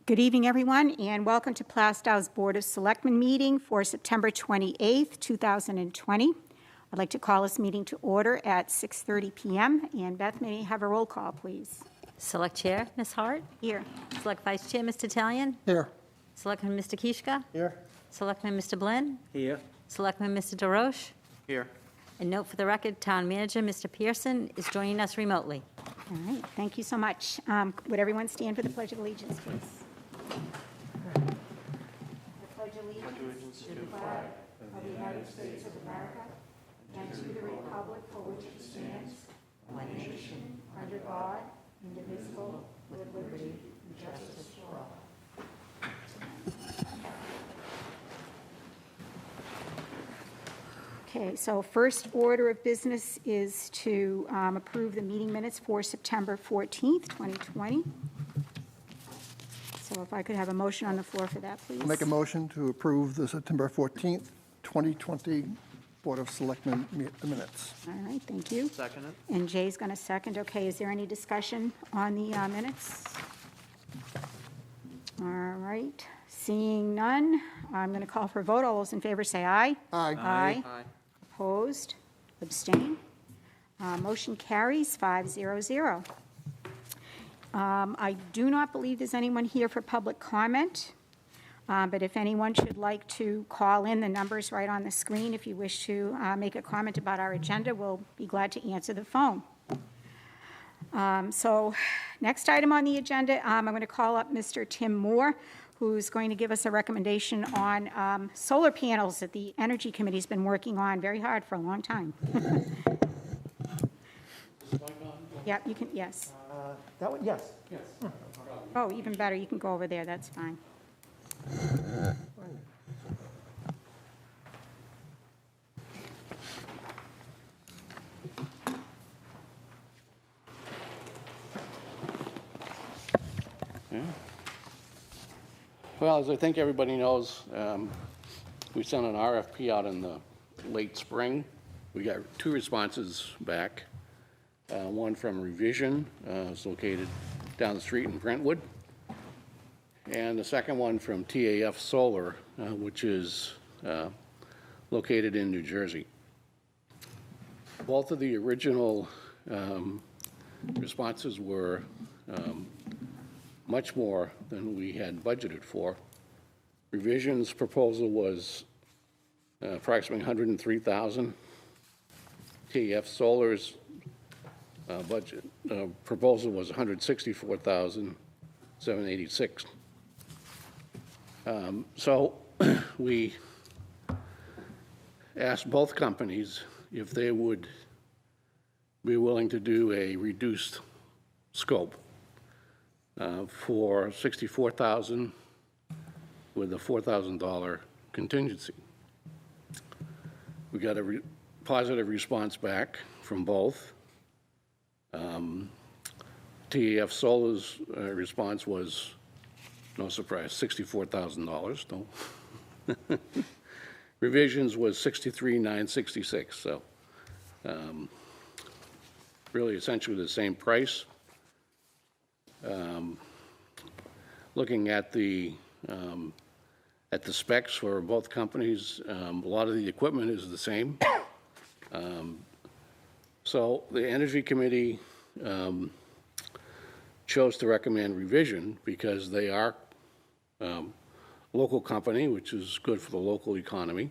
Good evening, everyone, and welcome to Plaistow's Board of Selectmen meeting for September 28th, 2020. I'd like to call this meeting to order at 6:30 p.m. And Beth, may I have a roll call, please? Select Chair, Ms. Hart. Here. Select Vice Chair, Mr. Talion. Here. Selectman Mr. Kishka. Here. Selectman Mr. Blinn. Here. Selectman Mr. DeRoche. Here. And note for the record, Town Manager Mr. Pearson is joining us remotely. All right, thank you so much. Would everyone stand for the Pledge of Allegiance, please? I pledge allegiance to the flag of the United States of America and to the republic for which it stands, one nation, under God, indivisible, with liberty and justice for all. Okay, so first order of business is to approve the meeting minutes for September 14th, 2020. So if I could have a motion on the floor for that, please. I'll make a motion to approve the September 14th, 2020 Board of Selectmen minutes. All right, thank you. Second it. And Jay's going to second. Okay, is there any discussion on the minutes? All right, seeing none, I'm going to call for a vote. All those in favor say aye. Aye. Aye. Aye. Opposed? Abstain? Motion carries 5-0-0. I do not believe there's anyone here for public comment, but if anyone should like to call in, the number's right on the screen. If you wish to make a comment about our agenda, we'll be glad to answer the phone. So next item on the agenda, I'm going to call up Mr. Tim Moore, who's going to give us a recommendation on solar panels that the Energy Committee's been working on very hard for a long time. Yeah, you can, yes. That one, yes. Yes. Oh, even better, you can go over there, that's fine. Well, as I think everybody knows, we sent an RFP out in the late spring. We got 2 responses back. One from Revision, it's located down the street in Brentwood. And the second one from TAF Solar, which is located in New Jersey. Both of the original responses were much more than we had budgeted for. Revision's proposal was approximately $103,000. TAF Solar's budget proposal was $164,786. So we asked both companies if they would be willing to do a reduced scope for $64,000 with a $4,000 contingency. We got a positive response back from both. TAF Solar's response was, no surprise, $64,000. Don't. Revisions was $63,966. So really essentially the same price. Looking at the specs for both companies, a lot of the equipment is the same. So the Energy Committee chose to recommend Revision because they are a local company, which is good for the local economy.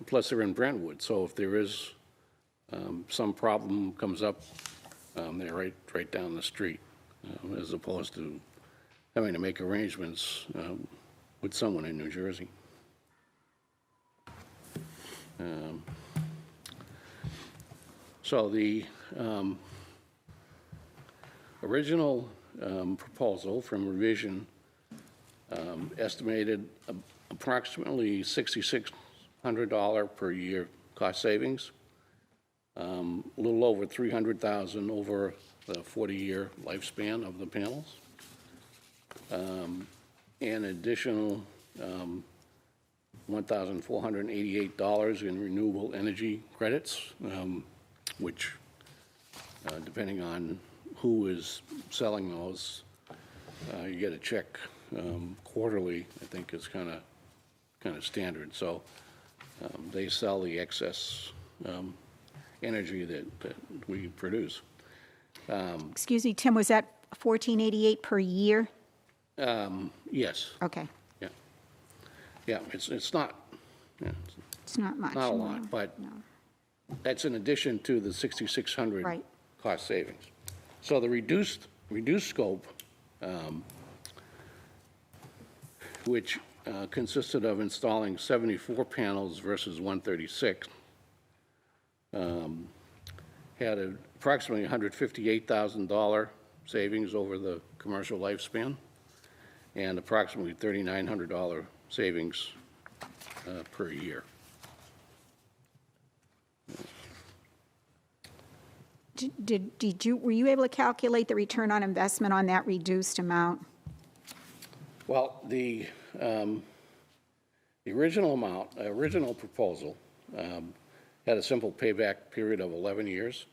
Plus they're in Brentwood, so if there is some problem comes up, they're right down the street, as opposed to having to make arrangements with someone in New Jersey. So the original proposal from Revision estimated approximately $6,600 per year cost savings, a little over $300,000 over the 40-year lifespan of the panels, and additional $1,488 in renewable energy credits, which, depending on who is selling those, You get a check quarterly, I think is kind of standard. So they sell the excess energy that we produce. Excuse me, Tim, was that $14.88 per year? Yes, Okay, yeah. Yeah, it's not, yeah, it's not much. not a no, lot, but no. that's in addition to the 6,600 Right. cost savings. So the reduced scope, which consisted of installing 74 panels versus 136, had approximately $158,000 savings over the commercial lifespan and approximately $3,900 savings per year. Were you able to calculate the return on investment on that reduced amount? Well, the original proposal had a simple payback period of 11 years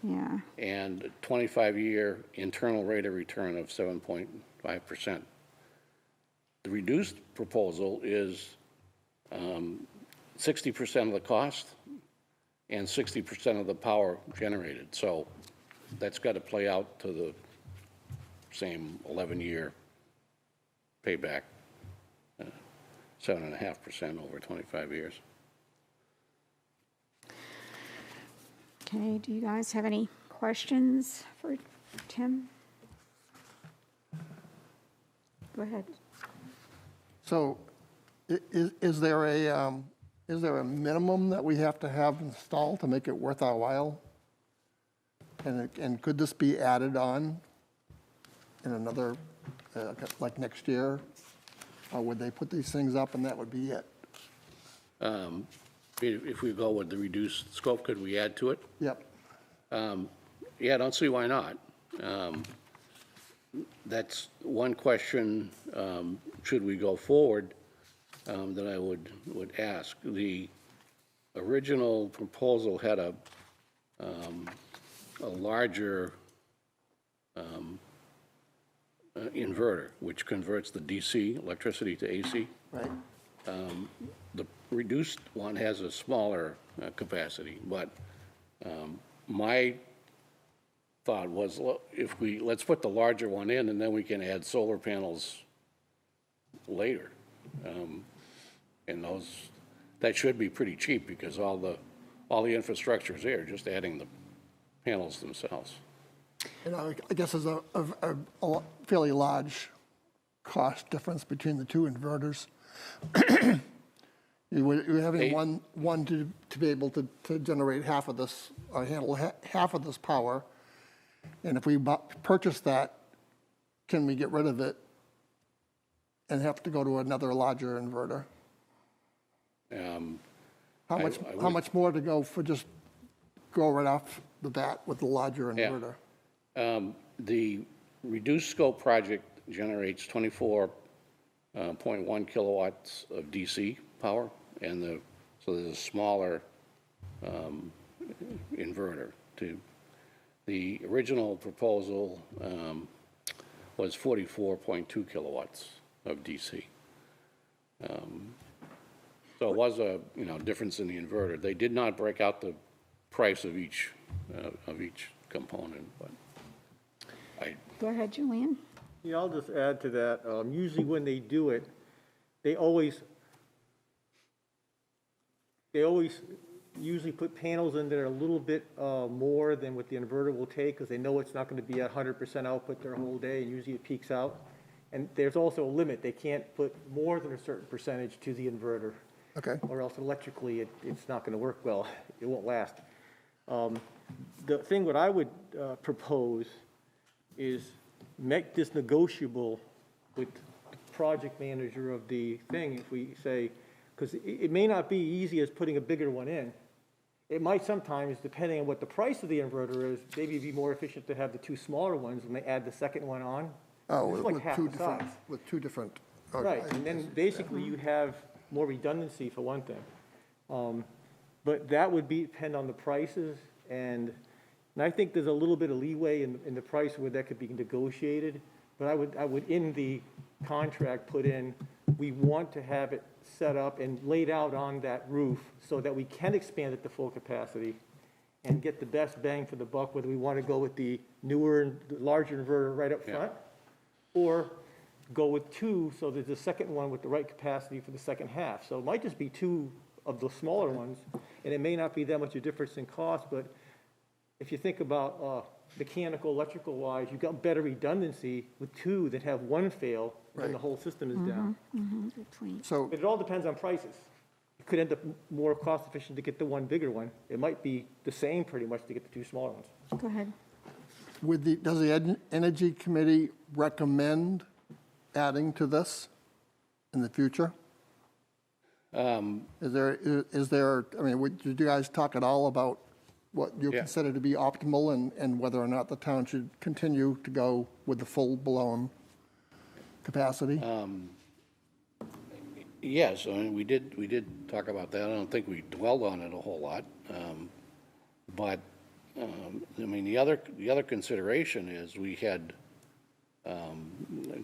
Yeah, and a 25-year internal rate of return of 7.5%. The reduced proposal is 60% of the cost and 60% of the power generated. So that's got to play out to the same 11-year payback, 7.5% over 25 years. okay, do you guys have any questions for Tim? Go ahead. So is there a minimum that we have to have installed to make it worth our while? And could this be added on in another, like next year? Or would they put these things up and that would be it? If we go with the reduced scope, could we add to it? Yep. Yeah, I don't see why not. That's one question, should we go forward, that I would ask. The original proposal had a larger inverter, which converts the DC electricity to AC. Right. The reduced one has a smaller capacity, but my thought was, let's put the larger one in, and then we can add solar panels later. And that should be pretty cheap, because all the infrastructure is there, just adding the panels themselves. And I guess there's a fairly large cost difference between the two inverters. You're having one to be able to generate half of this, or handle half of this power. And if we purchase that, can we get rid of it and have to go to another larger inverter? How much more to go for just go right off the bat with the larger inverter? The reduced scope project generates 24.1 kilowatts of DC power, and so there's a smaller inverter. The original proposal was 44.2 kilowatts of DC. So it was a difference in the inverter. They did not break out the price of each component, but Go ahead, Julian. Yeah, I'll just add to that. Usually when they do it, they always usually put panels in that are a little bit more than what the inverter will take, because they know it's not going to be at 100% output their whole day, and usually it peaks out. And there's also a limit. They can't put more than a certain percentage to the inverter. Okay. Or else electrically it's not going to work well. It won't last. The thing what I would propose is make this negotiable with the project manager of the thing. If we say, because it may not be easy as putting a bigger one in. It might sometimes, depending on what the price of the inverter is, maybe it'd be more efficient to have the two smaller ones and they add the second one on. Oh, It's like half the size. with two different. Okay. Right, and then basically you have more redundancy for one thing. But that would depend on the prices, and I think there's a little bit of leeway in the price where that could be negotiated, but I would in the contract put in, we want to have it set up and laid out on that roof so that we can expand it to full capacity and get the best bang for the buck, whether we want to go with the newer and larger inverter right up front, or go with two, so there's a second one with the right capacity for the second half. So it might just be two of the smaller ones, and it may not be that much a difference in cost, but if you think about mechanical, electrical wise, you've got better redundancy with two that have one fail, and the whole system is down. Good point. So, But it all depends on prices. It could end up more cost efficient to get the one bigger one. It might be the same pretty much to get the two smaller ones. Go ahead. does the Energy Committee recommend adding to this in the future? Is there, I mean, did you guys talk at all about what you consider to be optimal and whether or not the town should continue to go with the full-blown capacity? Yes, I mean, we did talk about that. I don't think we dwelled on it a whole lot. But, I mean, the other consideration is we had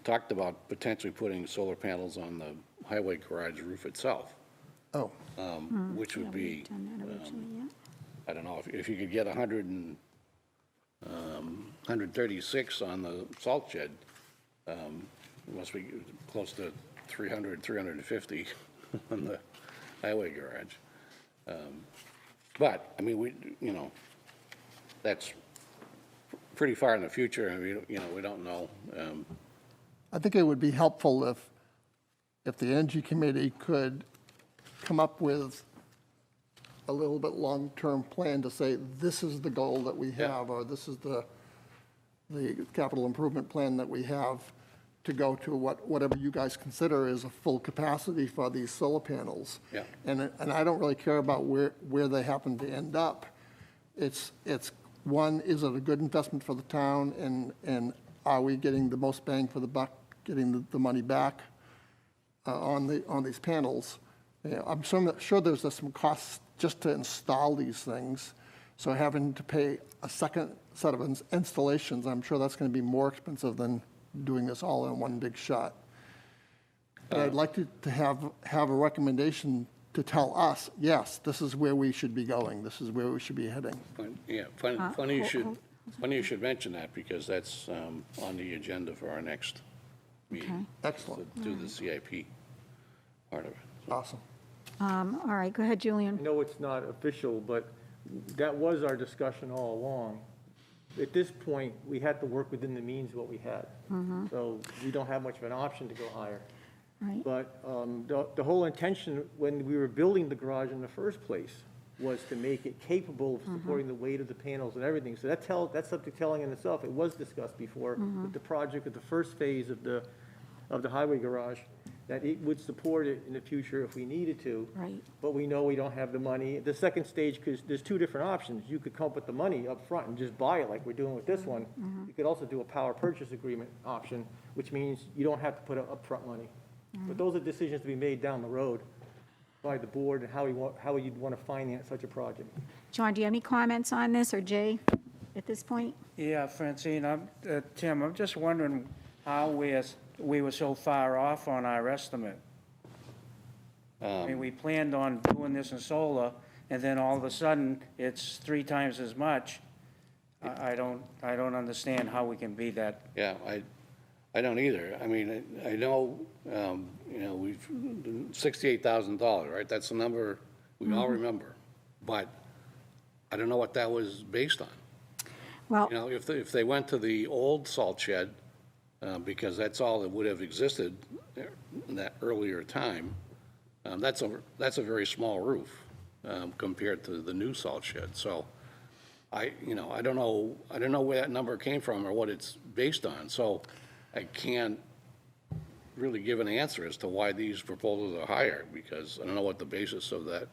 talked about potentially putting solar panels on the highway garage roof itself. Oh, Which would be, Done that originally, yeah. I don't know, if you could get 136 on the salt shed, it must be close to 300, 350 on the highway garage. But, I mean, that's pretty far in the future, and we don't know. I think it would be helpful if the Energy Committee could come up with a little bit long-term plan to say, this is the goal that we have, or this is the capital improvement plan that we have to go to whatever you guys consider is a full capacity for these solar panels. Yeah. And I don't really care about where they happen to end up. It's one, is it a good investment for the town, and are we getting the most bang for the buck, getting the money back on these panels? I'm sure there's some costs just to install these things, so having to pay a second set of installations, I'm sure that's going to be more expensive than doing this all in one big shot. But I'd like to have a recommendation to tell us, yes, this is where we should be going, this is where we should be heading. Yeah, funny you should mention that, because that's on the agenda for our next meeting. Excellent, To do the CIP part of it. awesome. All right, go ahead, Julian. I know it's not official, but that was our discussion all along. At this point, we had to work within the means of what we had. So we don't have much of an option to go higher. Right. But the whole intention when we were building the garage in the first place was to make it capable of supporting the weight of the panels and everything. So that's something telling in itself. It was discussed before with the project, with the first phase of the highway garage, that it would support it in the future if we needed to. Right. But we know we don't have the money. The second stage, because there's two different options. You could come up with the money up front and just buy it like we're doing with this one. You could also do a power purchase agreement option, which means you don't have to put up upfront money. But those are decisions to be made down the road by the board and how you'd want to finance such a project. John, do you have any comments on this, or Jay, at this point? Yeah, Francine, Tim, I'm just wondering how we were so far off on our estimate. I mean, we planned on doing this in solar, and then all of a sudden, it's 3 times as much. I don't understand how we can be that. Yeah, I don't either. I mean, I know, we've, $68,000, right? That's the number we all remember. But I don't know what that was based on. Well, If they went to the old salt shed, because that's all that would have existed in that earlier time, that's a very small roof compared to the new salt shed. So I don't know where that number came from or what it's based on. So I can't really give an answer as to why these proposals are higher, because I don't know what the basis of that.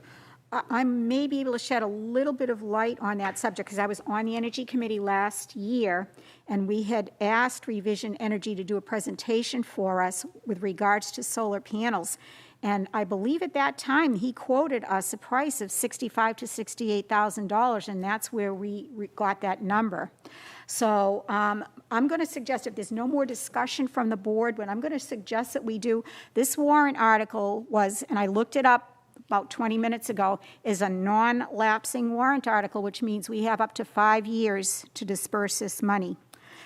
I may be able to shed a little bit of light on that subject, because I was on the Energy Committee last year, and we had asked Revision Energy to do a presentation for us with regards to solar panels. And I believe at that time, he quoted us a price of $65,000 to $68,000, and that's where we got that number. So I'm going to suggest, if there's no more discussion from the board, what I'm going to suggest that we do, this warrant article was, and I looked it up about 20 minutes ago, is a non-lapsing warrant article, which means we have up to 5 years to disperse this money.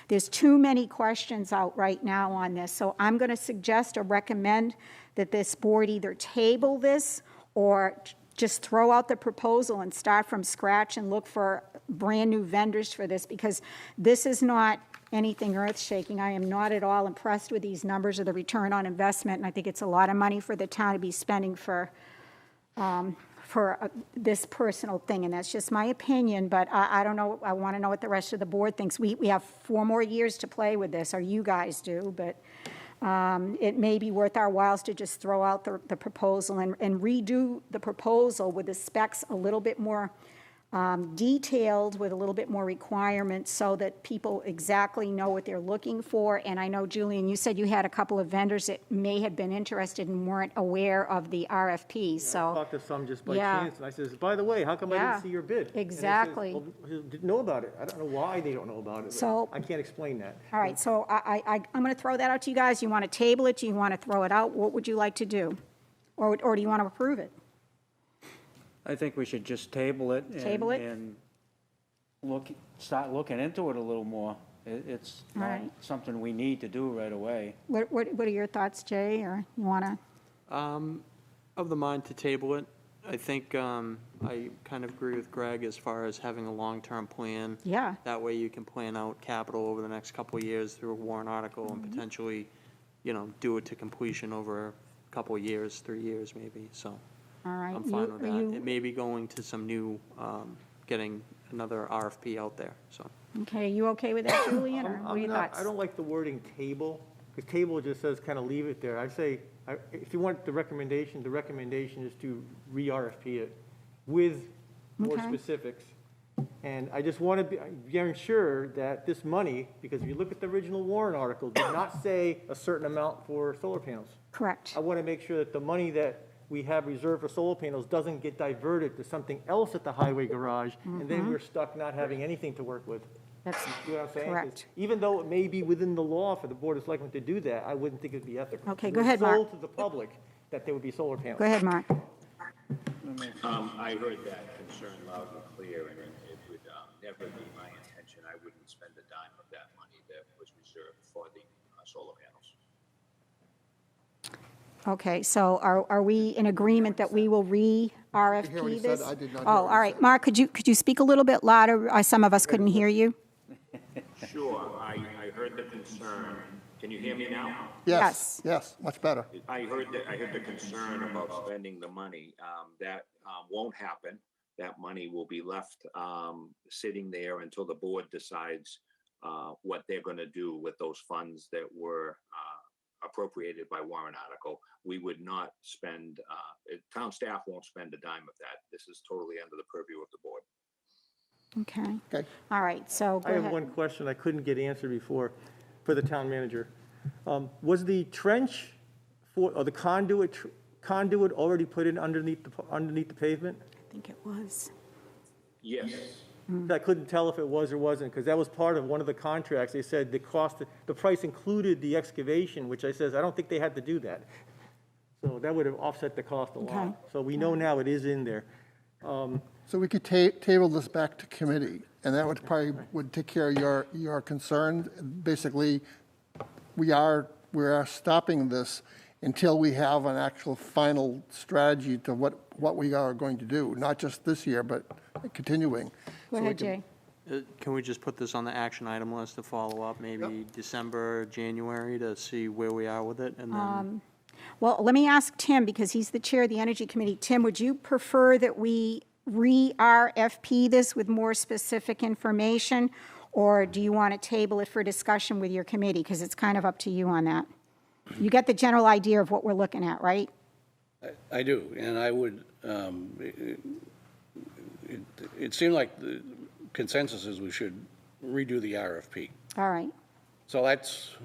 There's too many questions out right now on this, so I'm going to suggest or recommend that this board either table this or just throw out the proposal and start from scratch and look for brand-new vendors for this, because this is not anything earth-shaking. I am not at all impressed with these numbers or the return on investment, and I think it's a lot of money for the town to be spending for this personal thing, and that's just my opinion, but I don't know, I want to know what the rest of the board thinks. We have 4 more years to play with this, or you guys do, but it may be worth our whiles to just throw out the proposal and redo the proposal with the specs a little bit more detailed, with a little bit more requirements, so that people exactly know what they're looking for. And I know, Julian, you said you had a couple of vendors that may have been interested and weren't aware of the RFP, so. I talked to some just by Yeah. chance, and I says, by the way, how come I Yeah, didn't see your bid? And they says, exactly. "Well, you didn't know about it. I don't know why they don't know about it. but So- I can't explain that. All right, so I'm going to throw that out to you guys. You want to table it? Do you want to throw it out? What would you like to do? Or do you want to approve it? I think we should just table it. Table it? And start looking into it a little more. It's All not right. something we need to do right away. What are your thoughts, Jay, or you want to? Of the mind to table it. I think I kind of agree with Greg as far as having a long-term plan. Yeah. That way you can plan out capital over the next couple of years through a warrant article and potentially, do it to completion over a couple of years, 3 years maybe, so. All right. I'm fine with that. It may be going to some new, getting another RFP out there, so. Okay, are you okay with that, Julian, or what are your thoughts? I don't like the wording table, because table just says kind of leave it there. I'd say, if you want the recommendation is to re-RFP it with more Okay. specifics. And I just want to be sure that this money, because if you look at the original warrant article, did not say a certain amount for solar panels. Correct. I want to make sure that the money that we have reserved for solar panels doesn't get diverted to something else at the highway garage, and then we're stuck not having anything to work with. That's You know what I'm saying? 'Cause correct. even though it may be within the law for the Board of Selectmen to do that, I wouldn't think it'd be ethical. Okay, It go was ahead, Mark. sold to the public that there would be solar panels. Go ahead, Mark. I heard that concern loud and clear, and it would never be my intention. I wouldn't spend a dime of that money that was reserved for the solar panels. Okay, so are we in agreement that we will He already re-RFP said- this? I did not hear Oh, what he all right. said. Mark, could you speak a little bit louder? Some of us couldn't hear you. Sure, I heard the concern. Can you hear me now? Yes, yes, much better. I heard the concern about spending the money. That won't happen. That money will be left sitting there until the board decides what they're going to do with those funds that were appropriated by warrant article. We would not spend, town staff won't spend a dime of that. This is totally under the purview of the board. Okay. Okay. All right, so I go have ahead. one question I couldn't get answered before for the town manager. Was the trench or the conduit already put in underneath the pavement? I think it was. Yes. I couldn't tell if it was or wasn't, because that was part of one of the contracts. They said the price included the excavation, which I says, I don't think they had to do that. So that would have offset the cost a Okay. lot. So we know now it is in there. So we could table this back to committee, and that would would take care of your concern. Basically, we are stopping this until we have an actual final strategy to what we are going to do, not just this year, but continuing. Go ahead, Jay. Can we just put this on the action item list to follow up, maybe December, January, to see where we are with it, and then? Well, let me ask Tim, because he's the chair of the Energy Committee. Tim, would you prefer that we re-RFP this with more specific information, or do you want to table it for discussion with your committee? Because it's kind of up to you on that. You get the general idea of what we're looking at, right? I do, and I would, it seemed like the consensus is we should redo the RFP. All right. So that's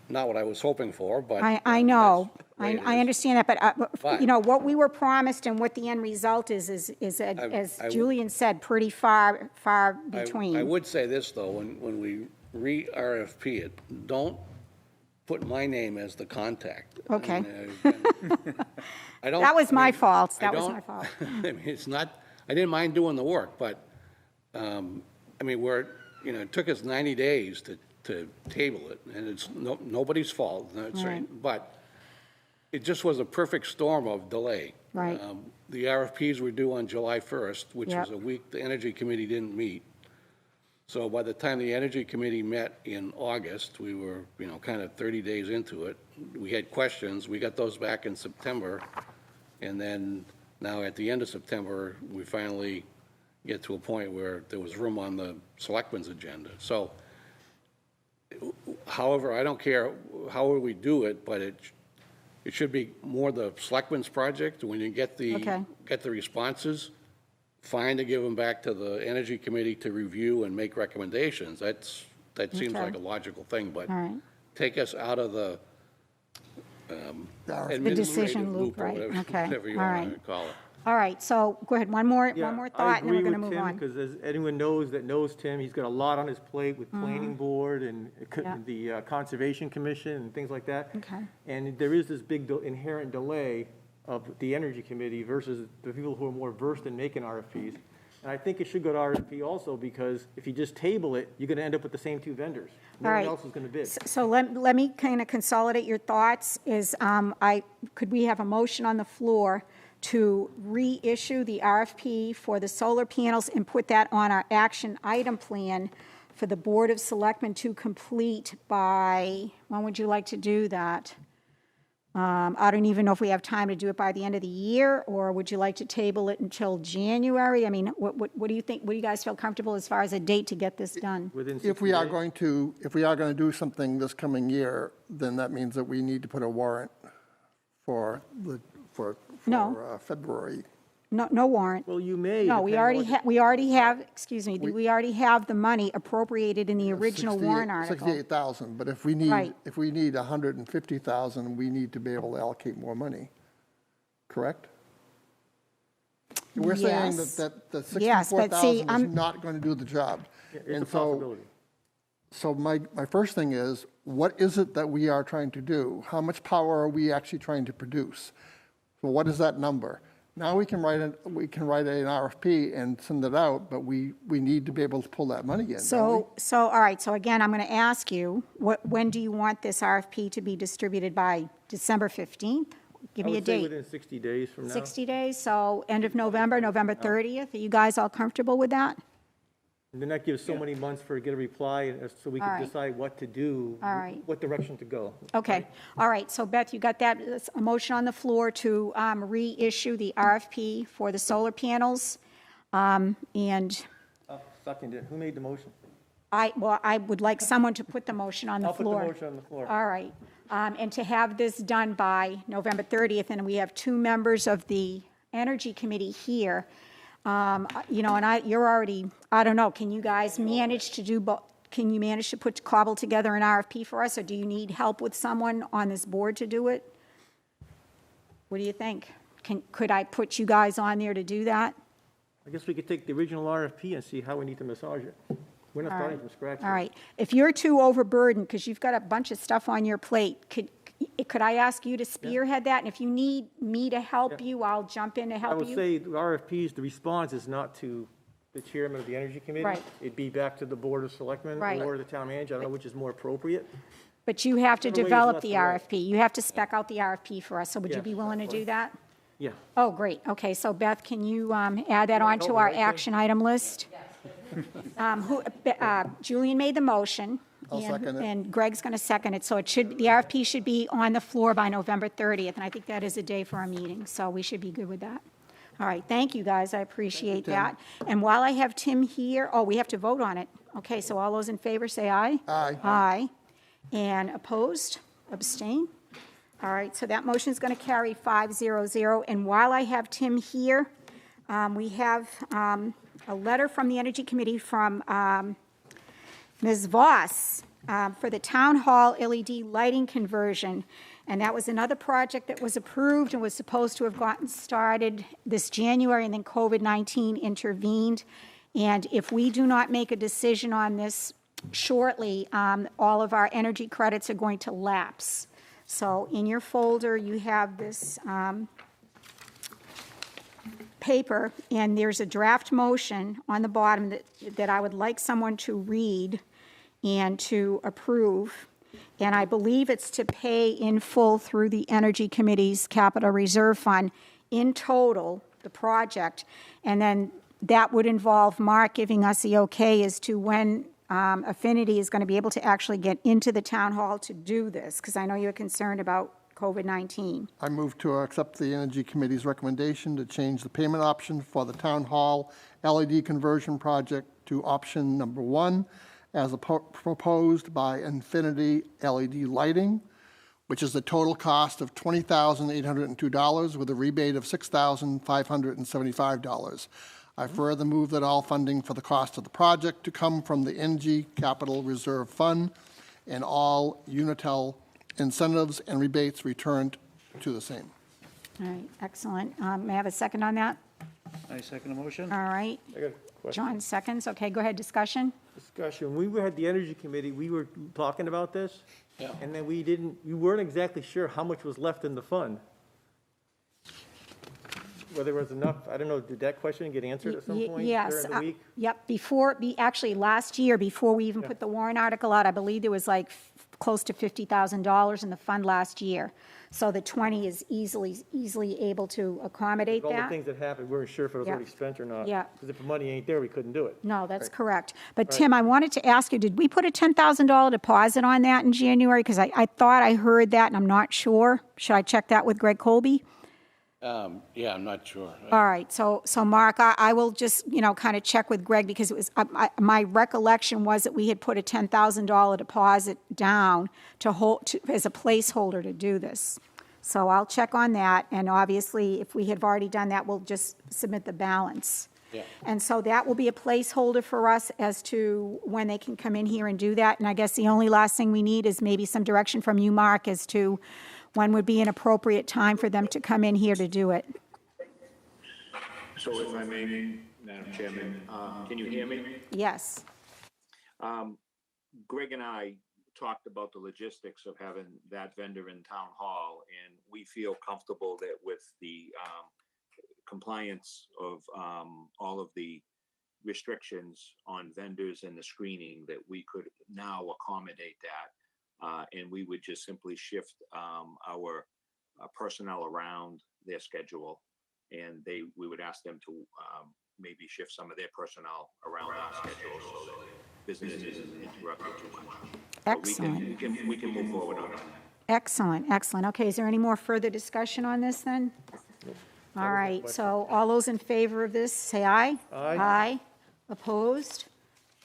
not what I was hoping for, but. I know, way it I is. understand that, but, But- you know, what we were promised and what the end result is, as Julian said, pretty far between. I would say this, though, when we re-RFP it, don't put my name as the contact. Okay. I don't. That was my I mean, fault. I That was don't- my fault. I mean, it's not, I didn't mind doing the work, but, I mean, it took us 90 days to table it, and it's nobody's fault, that's right. Right. But it just was a perfect storm of delay. Right. The RFPs were due on July 1st, which was Yep. a week the Energy Committee didn't meet. So by the time the Energy Committee met in August, we were, kind of 30 days into it. We had questions, we got those back in September, and then now at the end of September, we finally get to a point where there was room on the Selectmen's agenda. So however, I don't care however we do it, but it should be more the Selectmen's project. When you get Okay. the responses, fine to give them back to the Energy Committee to review and make recommendations. That seems Okay. like a logical thing, but All right. take us out of the The administrative decision loop, or right, whatever, okay, whatever you all want to right. call it. All right, so go ahead, one more thought, and then we're going to move on. Because as anyone knows Tim, he's got a lot on his plate with planning board and Yeah. the Conservation Commission and things like that. Okay. And there is this big inherent delay of the Energy Committee versus the people who are more versed in making RFPs. And I think it should go to RFP also, because if you just table it, you're going to end up with the same two vendors. No All one right. else is going to bid. So let me kind of consolidate your thoughts, could we have a motion on the floor to reissue the RFP for the solar panels and put that on our action item plan for the Board of Selectmen to complete by, when would you like to do that? I don't even know if we have time to do it by the end of the year, or would you like to table it until January? I mean, what do you think, what do you guys feel comfortable as far as a date to get this done? Within If 60 we are days. going to do something this coming year, then that means that we need to put a warrant for No. February. No warrant. Well, you may. No, we depending on already what have, excuse me, we already have the money appropriated in the original warrant 68 article. 68,000, but if we Right. need 150,000, we need to be able to allocate more money, correct? We're saying Yes. that the Yes, but see, 64,000 is I'm- not going to do the job. It's And a so- possibility. So my first thing is, what is it that we are trying to do? How much power are we actually trying to produce? So what is that number? Now we can write an RFP and send it out, but we need to be able to pull that money in, don't So, all right, so again, I'm going to ask you, when do you want this RFP to be distributed by? December 15th? Give I me a would say date. within 60 days from now. 60 days, so end of November, November 30th. Are you guys all comfortable with that? And then that gives so many months for to get a reply, and so we All can right. decide what to do. All right. What direction to go. Okay, all right, so Beth, you got that, That's a motion on the floor to reissue the RFP for the solar panels. And Second, who made the motion? I would like someone to put the motion on the I'll put the floor. motion on the floor. All right, and to have this done by November 30th, and we have two members of the Energy Committee here. And you're already, I don't know, can you guys manage to do, can you manage to cobble together an RFP for us, or do you need help with someone on this board to do it? What do you think? Could I put you guys on there to do that? I guess we could take the original RFP and see how we need to massage it. We're not starting from scratch. All right, if you're too overburdened, because you've got a bunch of stuff on your plate, could I ask you to spearhead that? And if you need me to help you, I'll jump in to I help would you. say the RFPs, the response is not to the chairman of the Energy Committee. Right. It'd be back to the Board of Selectmen Right. or the town manager. I don't know which is more appropriate. But you have to Whichever way is develop left the to right. RFP. You have to spec out the RFP for us, so would you Yes, be willing to do that? Yeah. Oh, great. Okay, so Beth, can you add that on to help me, our right, Tim? action item list? Julian made the motion. I'll second it. And Greg's going to second it. So the RFP should be on the floor by November 30th, and I think that is a day for our meeting, so we should be good with that. All right, thank you, guys. I appreciate that. And while I have Tim here, we have to vote on it. Okay, so all those in favor say aye. Aye. Aye. And opposed? Abstain? All right, so that motion is going to carry 500. And while I have Tim here, we have a letter from the Energy Committee from Ms. Voss for the Town Hall LED lighting conversion. And that was another project that was approved and was supposed to have gotten started this January, and then COVID-19 intervened. And if we do not make a decision on this shortly, all of our energy credits are going to lapse. So in your folder, you have this paper, and there's a draft motion on the bottom that I would like someone to read and to approve. And I believe it's to pay in full through the Energy Committee's Capital Reserve Fund in total, the project. And then that would involve Mark giving us the okay as to when Affinity is going to be able to actually get into the town hall to do this, because I know you're concerned about COVID-19. I move to accept the Energy Committee's recommendation to change the payment option for the Town Hall LED conversion project to option number 1 as proposed by Infinity LED Lighting, which is the total cost of $20,802 with a rebate of $6,575. I further move that all funding for the cost of the project to come from the Energy Capital Reserve Fund and all Unitel incentives and rebates returned to the same. All right, excellent. May I have a second on that? I second the motion. All right, I got a question. John seconds. Okay, go ahead, discussion. Discussion. We had the Energy Committee, we were talking about this. Yeah. And then we weren't exactly sure how much was left in the fund. Whether there was enough, I don't know, did that question get answered at some point Yes. during the week? Yep, actually, last year, before we even put the warrant article out, I believe there was like close to $50,000 in the fund last year. So the 20 is easily able to accommodate All the that. things that happened, we weren't sure if it was Yeah. already spent or not. Yeah. Because if the money ain't there, we couldn't do it. No, that's correct. But Tim, I wanted to ask you, did we put a $10,000 deposit on that in January? Because I thought I heard that, and I'm not sure. Should I check that with Greg Colby? Yeah, I'm not sure. All right, so Mark, I will just, kind of check with Greg, because it was, my recollection was that we had put a $10,000 deposit down to hold, as a placeholder to do this. So I'll check on that, and obviously, if we have already done that, we'll just submit the balance. Yeah. And so that will be a placeholder for us as to when they can come in here and do that. And I guess the only last thing we need is maybe some direction from you, Mark, as to when would be an appropriate time for them to come in here to do it. So if I may, Madam Chairman, can you hear me? Yes. Greg and I talked about the logistics of having that vendor in town hall, and we feel comfortable that with the compliance of all of the restrictions on vendors and the screening, that we could now accommodate that. And we would just simply shift our personnel around their schedule, and we would ask them to maybe shift some of their personnel around our schedule so that business isn't interrupted too much. Excellent. We can move forward on that. Excellent, excellent. Okay, is there any more further discussion on this then? All right, so all those in favor of this, say aye. Aye. Aye. Opposed?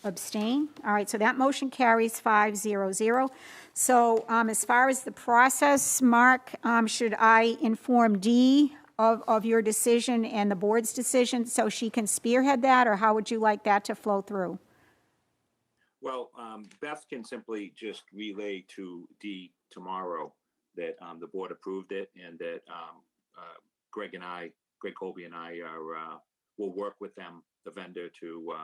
Abstain? All right, so that motion carries 5-0-0. So as far as the process, Mark, should I inform Dee of your decision and the board's decision so she can spearhead that, or how would you like that to flow through? Well, Beth can simply just relay to Dee tomorrow that the board approved it, and that Greg Colby and I will work with them, the vendor, to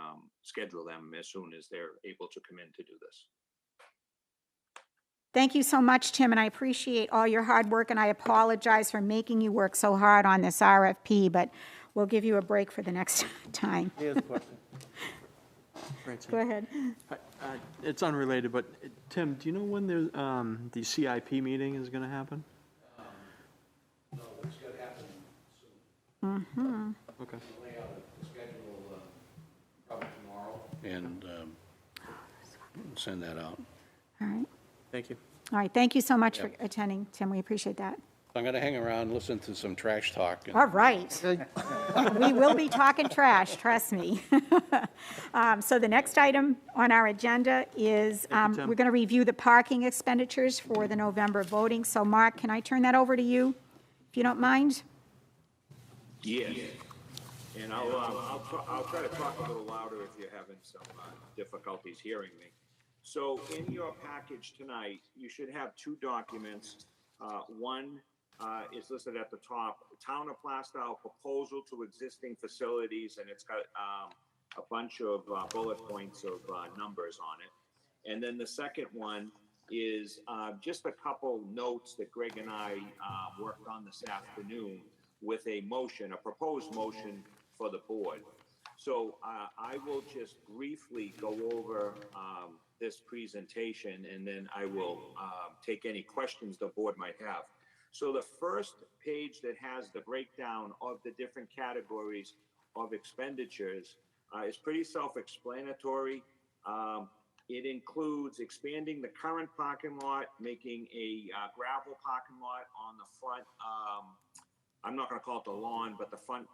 schedule them as soon as they're able to come in to do this. Thank you so much, Tim, and I appreciate all your hard work, and I apologize for making you work so hard on this RFP, but we'll give you a break for the next time. Here's a question. Francie. Go ahead. It's unrelated, but Tim, do you know when the CIP meeting is going to happen? No, it's going to happen soon. Okay. Lay out a schedule probably tomorrow, and send that out. All right. Thank you. All right, thank you so much for Yep. attending, Tim. We appreciate that. I'm going to hang around, and listen to some trash talk. All right. We will be talking trash, trust me. So the next item on our agenda is Thank you, Tim. we're going to review the parking expenditures for the November voting. So Mark, can I turn that over to you, if you don't mind? Yes. And I'll try to talk a little louder if you're having some difficulties hearing me. So in your package tonight, you should have two documents. One is listed at the top, Town of Plaistow proposal to existing facilities, and it's got a bunch of bullet points of numbers on it. And then the second one is just a couple notes that Greg and I worked on this afternoon with a motion, a proposed motion for the board. So I will just briefly go over this presentation, and then I will take any questions the board might have. So the first page that has the breakdown of the different categories of expenditures is pretty self-explanatory. It includes expanding the current parking lot, making a gravel parking lot on the front. I'm not going to call it the lawn, but the front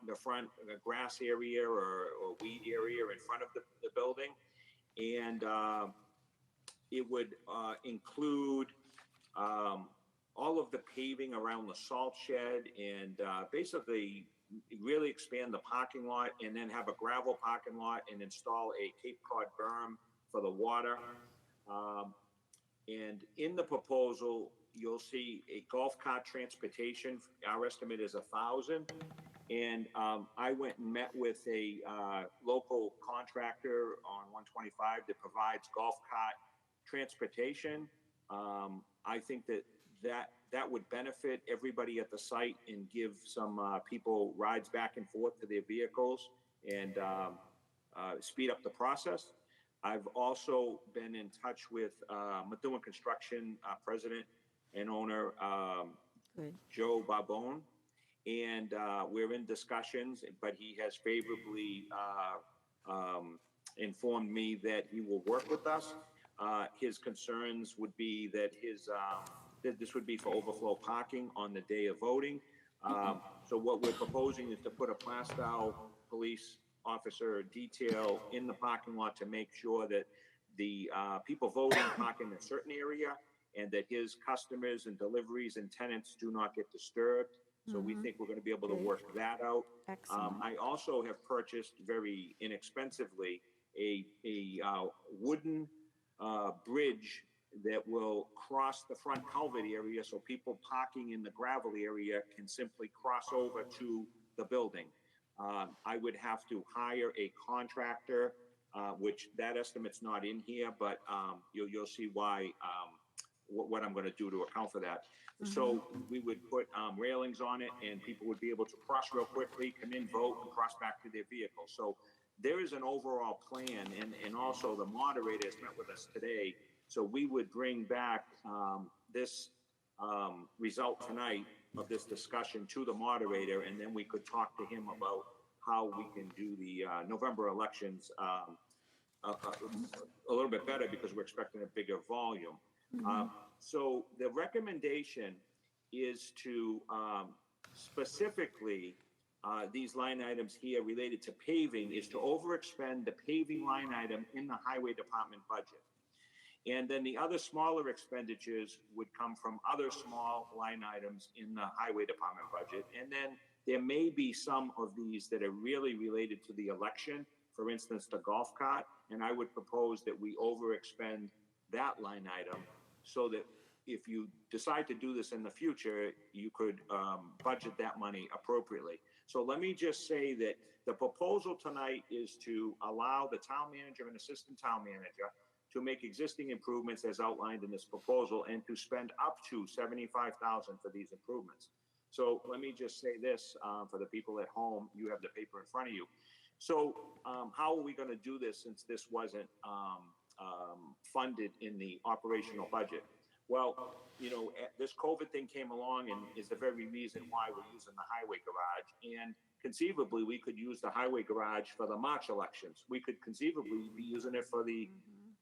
grass area or weed area in front of the building. And it would include all of the paving around the salt shed and basically really expand the parking lot, and then have a gravel parking lot and install a Cape Cod berm for the water. And in the proposal, you'll see a golf cart transportation. Our estimate is 1,000. And I went and met with a local contractor on 125 that provides golf cart transportation. I think that would benefit everybody at the site and give some people rides back and forth to their vehicles and speed up the process. I've also been in touch with Methuen Construction president and owner, Joe Barbone, and we're in discussions, but he has favorably informed me that he will work with us. His concerns would be that that this would be for overflow parking on the day of voting. So what we're proposing is to put a Plaistow police officer detail in the parking lot to make sure that the people voting park in a certain area, and that his customers and deliveries and tenants do not get disturbed. So we think we're going to be able to work that out. Excellent. I also have purchased very inexpensively a wooden bridge that will cross the front culvert area, so people parking in the gravel area can simply cross over to the building. I would have to hire a contractor, which that estimate's not in here, but you'll see why, what I'm going to do to account for that. So we would put railings on it, and people would be able to cross real quickly, come in, vote, and cross back to their vehicle. So there is an overall plan, and also the moderator has met with us today. So we would bring back this result tonight of this discussion to the moderator, and then we could talk to him about how we can do the November elections a little bit better, because we're expecting a bigger volume. So the recommendation is to specifically, these line items here related to paving, is to overexpend the paving line item in the highway department budget. And then the other smaller expenditures would come from other small line items in the highway department budget. And then there may be some of these that are really related to the election, for instance, the golf cart. And I would propose that we overexpend that line item, so that if you decide to do this in the future, you could budget that money appropriately. So let me just say that the proposal tonight is to allow the town manager and assistant town manager to make existing improvements as outlined in this proposal, and to spend up to $75,000 for these improvements. So let me just say this for the people at home, you have the paper in front of you. So how are we going to do this, since this wasn't funded in the operational budget? Well, you know, this COVID thing came along and is the very reason why we're using the highway garage. And conceivably, we could use the highway garage for the March elections. We could conceivably be using it for the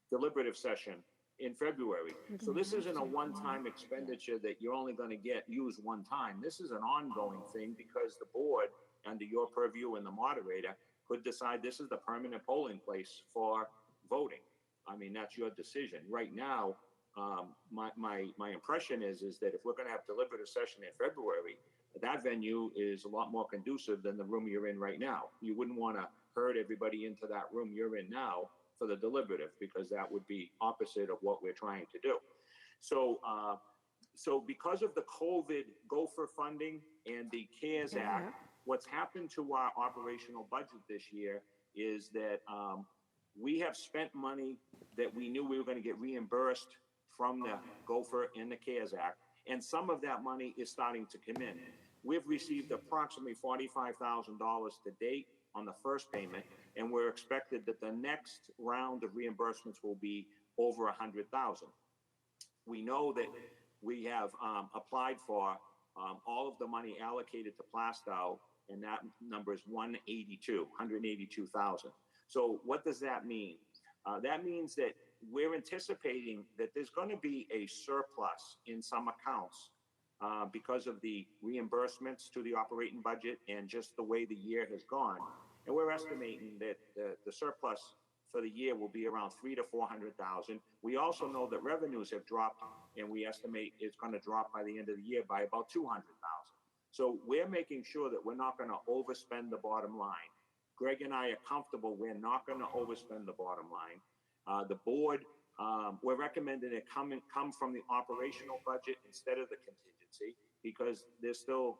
deliberative session in February. So this isn't a one-time expenditure that you're only going to use one time. This is an ongoing thing, because the board, under your purview and the moderator, could decide this is the permanent polling place for voting. I mean, that's your decision. Right now, my impression is that if we're going to have deliberative session in February, that venue is a lot more conducive than the room you're in right now. You wouldn't want to herd everybody into that room you're in now for the deliberative, because that would be opposite of what we're trying to do. So So because of the COVID gopher funding and the CARES Act, what's happened to our operational budget this year is that we have spent money that we knew we were going to get reimbursed from the gopher and the CARES Act, and some of that money is starting to come in. We've received approximately $45,000 to date on the first payment, and we're expected that the next round of reimbursements will be over $100,000. We know that we have applied for all of the money allocated to Plaistow, and that number is 182,000. So what does that mean? That means that we're anticipating that there's going to be a surplus in some accounts because of the reimbursements to the operating budget and just the way the year has gone. And we're estimating that the surplus for the year will be around 300,000 to 400,000. We also know that revenues have dropped, and we estimate it's going to drop by the end of the year by about 200,000. So we're making sure that we're not going to overspend the bottom line. Greg and I are comfortable we're not going to overspend the bottom line. The board, we're recommending it come from the operational budget instead of the contingency, because there's still,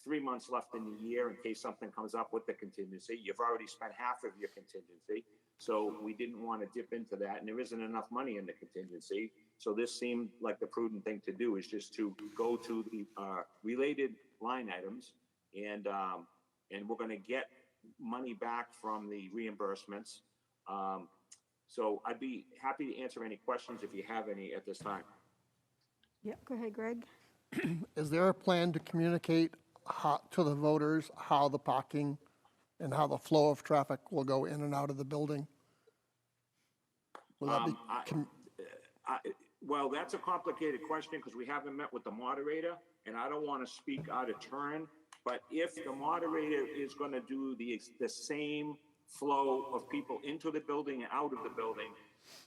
3 months left in the year in case something comes up with the contingency. You've already spent half of your contingency, so we didn't want to dip into that, and there isn't enough money in the contingency. So this seemed like the prudent thing to do, is just to go to the related line items, and we're going to get money back from the reimbursements. So I'd be happy to answer any questions if you have any at this time. Yep, go ahead, Greg. Is there a plan to communicate to the voters how the parking and how the flow of traffic will go in and out of the building? Will that be Well, that's a complicated question because we haven't met with the moderator, and I don't want to speak out of turn. But if the moderator is going to do the same flow of people into the building and out of the building,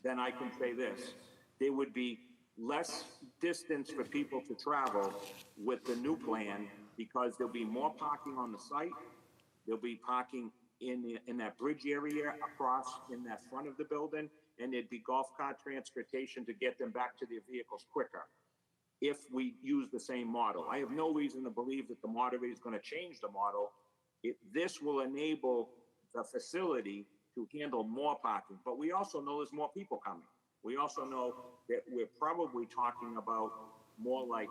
then I can say this: there would be less distance for people to travel with the new plan, because there'll be more parking on the site. There'll be parking in that bridge area across in that front of the building, and there'd be golf cart transportation to get them back to their vehicles quicker if we use the same model. I have no reason to believe that the moderator is going to change the model. This will enable the facility to handle more parking, but we also know there's more people coming. We also know that we're probably talking about more like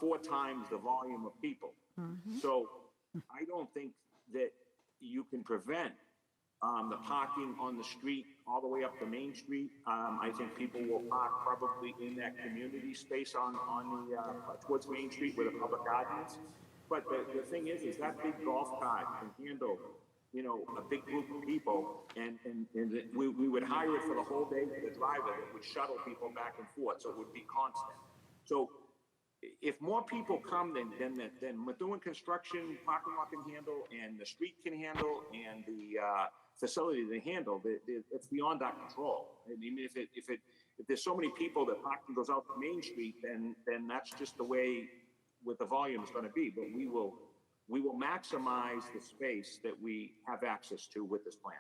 4 times the volume of people. So I don't think that you can prevent the parking on the street all the way up to Main Street. I think people will park probably in that community space on the towards Main Street where the public garden is. But the thing is that big golf cart can handle, a big group of people, and we would hire it for the whole day with a driver that would shuttle people back and forth, so it would be constant. So if more people come, then Methuen construction, parking lot can handle, and the street can handle, and the facility can handle. It's beyond our control. I mean, if there's so many people that parking goes out to Main Street, then that's just the way with the volume is going to be. But we will maximize the space that we have access to with this plan.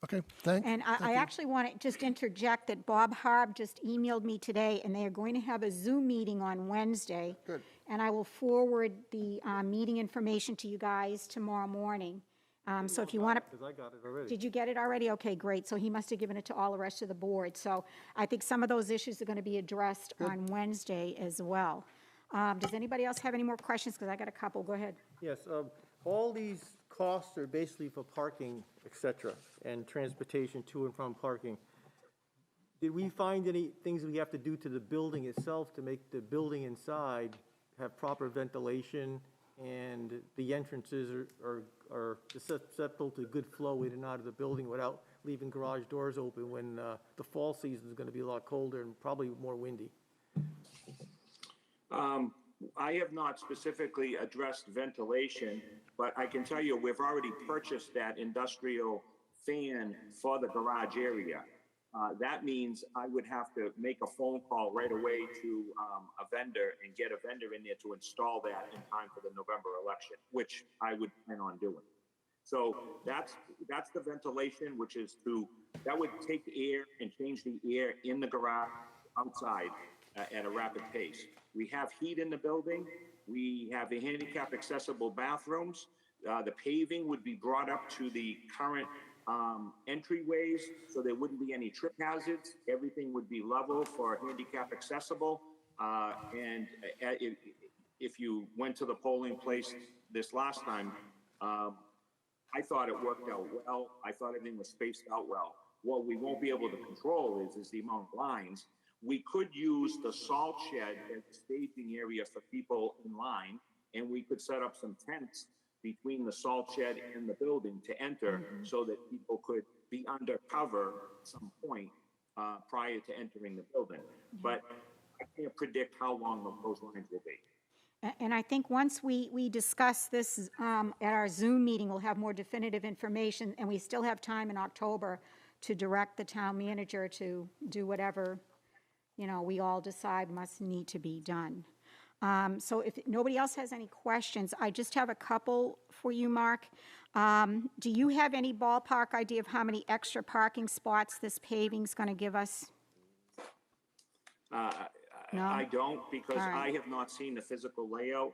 Okay, thanks. And I actually want to just interject that Bob Harb just emailed me today, and they are going to have a Zoom meeting on Wednesday. Good. And I will forward the meeting information to you guys tomorrow morning. So if you want to. Because I got it already. Did you get it already? Okay, great. So he must have given it to all the rest of the board. So I think some of those issues are going to be addressed on Wednesday as well. Does anybody else have any more questions? Because I got a couple. Go ahead. Yes, all these costs are basically for parking, et cetera, and transportation to and from parking. Did we find any things we have to do to the building itself to make the building inside have proper ventilation and the entrances are susceptible to good flow in and out of the building without leaving garage doors open when the fall season is going to be a lot colder and probably more windy? I have not specifically addressed ventilation, but I can tell you we've already purchased that industrial fan for the garage area. That means I would have to make a phone call right away to a vendor and get a vendor in there to install that in time for the November election, which I would plan on doing. So that's the ventilation, which is that would take the air and change the air in the garage outside at a rapid pace. We have heat in the building. We have the handicap accessible bathrooms. The paving would be brought up to the current entryways, so there wouldn't be any trip hazards. Everything would be level for handicap accessible. And if you went to the polling place this last time, I thought it worked out well. I thought everything was spaced out well. What we won't be able to control is the amount of lines. We could use the salt shed as a staging area for people in line, and we could set up some tents between the salt shed and the building to enter, so that people could be under cover at some point prior to entering the building. But I can't predict how long those lines will be. And I think once we discuss this at our Zoom meeting, we'll have more definitive information, and we still have time in October to direct the town manager to do whatever, we all decide must need to be done. So if nobody else has any questions, I just have a couple for you, Mark. Do you have any ballpark idea of how many extra parking spots this paving's going to give us? No? I don't, because All right. I have not seen the physical layout.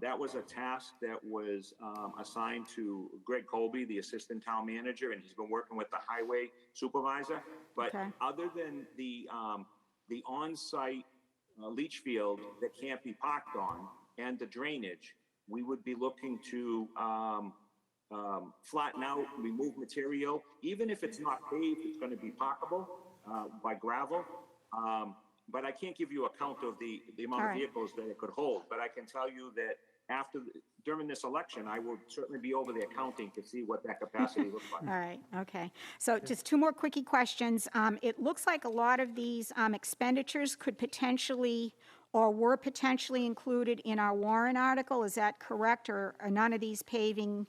That was a task that was assigned to Greg Colby, the assistant town manager, and he's been working with the highway supervisor. But Okay. other than the on-site leach field that can't be parked on and the drainage, we would be looking to flatten out, remove material. Even if it's not paved, it's going to be parkable by gravel. But I can't give you a count of the amount All of right. vehicles that it could hold. But I can tell you that during this election, I will certainly be over the accounting to see what that capacity looks like. All right, okay. So just two more quickie questions. It looks like a lot of these expenditures could potentially or were potentially included in our warrant article. Is that correct? Or are none of these paving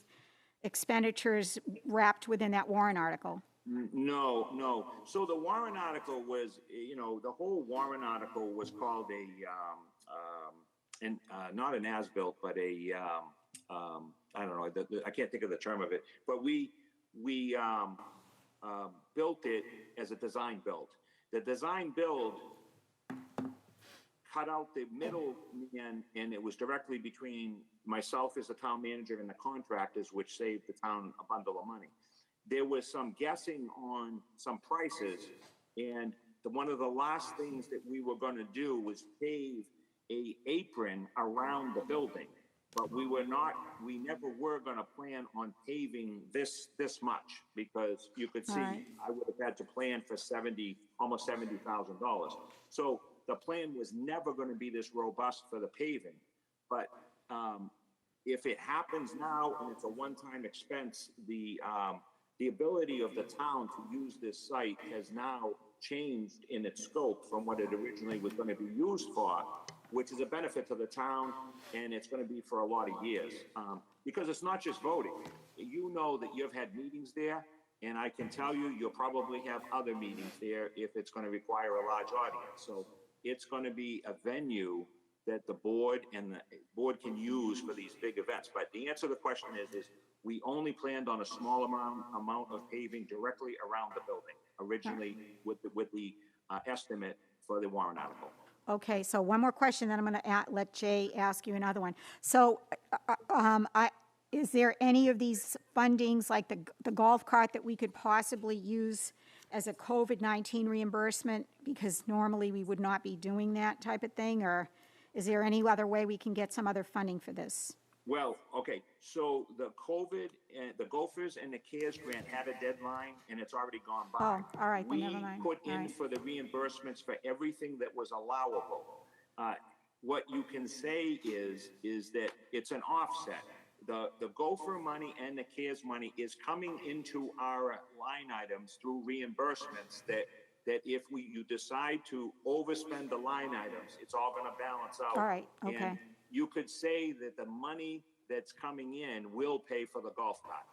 expenditures wrapped within that warrant article? No. So the warrant article was, the whole warrant article was called not an as-built, but I don't know, I can't think of the term of it, but we built it as a design build. The design build cut out the middle man, and it was directly between myself as the town manager and the contractors, which saved the town a bundle of money. There was some guessing on some prices, and one of the last things that we were going to do was pave a apron around the building, but we never were going to plan on paving this much, because you could see right. I would have had to plan for almost $70,000. So the plan was never going to be this robust for the paving, but if it happens now and it's a one-time expense, the ability of the town to use this site has now changed in its scope from what it originally was going to be used for, which is a benefit to the town, and it's going to be for a lot of years. Because it's not just voting. You know that you've had meetings there, and I can tell you, you'll probably have other meetings there if it's going to require a large audience. So it's going to be a venue that the board can use for these big events. But the answer to the question is we only planned on a small amount of paving directly around the building, originally with the estimate for the warrant article. Okay, so one more question, then I'm going to let Jay ask you another one. So is there any of these fundings, like the golf cart, that we could possibly use as a COVID-19 reimbursement? Because normally we would not be doing that type of thing, or is there any other way we can get some other funding for this? Well, okay, so the COVID, the Gophers and the CARES grant had a deadline, and it's already gone by. Oh, all right, then never mind. We put All in right. for the reimbursements for everything that was allowable. What you can say is that it's an offset. The Gopher money and the CARES money is coming into our line items through reimbursements that if you decide to overspend the line items, it's all going to balance out. All right, okay. And you could say that the money that's coming in will pay for the golf cart.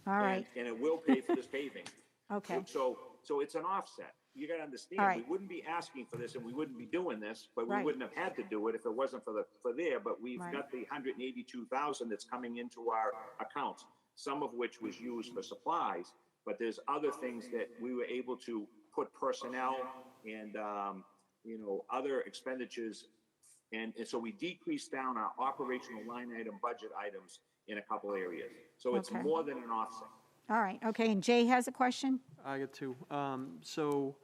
All right, And it will pay for this paving. okay. So it's an offset. You got to understand, All right. we wouldn't be asking for this and we wouldn't be doing this, but we Right. wouldn't have had to do it if it wasn't for there. But we've Right. got the $182,000 that's coming into our accounts, some of which was used for supplies, but there's other things that we were able to put personnel and other expenditures. And so we decreased down our operational line item budget items in a couple areas. So it's Okay. more than an offset. All right, okay, and Jay has a question? I got two. So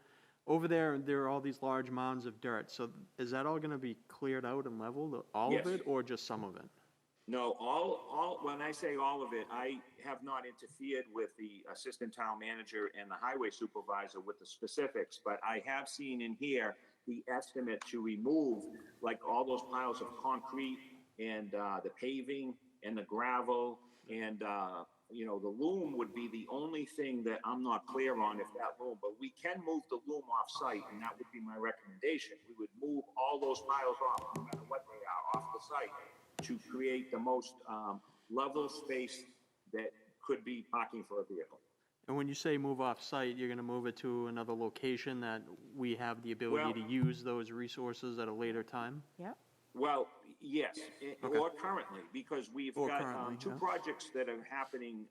over there are all these large mounds of dirt. So is that all going to be cleared out and leveled, all of Yes. it, or just some of it? No, when I say all of it, I have not interfered with the assistant town manager and the highway supervisor with the specifics, but I have seen in here the estimate to remove like all those piles of concrete and the paving and the gravel and the loom would be the only thing that I'm not clear on, if that loom, but we can move the loom off site, and that would be my recommendation. We would move all those piles off, no matter what they are, off the site to create the most level space that could be parking for a vehicle. And when you say move off-site, you're going to move it to another location that we have the ability to use those resources at a later time? Yep. Well, yes, Okay. or currently, because we've Or got currently, two yeah. projects that are happening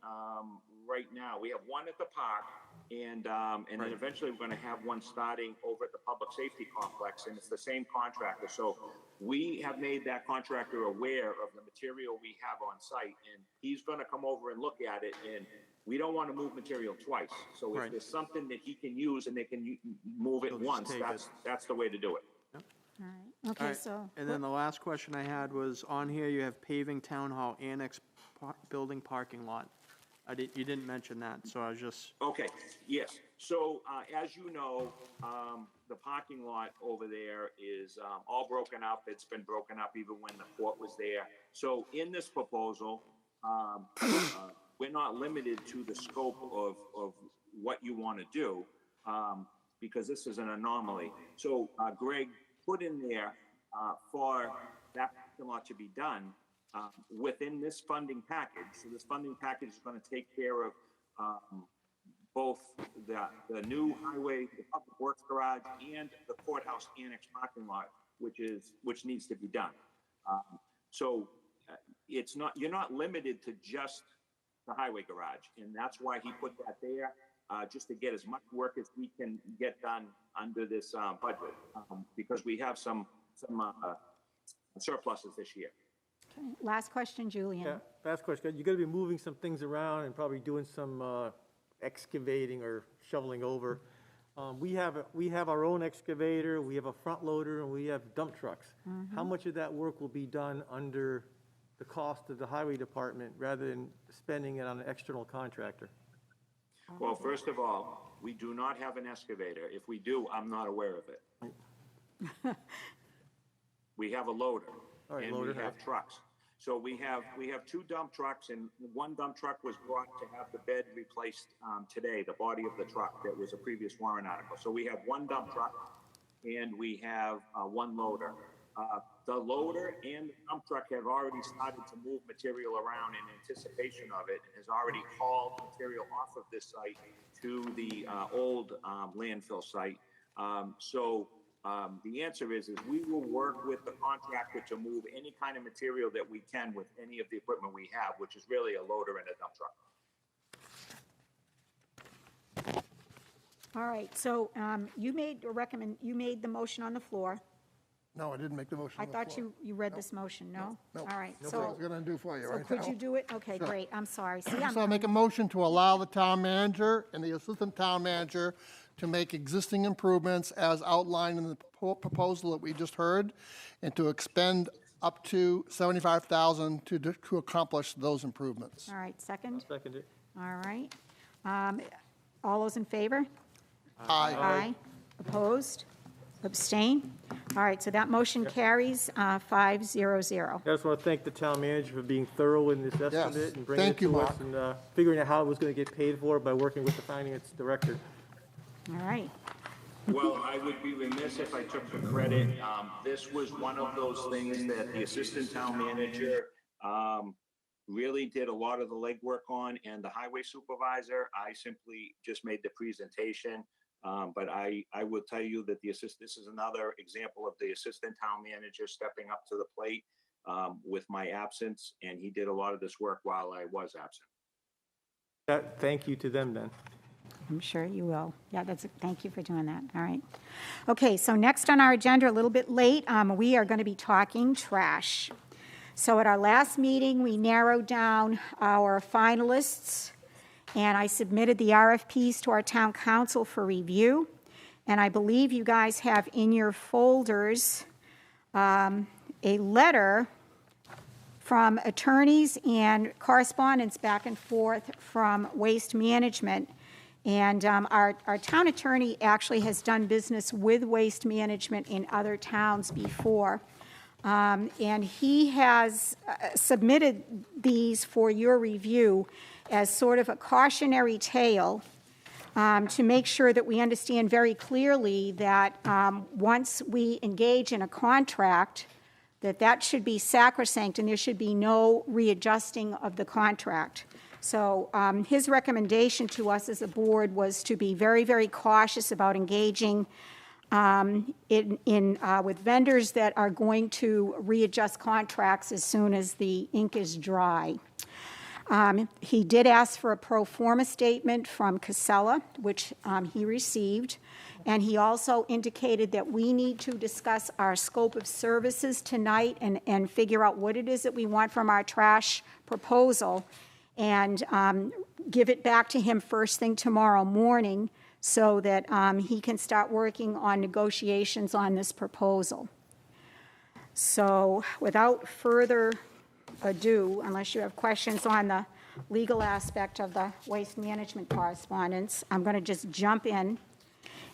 right now. We have one at the park, and then Right. eventually we're going to have one starting over at the public safety complex, and it's the same contractor. So we have made that contractor aware of the material we have on site, and he's going to come over and look at it, and we don't want to move material twice. So if Right. there's something that he can use and they can move it They'll just once, take that's the way to do it. All right, All okay, right, so, and then the last question I had was, on here you have paving town hall annex building parking lot. You didn't mention that, so I was just, Okay, yes. So, as you know, the parking lot over there is all broken up. It's been broken up even when the court was there. So in this proposal, we're not limited to the scope of what you want to do, because this is an anomaly. So Greg put in there for that parking lot to be done within this funding package. So this funding package is going to take care of both the new highway, the public works garage, and the courthouse annex parking lot, which needs to be done. So you're not limited to just the highway garage, and that's why he put that there, just to get as much work as we can get done under this budget, because we have some surpluses this year. okay, last question, Julian. Yeah, last question. You're going to be moving some things around and probably doing some excavating or shoveling over. We have our own excavator, we have a front loader, and we have dump trucks. How much of that work will be done under the cost of the highway department rather than spending it on an external contractor? Well, first of all, we do not have an excavator. If we do, I'm not aware of it. We have a loader, All right, and loader, we have right. trucks. So we have two dump trucks, and one dump truck was brought to have the bed replaced today, the body of the truck that was a previous warrant article. So we have one dump truck, and we have one loader. The loader and the dump truck have already started to move material around in anticipation of it, and has already hauled material off of this site to the old landfill site. So the answer is we will work with the contractor to move any kind of material that we can with any of the equipment we have, which is really a loader and a dump truck. All right, so you made the motion on the floor. No, I didn't make the motion I on the thought floor. you read this motion, no? No. All right, That's what I was so, going to do for you so right now. could you do it? Okay, Sure. great, I'm sorry. See, So I make a motion to allow the town manager and the assistant town manager to make existing improvements as outlined in the proposal that we just heard, and to expend up to $75,000 to accomplish those improvements. All right, second? Second it. All right. All those in favor? Aye. Aye. Opposed? Abstain? All right, so that motion carries 5-0-0. I just want to thank the town manager for being thorough in this estimate and bringing it Thank you, to us Mark. and figuring out how it was going to get paid for by working with the finance director. All right. Well, I would be remiss if I took the credit. This was one of those things that the assistant town manager really did a lot of the legwork on, and the highway supervisor, I simply just made the presentation. But I will tell you that this is another example of the assistant town manager stepping up to the plate with my absence, and he did a lot of this work while I was absent. Thank you to them then. I'm sure you will. Yeah, thank you for doing that. All right. Okay, so next on our agenda, a little bit late, we are going to be talking trash. So at our last meeting, we narrowed down our finalists, and I submitted the RFPs to our town council for review. And I believe you guys have in your folders a letter from attorneys and correspondence back and forth from Waste Management. And our town attorney actually has done business with Waste Management in other towns before. And he has submitted these for your review as sort of a cautionary tale to make sure that we understand very clearly that once we engage in a contract, that should be sacrosanct and there should be no readjusting of the contract. So his recommendation to us as a board was to be very, very cautious about engaging with vendors that are going to readjust contracts as soon as the ink is dry. He did ask for a pro forma statement from Casella, which he received, and he also indicated that we need to discuss our scope of services tonight and figure out what it is that we want from our trash proposal, and give it back to him first thing tomorrow morning so that he can start working on negotiations on this proposal. So without further ado, unless you have questions on the legal aspect of the waste management correspondence, I'm going to just jump in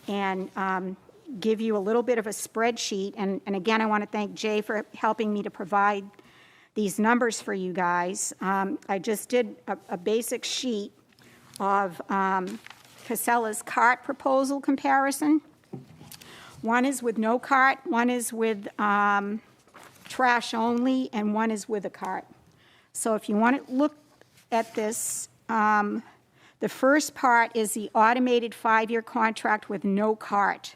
and give you a little bit of a spreadsheet. And again, I want to thank Jay for helping me to provide these numbers for you guys. I just did a basic sheet of Casella's cart proposal comparison. One is with no cart, one is with trash only, and one is with a cart. So if you want to look at this, the first part is the automated 5-year contract with no cart.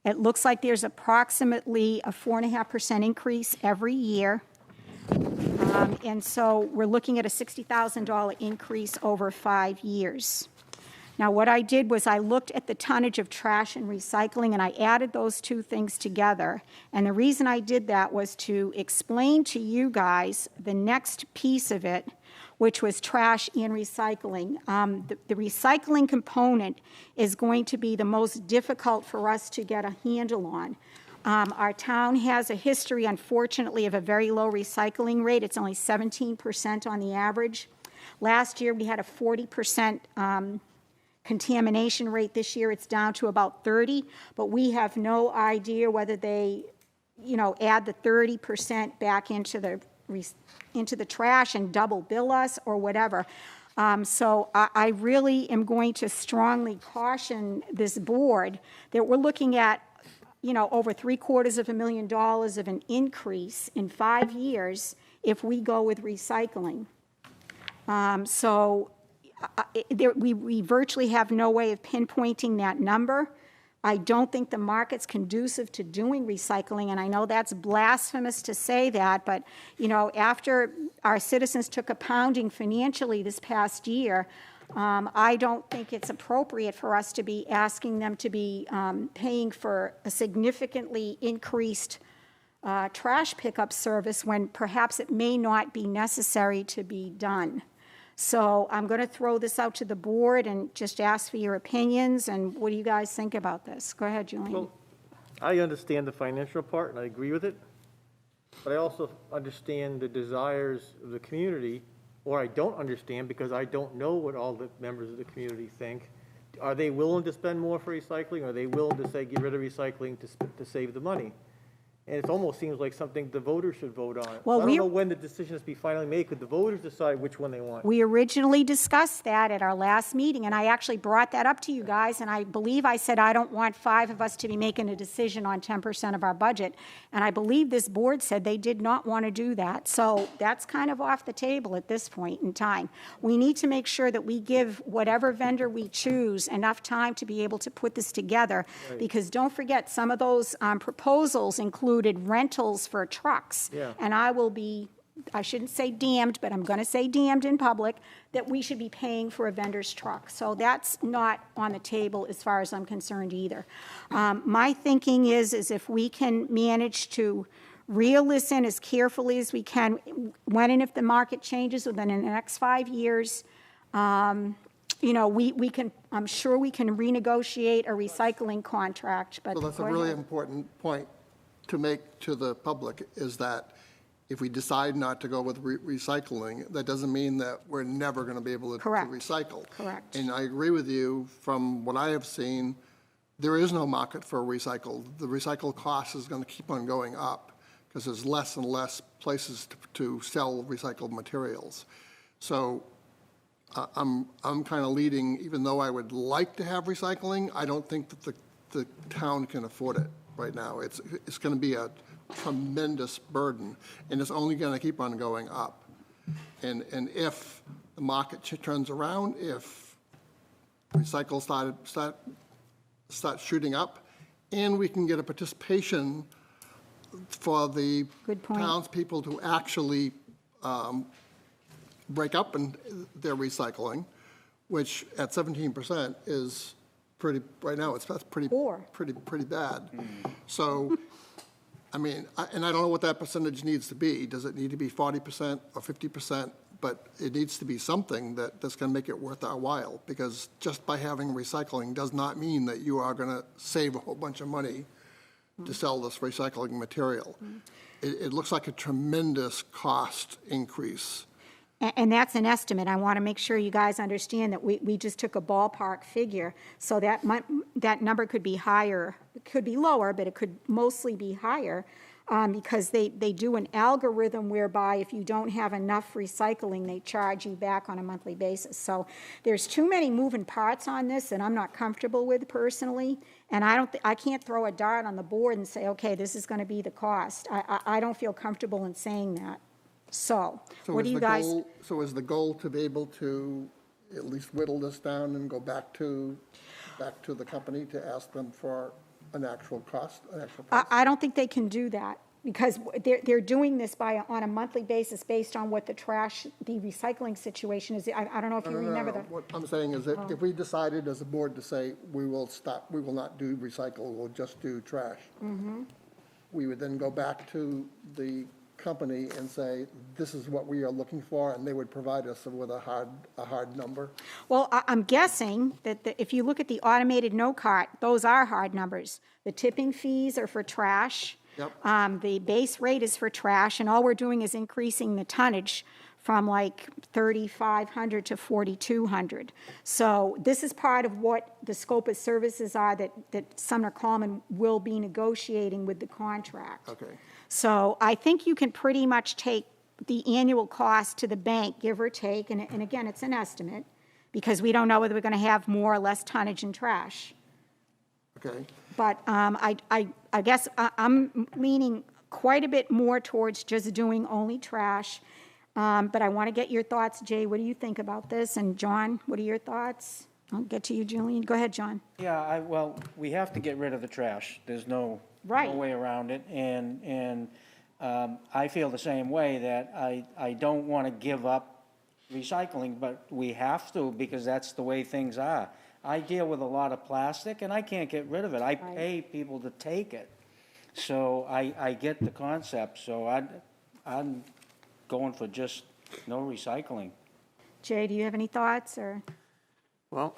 It looks like there's approximately a 4.5% increase every year. And so we're looking at a $60,000 increase over 5 years. Now, what I did was I looked at the tonnage of trash and recycling, and I added those two things together. And the reason I did that was to explain to you guys the next piece of it, which was trash and recycling. The recycling component is going to be the most difficult for us to get a handle on. Our town has a history, unfortunately, of a very low recycling rate. It's only 17% on the average. Last year, we had a 40% contamination rate. This year, it's down to about 30, but we have no idea whether they, add the 30% back into the trash and double bill us or whatever. So I really am going to strongly caution this board that we're looking at over $750,000 of an increase in 5 years if we go with recycling. We virtually have no way of pinpointing that number. I don't think the market's conducive to doing recycling, and I know that's blasphemous to say that, but, after our citizens took a pounding financially this past year, I don't think it's appropriate for us to be asking them to be paying for a significantly increased trash pickup service when perhaps it may not be necessary to be done. So I'm going to throw this out to the board and just ask for your opinions, and what do you guys think about this? Go ahead, Julian. Well, I understand the financial part, and I agree with it, but I also understand the desires of the community, or I don't understand because I don't know what all the members of the community think. Are they willing to spend more for recycling? Are they willing to say get rid of recycling to save the money? And it almost seems like something the voters should vote on. Well, I don't know when the decision has to be finally made. Could the voters decide which one they want? We originally discussed that at our last meeting, and I actually brought that up to you guys, and I believe I said I don't want 5 of us to be making a decision on 10% of our budget, and I believe this board said they did not want to do that. So that's kind of off the table at this point in time. We need to make sure that we give whatever vendor we choose enough time to be able to put this together, because don't forget, some of those proposals included rentals for trucks, Yeah. and I will be I shouldn't say damned, but I'm going to say damned in public, that we should be paying for a vendor's truck. So that's not on the table as far as I'm concerned either. My thinking is if we can manage to reel this in as carefully as we can, when and if the market changes within the next 5 years, you know, we can, I'm sure we can renegotiate a recycling contract, but. So that's a go really ahead. important point to make to the public, is that if we decide not to go with recycling, that doesn't mean that we're never going to be able to Correct. recycle. Correct. And I agree with you, from what I have seen, there is no market for recycle. The recycle cost is going to keep on going up because there's less and less places to sell recycled materials. So I'm kind of leading, even though I would like to have recycling, I don't think that the town can afford it right now. It's going to be a tremendous burden, and it's only going to keep on going up. And if the market turns around, if recycle start shooting up, and we can get a participation for the Good point. townspeople to actually break up in their recycling, which at 17% is pretty, right now, that's pretty, Poor. pretty bad. So, I mean, and I don't know what that percentage needs to be. Does it need to be 40% or 50%? But it needs to be something that's going to make it worth our while, because just by having recycling does not mean that you are going to save a whole bunch of money to sell this recycling material. It looks like a tremendous cost increase. And that's an estimate. I want to make sure you guys understand that we just took a ballpark figure, so that that number could be higher, it could be lower, but it could mostly be higher, because they do an algorithm whereby if you don't have enough recycling, they charge you back on a monthly basis. So there's too many moving parts on this that I'm not comfortable with personally, and I can't throw a dart on the board and say, okay, this is going to be the cost. I don't feel comfortable in saying that. So what do you guys? So is the goal to be able to at least whittle this down and go back to the company to ask them for an actual cost, an actual price? I don't think they can do that, because they're doing this on a monthly basis based on what the recycling situation is. I don't know if you remember that. What I'm saying is that if we decided as a board to say, we will not do recycle, we'll just do trash, we would then go back to the company and say, this is what we are looking for, and they would provide us with a hard number. Well, I'm guessing that if you look at the automated no-cart, those are hard numbers. The tipping fees are for trash. Yep. The base rate is for trash, and all we're doing is increasing the tonnage from like 3,500 to 4,200. So this is part of what the scope of services are that Sumner Common will be negotiating with the contract. Okay. So I think you can pretty much take the annual cost to the bank, give or take, and again, it's an estimate, because we don't know whether we're going to have more or less tonnage and trash. Okay. But I guess I'm leaning quite a bit more towards just doing only trash. But I want to get your thoughts. Jay, what do you think about this? And John, what are your thoughts? I'll get to you, Julian. Go ahead, John. Yeah, well, we have to get rid of the trash. There's no Right. way around it. And I feel the same way, that I don't want to give up recycling, but we have to, because that's the way things are. I deal with a lot of plastic, and I can't get rid of it. I pay people to take it. So I get the concept. So I'm going for just no recycling. Jay, do you have any thoughts, or? Well,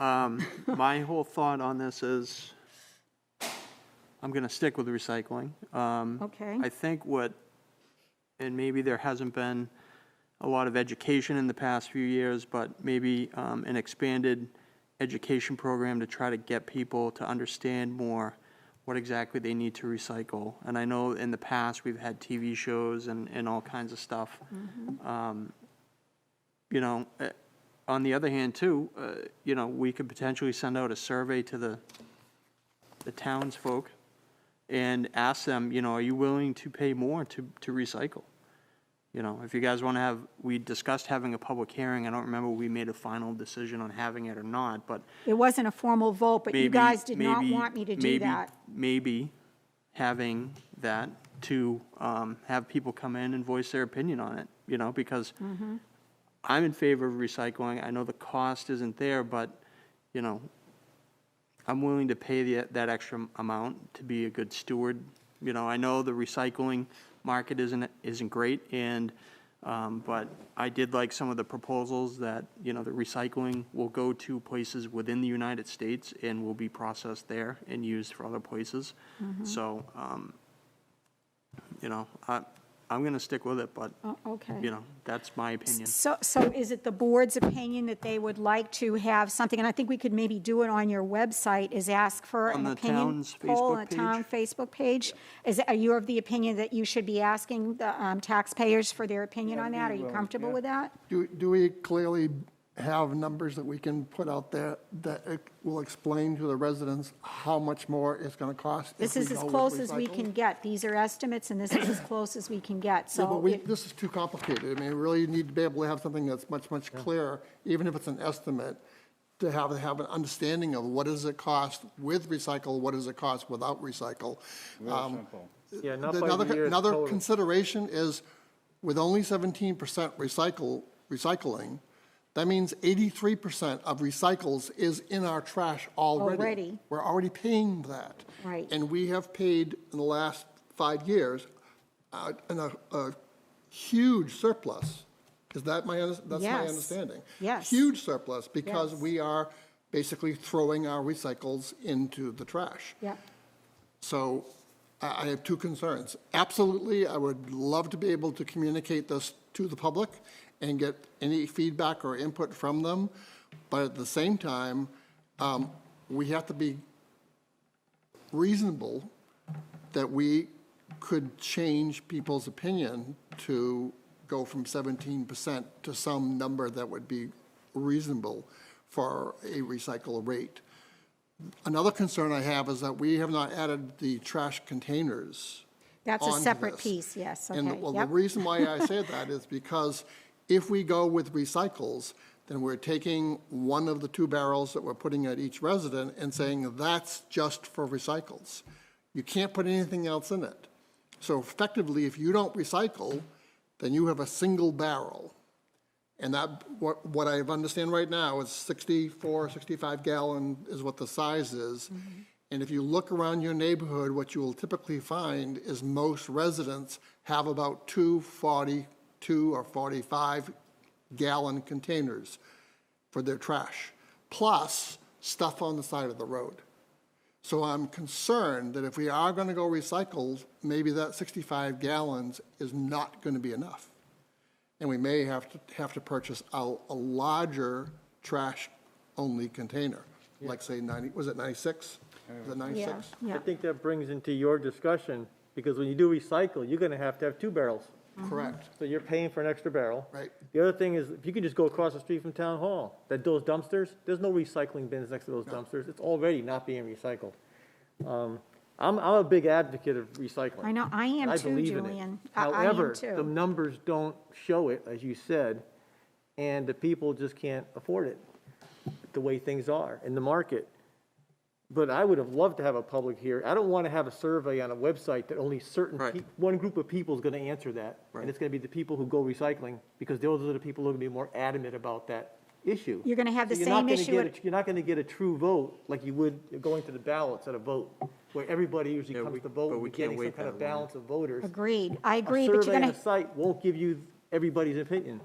my whole thought on this is, I'm going to stick with recycling. Okay. I think and maybe there hasn't been a lot of education in the past few years, but maybe an expanded education program to try to get people to understand more what exactly they need to recycle. And I know in the past we've had TV shows and all kinds of stuff. You know, on the other hand too, you know, we could potentially send out a survey to the townsfolk and ask them, you know, are you willing to pay more to recycle? You know, if you guys want to we discussed having a public hearing. I don't remember we made a final decision on having it or not, but It wasn't a formal vote, but you guys did not want me to do that. Maybe having that to have people come in and voice their opinion on it. because I'm in favor of recycling. I know the cost isn't there, but, I'm willing to pay that extra amount to be a good steward. I know the recycling market isn't great, and, but I did like some of the proposals that, the recycling will go to places within the United States and will be processed there and used for other places. So, I'm going to stick with it, but, Oh, okay. that's my opinion. So is it the board's opinion that they would like to have something, and I think we could maybe do it on your website, is ask for On an the opinion town's poll on Facebook the town page? Facebook page? Are you of the opinion that you should be asking the taxpayers for their opinion on that? Are you comfortable with that? Do we clearly have numbers that we can put out there that will explain to the residents how much more it's going to cost? This if is we as go with close as we recycled? can get. These are estimates, and this is as close as we can get, Yeah, but so. this is too complicated. I mean, we really need to be able to have something that's much, much clearer, even if it's an estimate, to have an understanding of what does it cost with recycle, what does it cost without recycle. Yeah, not by the year, it's Another total. consideration is, with only 17% recycling, that means 83% of recycles is in our trash already. Already. We're already paying that. Right. And we have paid, in the last 5 years, a huge surplus. Is that that's my Yes. understanding? Yes. Huge surplus, because Yes. we are basically throwing our recycles into the trash. Yeah. So I have two concerns. Absolutely, I would love to be able to communicate this to the public and get any feedback or input from them, but at the same time, we have to be reasonable that we could change people's opinion to go from 17% to some number that would be reasonable for a recycle rate. Another concern I have is that we have not added the trash containers. That's a onto separate this. piece, yes, okay. And, well, the Yep. reason why I say that is because if we go with recycles, then we're taking one of the 2 barrels that we're putting at each resident and saying that's just for recycles. You can't put anything else in it. So effectively, if you don't recycle, then you have a single barrel. And that, what I understand right now is 64, 65 gallon is what the size is. And if you look around your neighborhood, what you will typically find is most residents have about 2 42 or 45 gallon containers for their trash, plus stuff on the side of the road. So I'm concerned that if we are going to go recycled, maybe that 65 gallons is not going to be enough. And we may have to purchase a larger trash-only container, like say 90, was it 96? Was it 96? Yeah. I think that brings into your discussion, because when you do recycle, you're gonna have to have 2 barrels. Correct, So you're paying for an extra barrel. right. The other thing is, if you can just go across the street from Town Hall, those dumpsters, there's no recycling bins next to those dumpsters. It's already not being recycled. I'm a big advocate of recycling. I know, I am I too, believe in it. Julian. I am However, too. the numbers don't show it, as you said, and the people just can't afford it, the way things are in the market. But I would have loved to have a public hearing. I don't want to have a survey on a website that only certain, Right. one group of people is going to answer that. Right. And it's going to be the people who go recycling, because those are the people who are going to be more adamant about that issue. You're gonna have the So you're not same gonna issue get at- You're not going to get a true vote like you would going to the ballots at a vote, where everybody usually Yeah, comes to vote, but and we you're getting can't some wait kind of that long. balance of voters. Agreed, I A agree, but you're survey on gonna, a site won't give you everybody's opinion.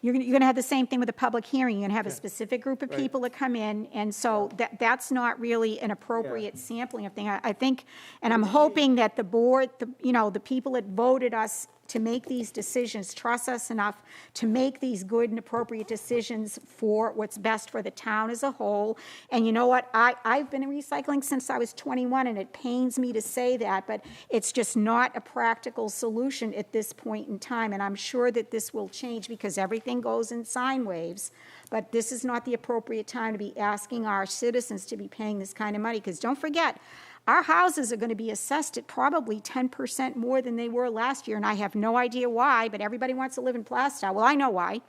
you're gonna have the same thing with a public hearing. You're gonna have a specific group of Right. people that come in, and so that's not really an appropriate sampling of things. I think, and I'm hoping that the board, the people that voted us to make these decisions trust us enough to make these good and appropriate decisions for what's best for the town as a whole. And you know what? I've been in recycling since I was 21, and it pains me to say that, but it's just not a practical solution at this point in time. And I'm sure that this will change because everything goes in sine waves. But this is not the appropriate time to be asking our citizens to be paying this kind of money. Because don't forget, our houses are going to be assessed at probably 10% more than they were last year, and I have no idea why, but everybody wants to live in Plaistow. Well, I know why.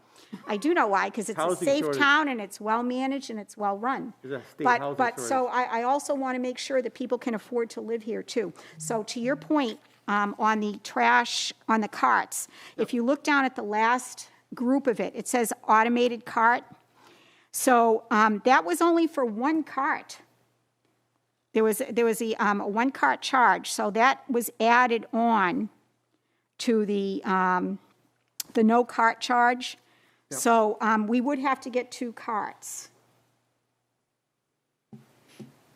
I do know why, because it's a Housing safe shortage. town, and it's well-managed, and it's well-run. There's a state But, housing but so shortage. I also want to make sure that people can afford to live here, too. So to your point, on the trash, on the carts. If you look down at the last group of it, it says automated cart. So that was only for one cart. There was a one cart charge, so that was added on to the no cart charge. So we would have to get 2 carts.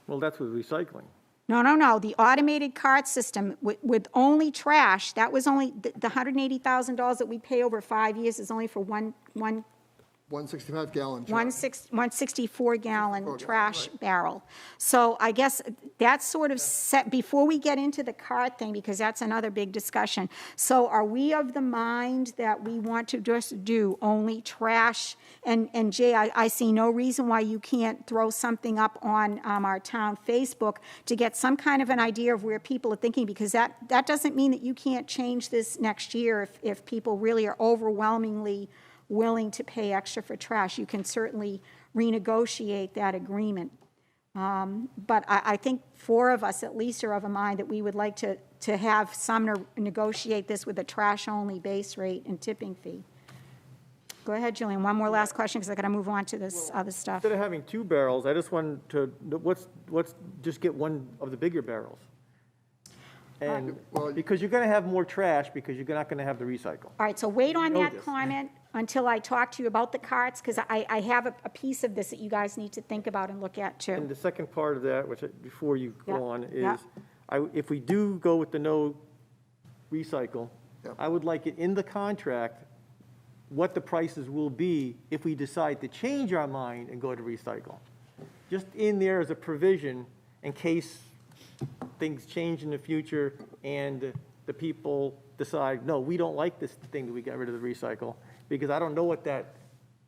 Well, that's with recycling. No. The automated cart system with only trash, that was only, the $180,000 that we pay over 5 years is only for one 165 gallon. 164 gallon trash right. barrel. So I guess that's sort of set, before we get into the cart thing, because that's another big discussion. So are we of the mind that we want to just do only trash? And Jay, I see no reason why you can't throw something up on our town Facebook to get some kind of an idea of where people are thinking, because that doesn't mean that you can't change this next year if people really are overwhelmingly willing to pay extra for trash. You can certainly renegotiate that agreement. But I think 4 of us at least are of a mind that we would like to have Sumner negotiate this with a trash-only base rate and tipping fee. Go ahead, Julian. One more last question, because I got to move on to this other stuff. Instead of having 2 barrels, I just wanted to, let's just get one of the bigger barrels. And, because you're gonna have more trash, because you're not gonna have the recycle. All right, so wait on know that this. comment until I talk to you about the carts, because I have a piece of this that you guys need to think about and look at, And too. the second part of that, which, before you Yeah, go on, yeah. is, if we do go with the no recycle, Yeah. I would like it in the contract, what the prices will be if we decide to change our mind and go to recycle. Just in there as a provision, in case things change in the future and the people decide, no, we don't like this thing that we got rid of the recycle, because I don't know what that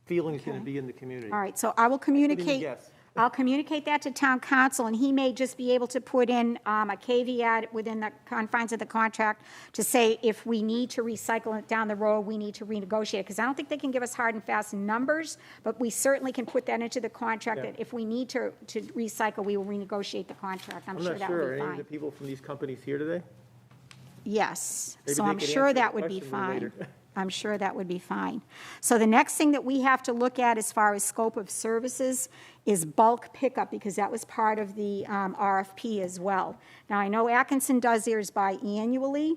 feeling is going to be in the community. All right, so I will communicate, guess. I'll communicate that to town council, and he may just be able to put in a caveat within the confines of the contract to say if we need to recycle it down the road, we need to renegotiate, because I don't think they can give us hard and fast numbers, but we certainly can put that into the contract, Yeah. that if we need to recycle, we will renegotiate the contract. I'm I'm sure not that sure, would are be any of the fine. people from these companies here today? Yes, Maybe so they I'm could sure answer that the would be question fine. later. I'm sure that would be fine. So the next thing that we have to look at as far as scope of services is bulk pickup, because that was part of the RFP as well. Now, I know Atkinson does theirs biannually.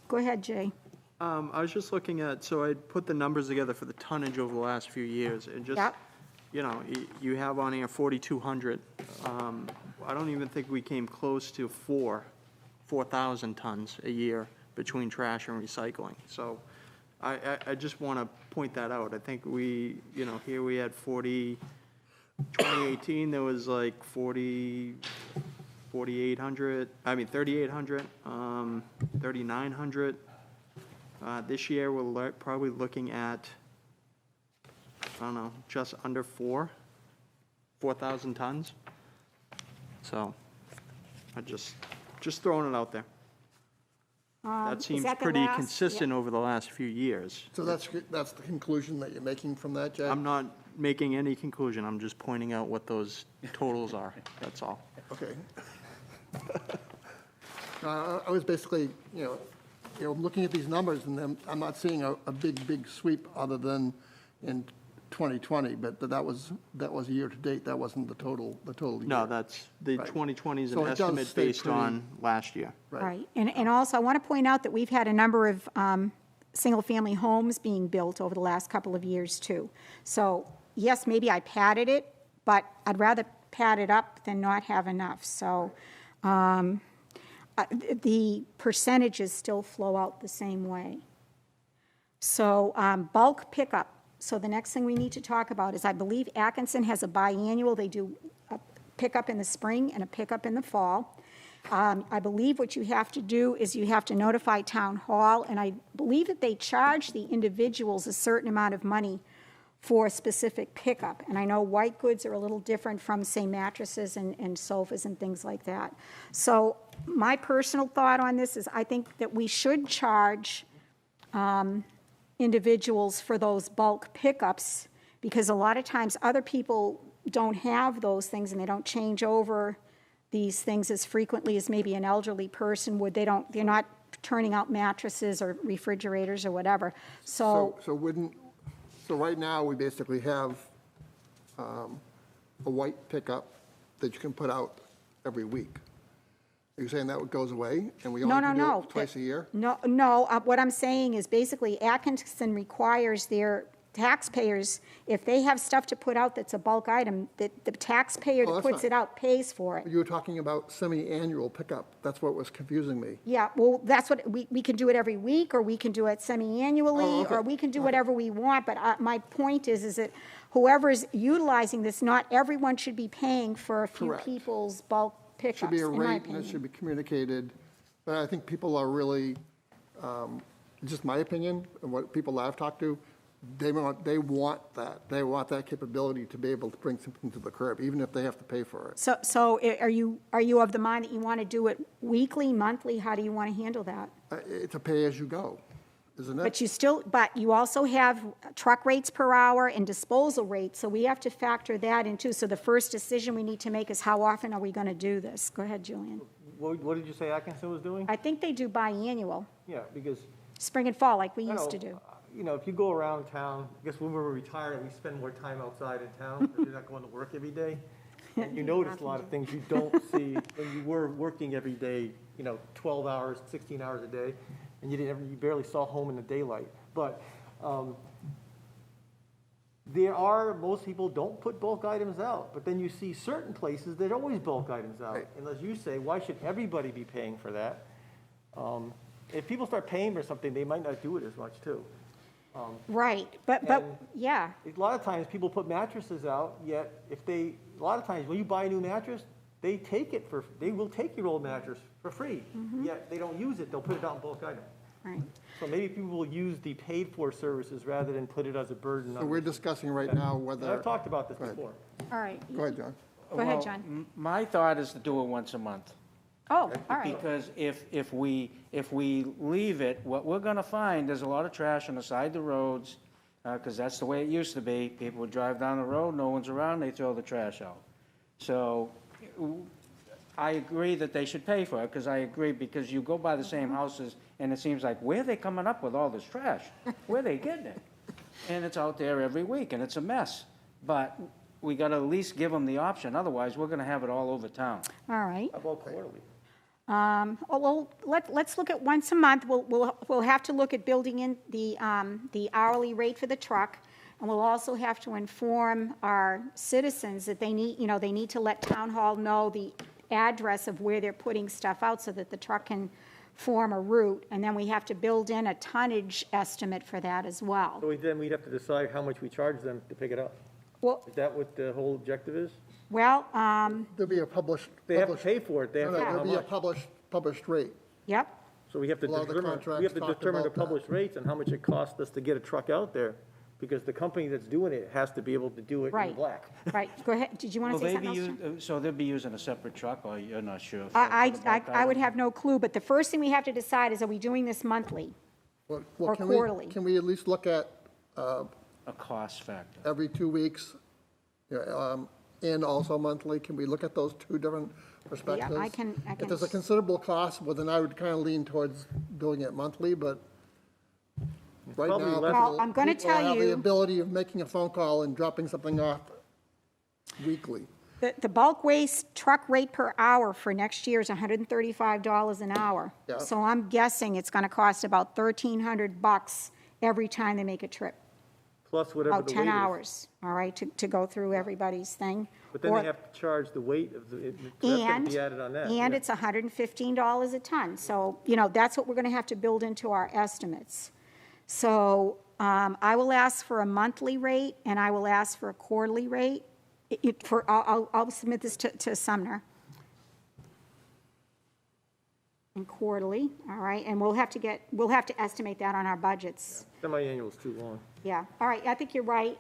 Go ahead, Jay. I was just looking at, so I put the numbers together for the tonnage over the last few years, and just, Yep. you know, you have on here 4,200. I don't even think we came close to 4,000 tons a year between trash and recycling. So I just want to point that out. I think we, you know, here we had 2018, there was like 3,800, 3,900. This year, we're probably looking at, I don't know, just under 4,000 tons. So I just throwing it out there. That Is seems that the pretty last? consistent over the last few years. So that's the conclusion that you're making from that, Jay? I'm not making any conclusion, I'm just pointing out what those totals are, that's all. Okay. I was basically, looking at these numbers, and then I'm not seeing a big sweep other than in 2020, but that was year-to-date, that wasn't the total year. No, that's, the Right. 2020 is So an it does estimate stay based pretty- on last year. Right. And also, I want to point out that we've had a number of single-family homes being built over the last couple of years, too. So, yes, maybe I padded it, but I'd rather pad it up than not have enough. So the percentages still flow out the same way. So bulk pickup. So the next thing we need to talk about is, I believe Atkinson has a biannual. They do a pickup in the spring and a pickup in the fall. I believe what you have to do is you have to notify town hall, and I believe that they charge the individuals a certain amount of money for a specific pickup. And I know white goods are a little different from, say, mattresses and sofas and things like that. So my personal thought on this is I think that we should charge individuals for those bulk pickups, because a lot of times other people don't have those things and they don't change over these things as frequently as maybe an elderly person would. They're not turning out mattresses or refrigerators or whatever. So, So right now, we basically have a white pickup that you can put out every week. Are you saying that goes away, and we no, only no, can do no. it twice a year? No, what I'm saying is basically Atkinson requires their taxpayers, if they have stuff to put out that's a bulk item, that the taxpayer Oh, that that's puts fine. it out pays for it. You were talking about semi-annual pickup. That's what was confusing me. Yeah, well, that's what, we can do it every week, or we can do it semi-annually, Oh, okay. or we can do whatever we want, but my point is that whoever's utilizing this, not everyone should be paying for a few Correct. people's bulk pickups, Should be a in my rate, and it should opinion. be communicated, but I think people are really, just my opinion, and what people I've talked to, they want that. They want that capability to be able to bring something to the curb, even if they have to pay for it. So are you of the mind that you want to do it weekly, monthly? How do you want to handle that? It's a pay-as-you-go, isn't But it? but you also have truck rates per hour and disposal rates, so we have to factor that in too. So the first decision we need to make is how often are we going to do this? Go ahead, Julian. What did you say Atkinson was doing? I think they do biannual, Yeah, because, spring and fall, like we I used know, to do. you know, if you go around town, I guess when we're retired, we spend more time outside in town, because you're not going to work every day. And you notice a lot of things you don't see when you were working every day, 12 hours, 16 hours a day, and you barely saw home in the daylight. But most people don't put bulk items out, but then you see certain places that always bulk items out. Right. And as you say, why should everybody be paying for that? If people start paying for something, they might not do it as much too. Right, but, And- yeah, A lot of times, people put mattresses out, yet a lot of times, when you buy a new mattress, they will take your old mattress for free, yet they don't use it, they'll put it out in bulk item. right. So maybe people will use the paid-for services rather than put it as a burden So on. we're discussing right now And whether, I've talked about this Go ahead. before. All right. go ahead, John. Go ahead, Well, John. My thought is to do it once a month. Oh, all right. Because if we leave it, what we're gonna find, there's a lot of trash on the side of the roads, because that's the way it used to be. People would drive down the road, no one's around, they throw the trash out. So I agree that they should pay for it, because you go by the same houses, and it seems like, where are they coming up with all this trash? Where are they getting it? And it's out there every week, and it's a mess. But we gotta at least give them the option, otherwise, we're gonna have it all over town. All right. How about quarterly? Well, let's look at once a month. We'll have to look at building in the hourly rate for the truck, and we'll also have to inform our citizens that they need to let Town Hall know the address of where they're putting stuff out so that the truck can form a route, and then we have to build in a tonnage estimate for that as well. So then we'd have to decide how much we charge them to pick it up. Well, Is that what the whole objective is? There'll be a published. They have to pay for it, they have to No, know there'll how be a much. published rate. yep, So we have to A lot of the determine, contracts talk the about that. published rates and how much it costs us to get a truck out there, because the company that's doing it has to be able to do it in Right. black. right. Go ahead. Did you want Will to say they something be, else, John? so they'll be using a separate truck, or you're not sure? for I the bulk would item? have no clue, but the first thing we have to decide is, are we doing this monthly? Well, Or can quarterly. Can we at least look at A cost factor. every 2 weeks, and also monthly? Can we look at those two different perspectives? I can- If there's a considerable cost, well, then I would kind of lean towards doing it monthly, but right Probably now, less- Well, I'm gonna people tell have the you- ability of making a phone call and dropping something off weekly. The bulk waste truck rate per hour for next year is $135 an hour. Yeah. So I'm guessing it's going to cost about $1,300 every time they make a trip, Plus whatever about the 10 weight is. hours, all right, to go through everybody's thing. But then Or- they have to charge the weight of the, that's gonna be added on that. And yeah. it's $115 a ton. So, that's what we're going to have to build into our estimates. So I will ask for a monthly rate, and I will ask for a quarterly rate. I'll submit this to Sumner. And quarterly, all right, and we'll have to estimate that on our budgets. Semi-annual is too long. Yeah, all right, I think you're right.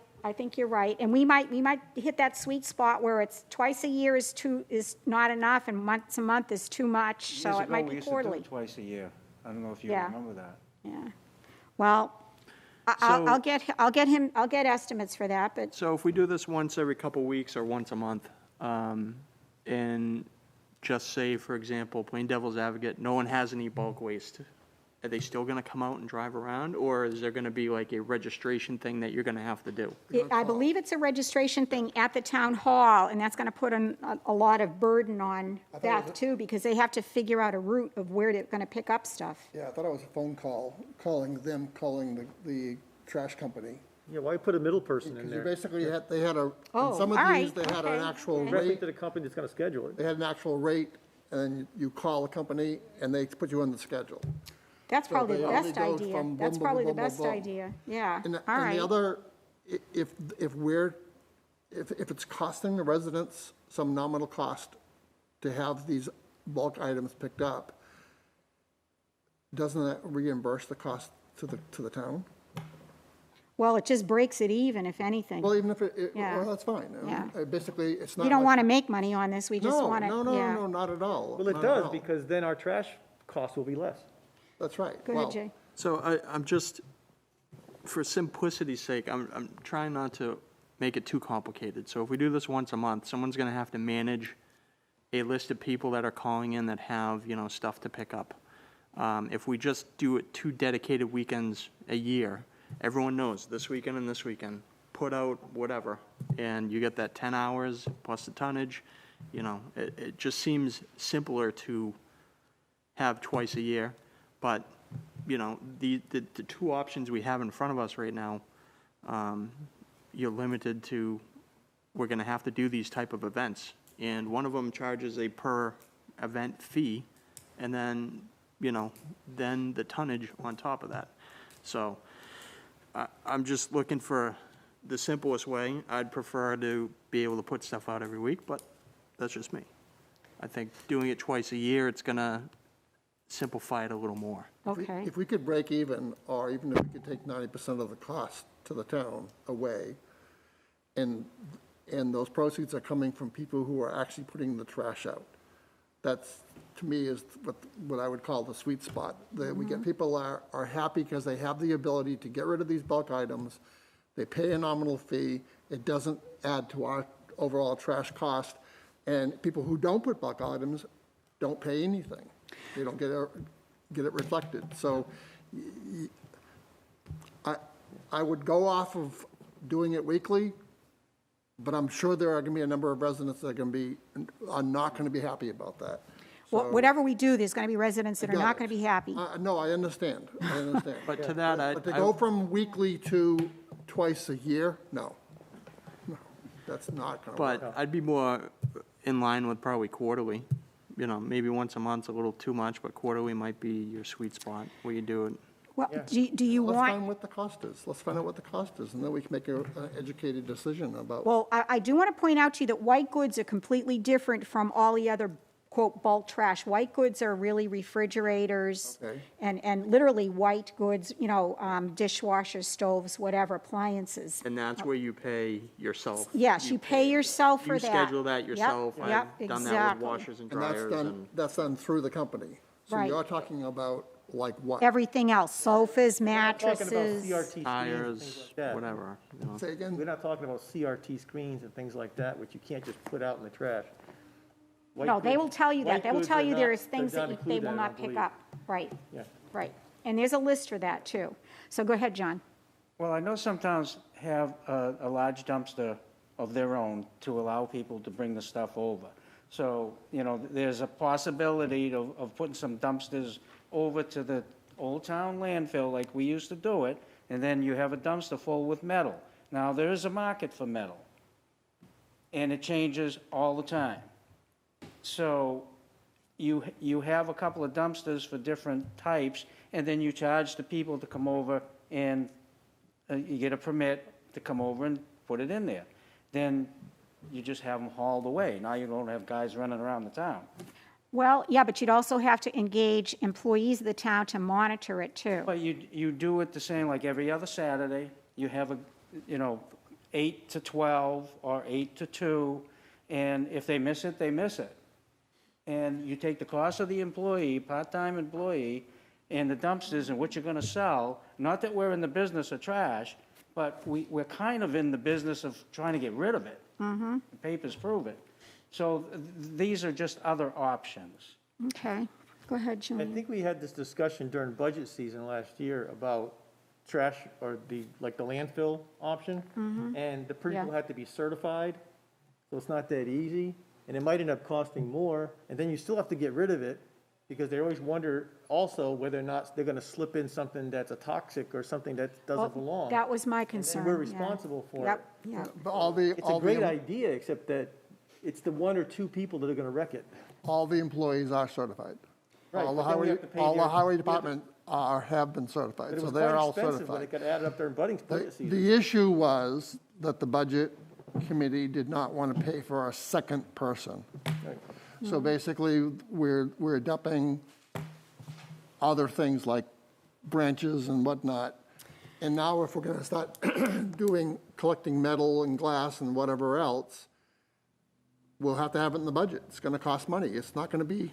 And we might hit that sweet spot where it's twice a year is not enough, and once a month is too much, so Years it ago, might we be used to do quarterly. it twice a year. I don't know if you Yeah. remember that. Yeah, well, I'll get estimates for that, but, So if we do this once every couple weeks or once a month, and just say, for example, plain devil's advocate, no one has any bulk waste are they still gonna come out and drive around? Or is there gonna be like a registration thing that you're gonna have to do? I believe it's a registration thing at the town hall, and that's going to put a lot of burden on Beth, too, because they have to figure out a route of where they're going to pick up stuff. Yeah, I thought it was a phone call, calling the trash company. Yeah, why put a middle person in Because you there? basically had, they had a, Oh, in some of all these, right, they had an okay. actual Directly rate. to the company that's gonna schedule it. They had an actual rate, and then you call the company, and they put you on the schedule. That's So probably the they only best go idea. from That's boom, boom, probably the boom, boom, best boom. idea, yeah, And all and right. the other, if it's costing the residents some nominal cost to have these bulk items picked up, doesn't that reimburse the cost to the town? Well, it just breaks it even, if anything. Well, even if Yeah. well, that's fine. I mean, Yeah. Basically, it's not We don't like- want to make money on this, we just No, want to, no, no, yeah. no, not at all. Well, it not at does, all. because then our trash costs will be less. That's right. Go Well, ahead, Jay. So I'm just, for simplicity's sake, I'm trying not to make it too complicated. So if we do this once a month, someone's gonna have to manage a list of people that are calling in that have, stuff to pick up. If we just do it 2 dedicated weekends a year, everyone knows this weekend and this weekend, put out whatever, and you get that 10 hours plus the tonnage, it just seems simpler to have twice a year. But, the 2 options we have in front of us right now, you're limited to, we're gonna have to do these type of events. And one of them charges a per event fee, and then, then the tonnage on top of that. So I'm just looking for the simplest way. I'd prefer to be able to put stuff out every week, but that's just me. I think doing it twice a year, it's gonna simplify it a little more. Okay, If we could break even, or even if we could take 90% of the cost to the town away, and those proceeds are coming from people who are actually putting the trash out. That's, to me, is what I would call the sweet spot. That we get people are happy because they have the ability to get rid of these bulk items. They pay a nominal fee. It doesn't add to our overall trash cost. And people who don't put bulk items don't pay anything. They don't get it reflected. So I would go off of doing it weekly, but I'm sure there are going to be a number of residents that are not going to be happy about that. well, whatever we do, there's going to be residents that are Got not it. going to be happy. No, I understand. But to that, But to go from weekly to twice a year, no. No, that's not going to work. But I'd be more in line with probably quarterly. Maybe once a month's a little too much, but quarterly might be your sweet spot where you do it. Well, do you Let's want? find what the cost is. Let's find out what the cost is, and then we can make an educated decision about. Well, I do want to point out to you that white goods are completely different from all the other, quote, bulk trash. White goods are really refrigerators Okay. and literally white goods, dishwashers, stoves, whatever, appliances. And that's where you pay yourself. Yes, you pay yourself for You that. schedule that Yep, yourself. yep, I've done that exactly. with washers and And that's dryers done, and. that's done through the company. So Right. you're talking about like what? Everything else, sofas, We're not talking about mattresses. CRT screens and things Tires, like that. whatever. Say We're again? not talking about CRT screens and things like that, which you can't just put out in the trash. White No, they goods- will tell you that. white They will goods tell are you not- there is they're things not that they included, will I not don't pick believe. up. Right, Yeah. right. And there's a list for that, too. So go ahead, John. Well, I know some towns have a large dumpster of their own to allow people to bring the stuff over. So, there's a possibility of putting some dumpsters over to the Old Town landfill like we used to do it, and then you have a dumpster full with metal. Now, there is a market for metal, and it changes all the time. So you have a couple of dumpsters for different types, and then you charge the people to come over and you get a permit to come over and put it in there. Then you just have them hauled away. Now you don't have guys running around the town. Well, yeah, but you'd also have to engage employees of the town to monitor it, too. But you do it the same, like every other Saturday, you have 8 to 12 or 8 to 2, and if they miss it, they miss it. And you take the cost of the employee, part-time employee, and the dumpsters and what you're gonna sell, not that we're in the business of trash, but we're kind of in the business of trying to get rid of it. Mm-hmm. The papers prove it. So these are just other options. Okay. Go ahead, I Julian. think we had this discussion during budget season last year about trash or the landfill option. And the people Yeah. had to be certified, so it's not that easy. And it might end up costing more, and then you still have to get rid of it because they always wonder also whether or not they're gonna slip in something that's a toxic or something that Well, doesn't belong. That was my And concern. then we're yeah. responsible for it. Yep, yep. But all the, It's a all great the, idea, except that it's the one or two people that are gonna wreck it. all the employees are certified. Right, All the but then we highway, have to pay all the their- highway we have to- department have been certified, But it so was they're quite all expensive when certified. it got added up during budget season. The issue was that the budget committee did not want to pay for a second person. So basically, we're dumping other things like branches and whatnot. And now if we're going to start collecting metal and glass and whatever else, we'll have to have it in the budget. It's going to cost money. It's not going to be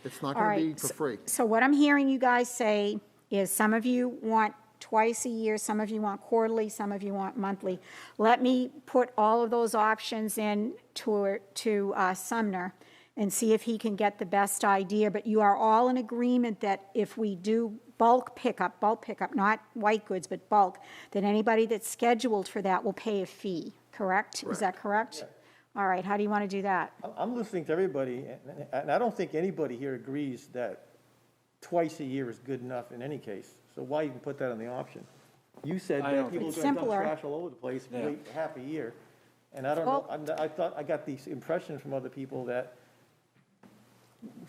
All for right. free. So what I'm hearing you guys say is some of you want twice a year, some of you want quarterly, some of you want monthly. Let me put all of those options in to Sumner and see if he can get the best idea. But you are all in agreement that if we do bulk pickup, not white goods, but bulk, that anybody that's scheduled for that will pay a fee, correct? Is that correct? All right, how do you want to do that? I'm listening to everybody, and I don't think anybody here agrees that twice a year is good enough in any case. So why even put that on the option? You said I that don't people are think going to dump Simpler. trash all over the place, and Yeah. wait half a year. And I don't know, I thought, I got these impressions from other people that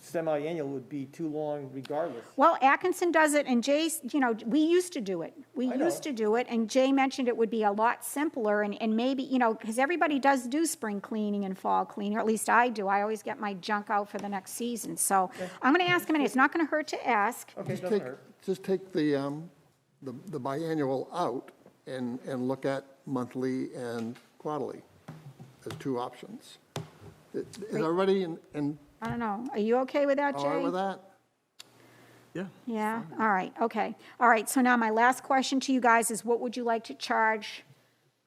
semi-annual would be too long regardless. Well, Atkinson does it, and Jay's, we used to do it. We I know. used to do it, and Jay mentioned it would be a lot simpler, and maybe, because everybody does do spring cleaning and fall cleaning, or at least I do. I always get my junk out for the next season, so I'm going to ask him, and it's not going to hurt to ask. Okay, Just doesn't take, hurt. just take the biannual out and look at monthly and quarterly as two options. Is everybody in I don't know. Are you okay with that, Jay? all right with that? Yeah. Yeah, all right, okay. All right, so now my last question to you guys is, what would you like to charge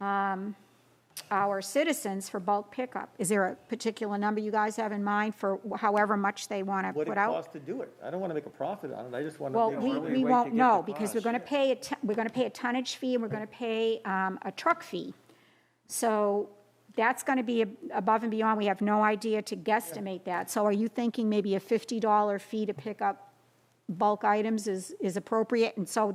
our citizens for bulk pickup? Is there a particular number you guys have in mind for however much they want to What it put out? costs to do it. I don't want to make a profit on it, I just want to. Well, make we sure we won't know, because we're going to pay, we're going to pay a tonnage fee, and we're going to pay a truck fee. So that's going to be above and beyond. We have no idea to guesstimate that. So are you thinking maybe a $50 fee to pick up bulk items is appropriate? And so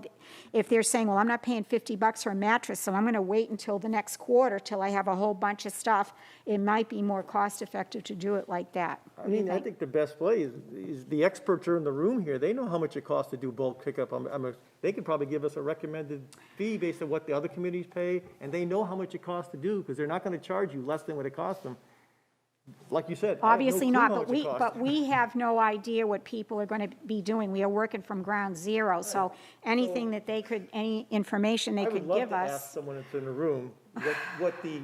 if they're saying, well, I'm not paying $50 for a mattress, so I'm going to wait until the next quarter till I have a whole bunch of stuff, it might be more cost-effective to do it like that. I mean, I think the best play is the experts are in the room here. They know how much it costs to do bulk pickup. They could probably give us a recommended fee based on what the other communities pay, and they know how much it costs to do, because they're not going to charge you less than what it costs them. Like you said, I have no Obviously clue not, how but much it costs. we have no idea what people are going to be doing. We are working from ground zero, so anything that they could, any information they I would could love give to ask us. someone that's in the room what the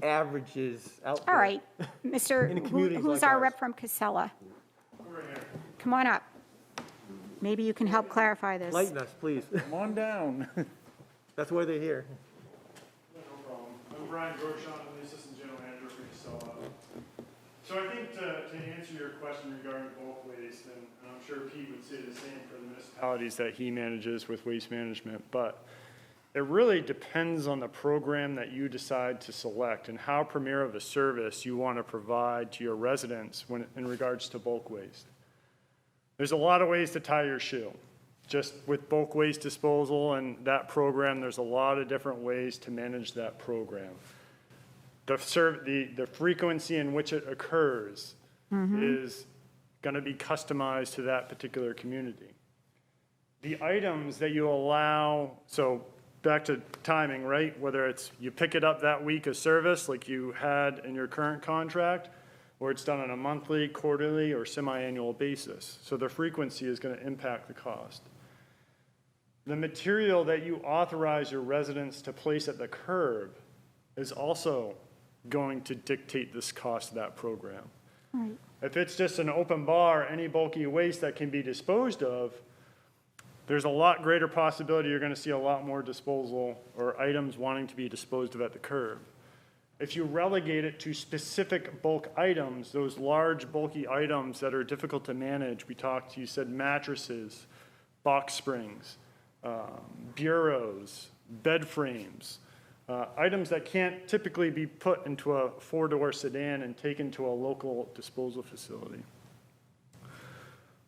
average is out there. All right, In Mr., the communities who's like our ours. rep from Casella? Come on up. Maybe you can help clarify this. Lighten us, please. Come on down. That's why they're here. No problem. I'm Brian Groshon, I'm the Assistant General Manager for Casella. So I think to answer your question regarding bulk waste, and I'm sure Pete would say the same for the municipalities that he manages with waste management, but it really depends on the program that you decide to select and how premier of a service you want to provide to your residents in regards to bulk waste. There's a lot of ways to tie your shoe. Just with bulk waste disposal and that program, there's a lot of different ways to manage that program. The frequency in which it occurs is going to be customized to that particular community. The items that you allow, so back to timing, right? Whether it's you pick it up that week of service like you had in your current contract, or it's done on a monthly, quarterly, or semi-annual basis. So the frequency is going to impact the cost. The material that you authorize your residents to place at the curb is also going to dictate this cost of that program. Right. If it's just an open bar, any bulky waste that can be disposed of, there's a lot greater possibility you're going to see a lot more disposal or items wanting to be disposed of at the curb. If you relegate it to specific bulk items, those large bulky items that are difficult to manage, you said mattresses, box springs, bureaus, bed frames, items that can't typically be put into a four-door sedan and taken to a local disposal facility.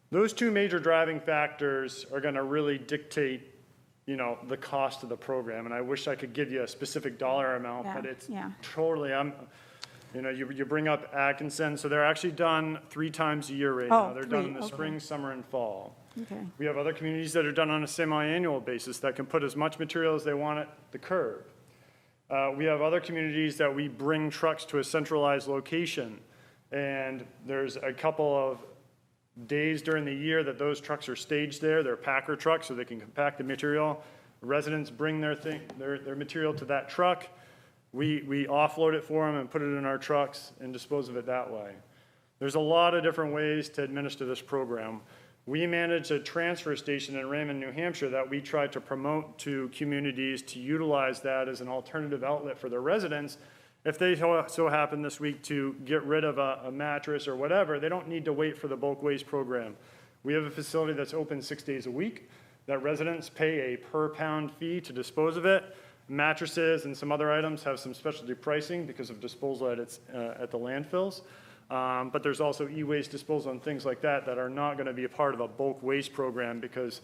Those two major driving factors are going to really dictate, the cost of the program. And I wish I could give you a specific dollar amount, but it's totally, you bring up Atkinson, so they're actually done 3 times a year right now. They're done in the spring, summer, and fall. Okay. We have other communities that are done on a semi-annual basis that can put as much material as they want at the curb. We have other communities that we bring trucks to a centralized location, and there's a couple of days during the year that those trucks are staged there. They're packer trucks, so they can compact the material. Residents bring their material to that truck. We offload it for them and put it in our trucks and dispose of it that way. There's a lot of different ways to administer this program. We manage a transfer station in Raymond, New Hampshire that we try to promote to communities to utilize that as an alternative outlet for their residents. If they so happen this week to get rid of a mattress or whatever, they don't need to wait for the bulk waste program. We have a facility that's open 6 days a week that residents pay a per pound fee to dispose of it. Mattresses and some other items have some specialty pricing because of disposal at the landfills. But there's also e-waste disposal and things like that are not going to be a part of a bulk waste program because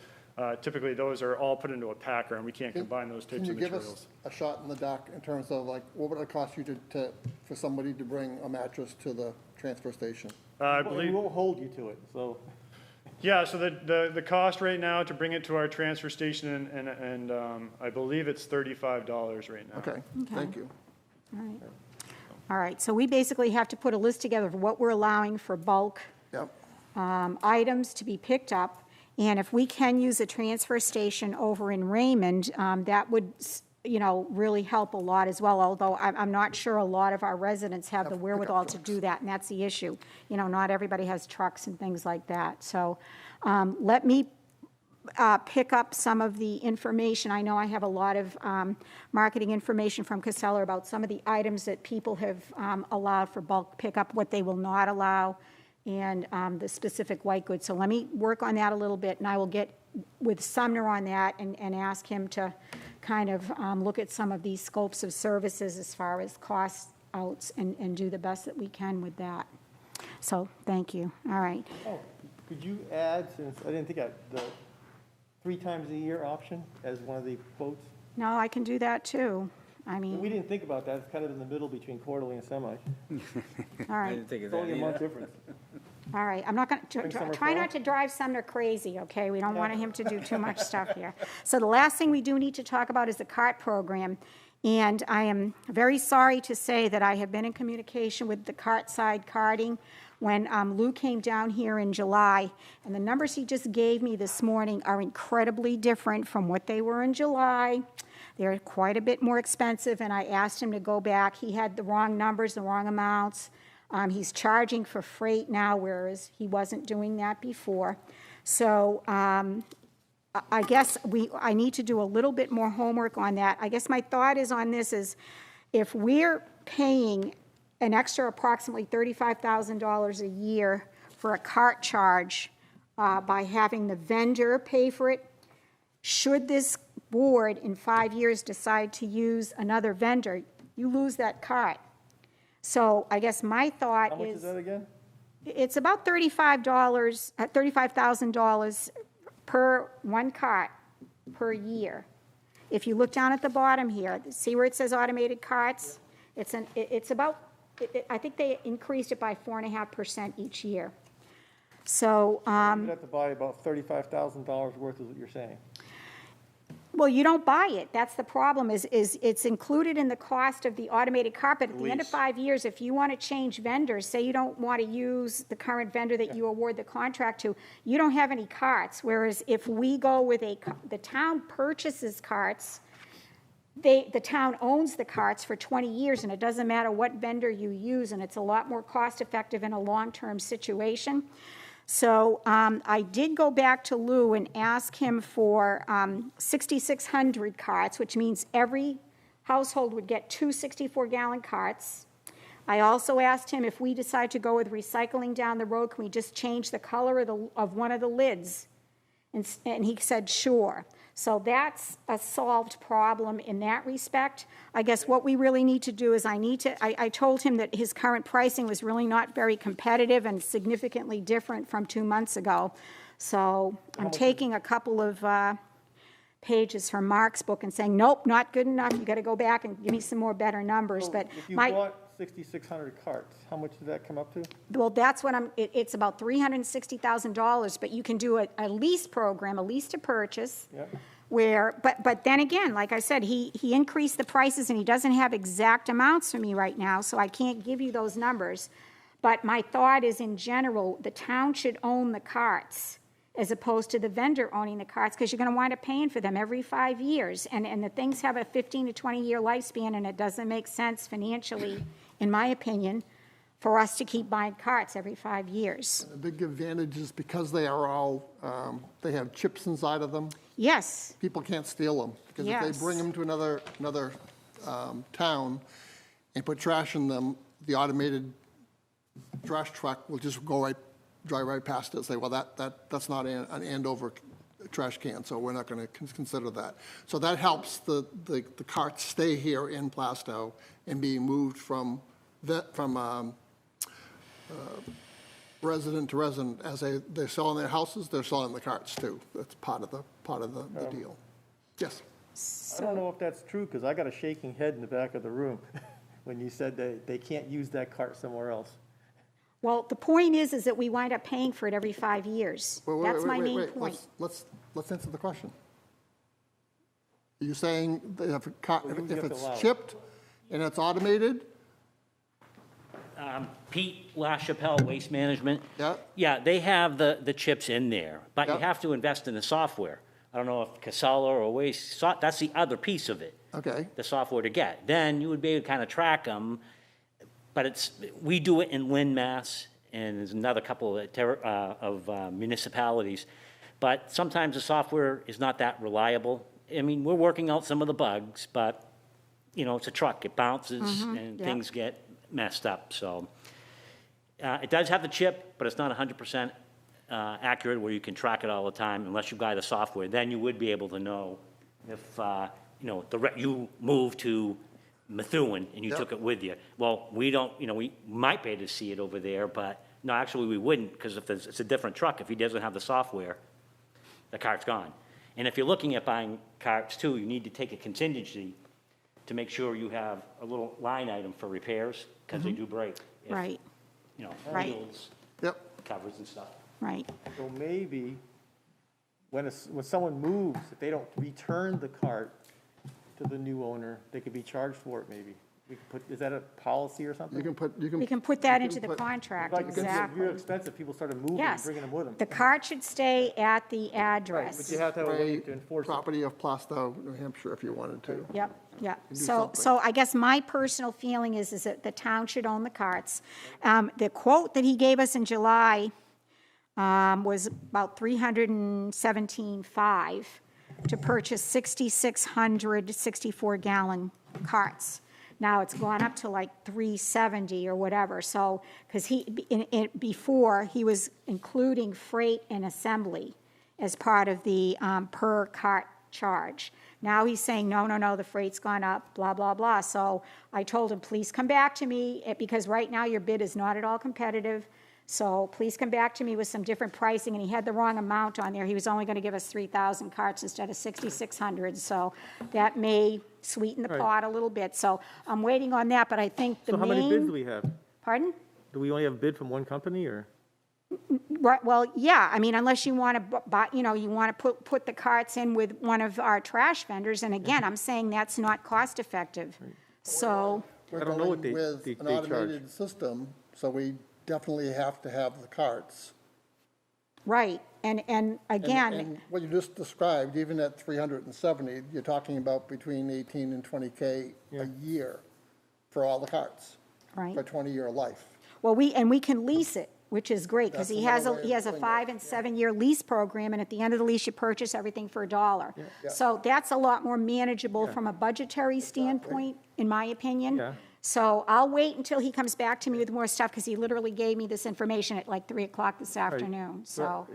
typically those are all put into a packer and we can't combine those types of materials. Can you give us a shot in the dark in terms of like, what would it cost you for somebody to bring a mattress to the transfer station? I We believe, won't hold you to it, so. yeah, so the cost right now to bring it to our transfer station and I believe it's $35 right now. Okay, thank you. All right, so we basically have to put a list together of what we're allowing for bulk Yep. items to be picked up. And if we can use a transfer station over in Raymond, that would, really help a lot as well, although I'm not sure a lot of our residents have the wherewithal to do that, and that's the issue. Not everybody has trucks and things like that. So let me pick up some of the information. I know I have a lot of marketing information from Casella about some of the items that people have allowed for bulk pickup, what they will not allow, and the specific white goods. So let me work on that a little bit, and I will get with Sumner on that and ask him to kind of look at some of these scopes of services as far as cost outs and do the best that we can with that. So thank you. All right. Oh, could you add, since I didn't think the 3 times a year option as one of the quotes? No, I can do that too. I We mean, didn't think about that. It's kind of in the middle between quarterly and semi. all right. It's only a month difference. All right, I'm not going Spring, to, summer, try fall? not to drive Sumner crazy, okay? We don't want him to do too much stuff here. So the last thing we do need to talk about is the CART program. And I am very sorry to say that I have been in communication with the CART side carting when Lou came down here in July. And the numbers he just gave me this morning are incredibly different from what they were in July. They're quite a bit more expensive, and I asked him to go back. He had the wrong numbers, the wrong amounts. He's charging for freight now, whereas he wasn't doing that before. So I guess I need to do a little bit more homework on that. I guess my thought is on this is if we're paying an extra approximately $35,000 a year for a cart charge by having the vendor pay for it, should this board in 5 years decide to use another vendor, you lose that cart. So I guess my thought How much is that again? it's about $35,000 per one cart per year. If you look down at the bottom here, see where it says automated carts? I think they increased it by 4.5% each year. So, You'd have to buy about $35,000 worth is what you're saying. well, you don't buy it. That's the problem, is it's included in the cost of the automated cart, but at the end of 5 years, if you want to change vendors, say you don't want to use the current vendor that you award the contract to, you don't have any carts, whereas if we go with the town purchases carts, the town owns the carts for 20 years, and it doesn't matter what vendor you use, and it's a lot more cost-effective in a long-term situation. So I did go back to Lou and ask him for 6,600 carts, which means every household would get 2 64-gallon carts. I also asked him if we decide to go with recycling down the road, can we just change the color of one of the lids? And he said, sure. So that's a solved problem in that respect. I guess what we really need to do is I told him that his current pricing was really not very competitive and significantly different from 2 months ago. So I'm taking a couple of pages from Mark's book and saying, nope, not good enough. You got to go back and give me some more better numbers. But If you bought 6,600 carts, how much did that come up to? well, that's what it's about $360,000, but you can do a lease program, a lease to purchase. Yep. But then again, like I said, he increased the prices and he doesn't have exact amounts for me right now, so I can't give you those numbers. But my thought is, in general, the town should own the carts as opposed to the vendor owning the carts, because you're going to wind up paying for them every 5 years. And the things have a 15 to 20-year lifespan, and it doesn't make sense financially, in my opinion, for us to keep buying carts every 5 years. The big advantage is because they are all, they have chips inside of them, Yes, people can't steal them. Because if Yes. they bring them to another town and put trash in them, the automated trash truck will just drive right past it and say, well, that's not an Andover trash can, so we're not going to consider that. So that helps the carts stay here in Plaistow and being moved from resident to resident. As they're selling their houses, they're selling the carts too. That's part of the deal. Yes. I don't know if that's true, because I got a shaking head in the back of the room when you said they can't use that cart somewhere else. well, the point is that we wind up paying for it every 5 years. That's my main point. Let's answer the question. Are you saying that if have to it's allow it. chipped and it's automated? Pete LaChapelle Waste Management. Yeah. Yeah, they have the chips in there, but you Yeah. have to invest in the software. I don't know if Casella or Waste, that's the other piece of it, Okay. the software to get. Then you would be able to kind of track them, but we do it in Lynn, Mass, and there's another couple of municipalities. But sometimes the software is not that reliable. I mean, we're working out some of the bugs, but, it's a truck. It bounces and yeah. things get messed up, so. It does have the chip, but it's not 100% accurate where you can track it all the time unless you buy the software. Then you would be able to know if, you moved to Methuen and you Yep. took it with you. Well, we don't, we might be able to see it over there, but no, actually we wouldn't, because if it's a different truck, if he doesn't have the software, the cart's gone. And if you're looking at buying carts too, you need to take a contingency to make sure you have a little line item for repairs, because they do break. If, Right, Right. wheels, Yep. covers and stuff. right. So maybe when someone moves, if they don't return the cart to the new owner, they could be charged for it maybe. We could put, is that a policy or something? We can put that into the contract, Like, it's exactly. real expensive, people started moving and Yes. bringing them with them. The cart should stay at the Right, but address. you have to have a way to enforce it. Property of Plaistow, New Hampshire, if you wanted to. Yep, yep. do So, something. so I guess my personal feeling is that the town should own the carts. The quote that he gave us in July was about $317,500 to purchase 6,600 64-gallon carts. Now, it's gone up to like $370 or whatever, so, because before, he was including freight and assembly as part of the per cart charge. Now he's saying, no, the freight's gone up, blah, blah, blah. So I told him, please come back to me, because right now your bid is not at all competitive. So please come back to me with some different pricing. And he had the wrong amount on there. He was only going to give us 3,000 carts instead of 6,600. So that may sweeten the Right. pot a little bit. So I'm waiting on that, but I think the So main. how many bids do we have? Pardon? Do we only have a bid from one company, or? Right, well, yeah, I mean, unless you want to buy, you want to put the carts in with one of our trash vendors, and again, I'm saying that's not cost effective. So, We're I don't know what going with they an charge. automated system, so we definitely have to have the carts. right, and again, And what you just described, even at 370, you're talking about between 18 and 20K a year for all the carts, right. for a 20-year life. Well, we can lease it. which is great, because That's he has another way he of has a doing it, 5- and 7-year lease program, and at the end of the lease, you purchase everything for $1. Yeah. So that's a lot more manageable from a budgetary standpoint, in my opinion. Yeah. So I'll wait until he comes back to me with more stuff, because he literally gave me this information at like 3 o'clock this afternoon, so. Well,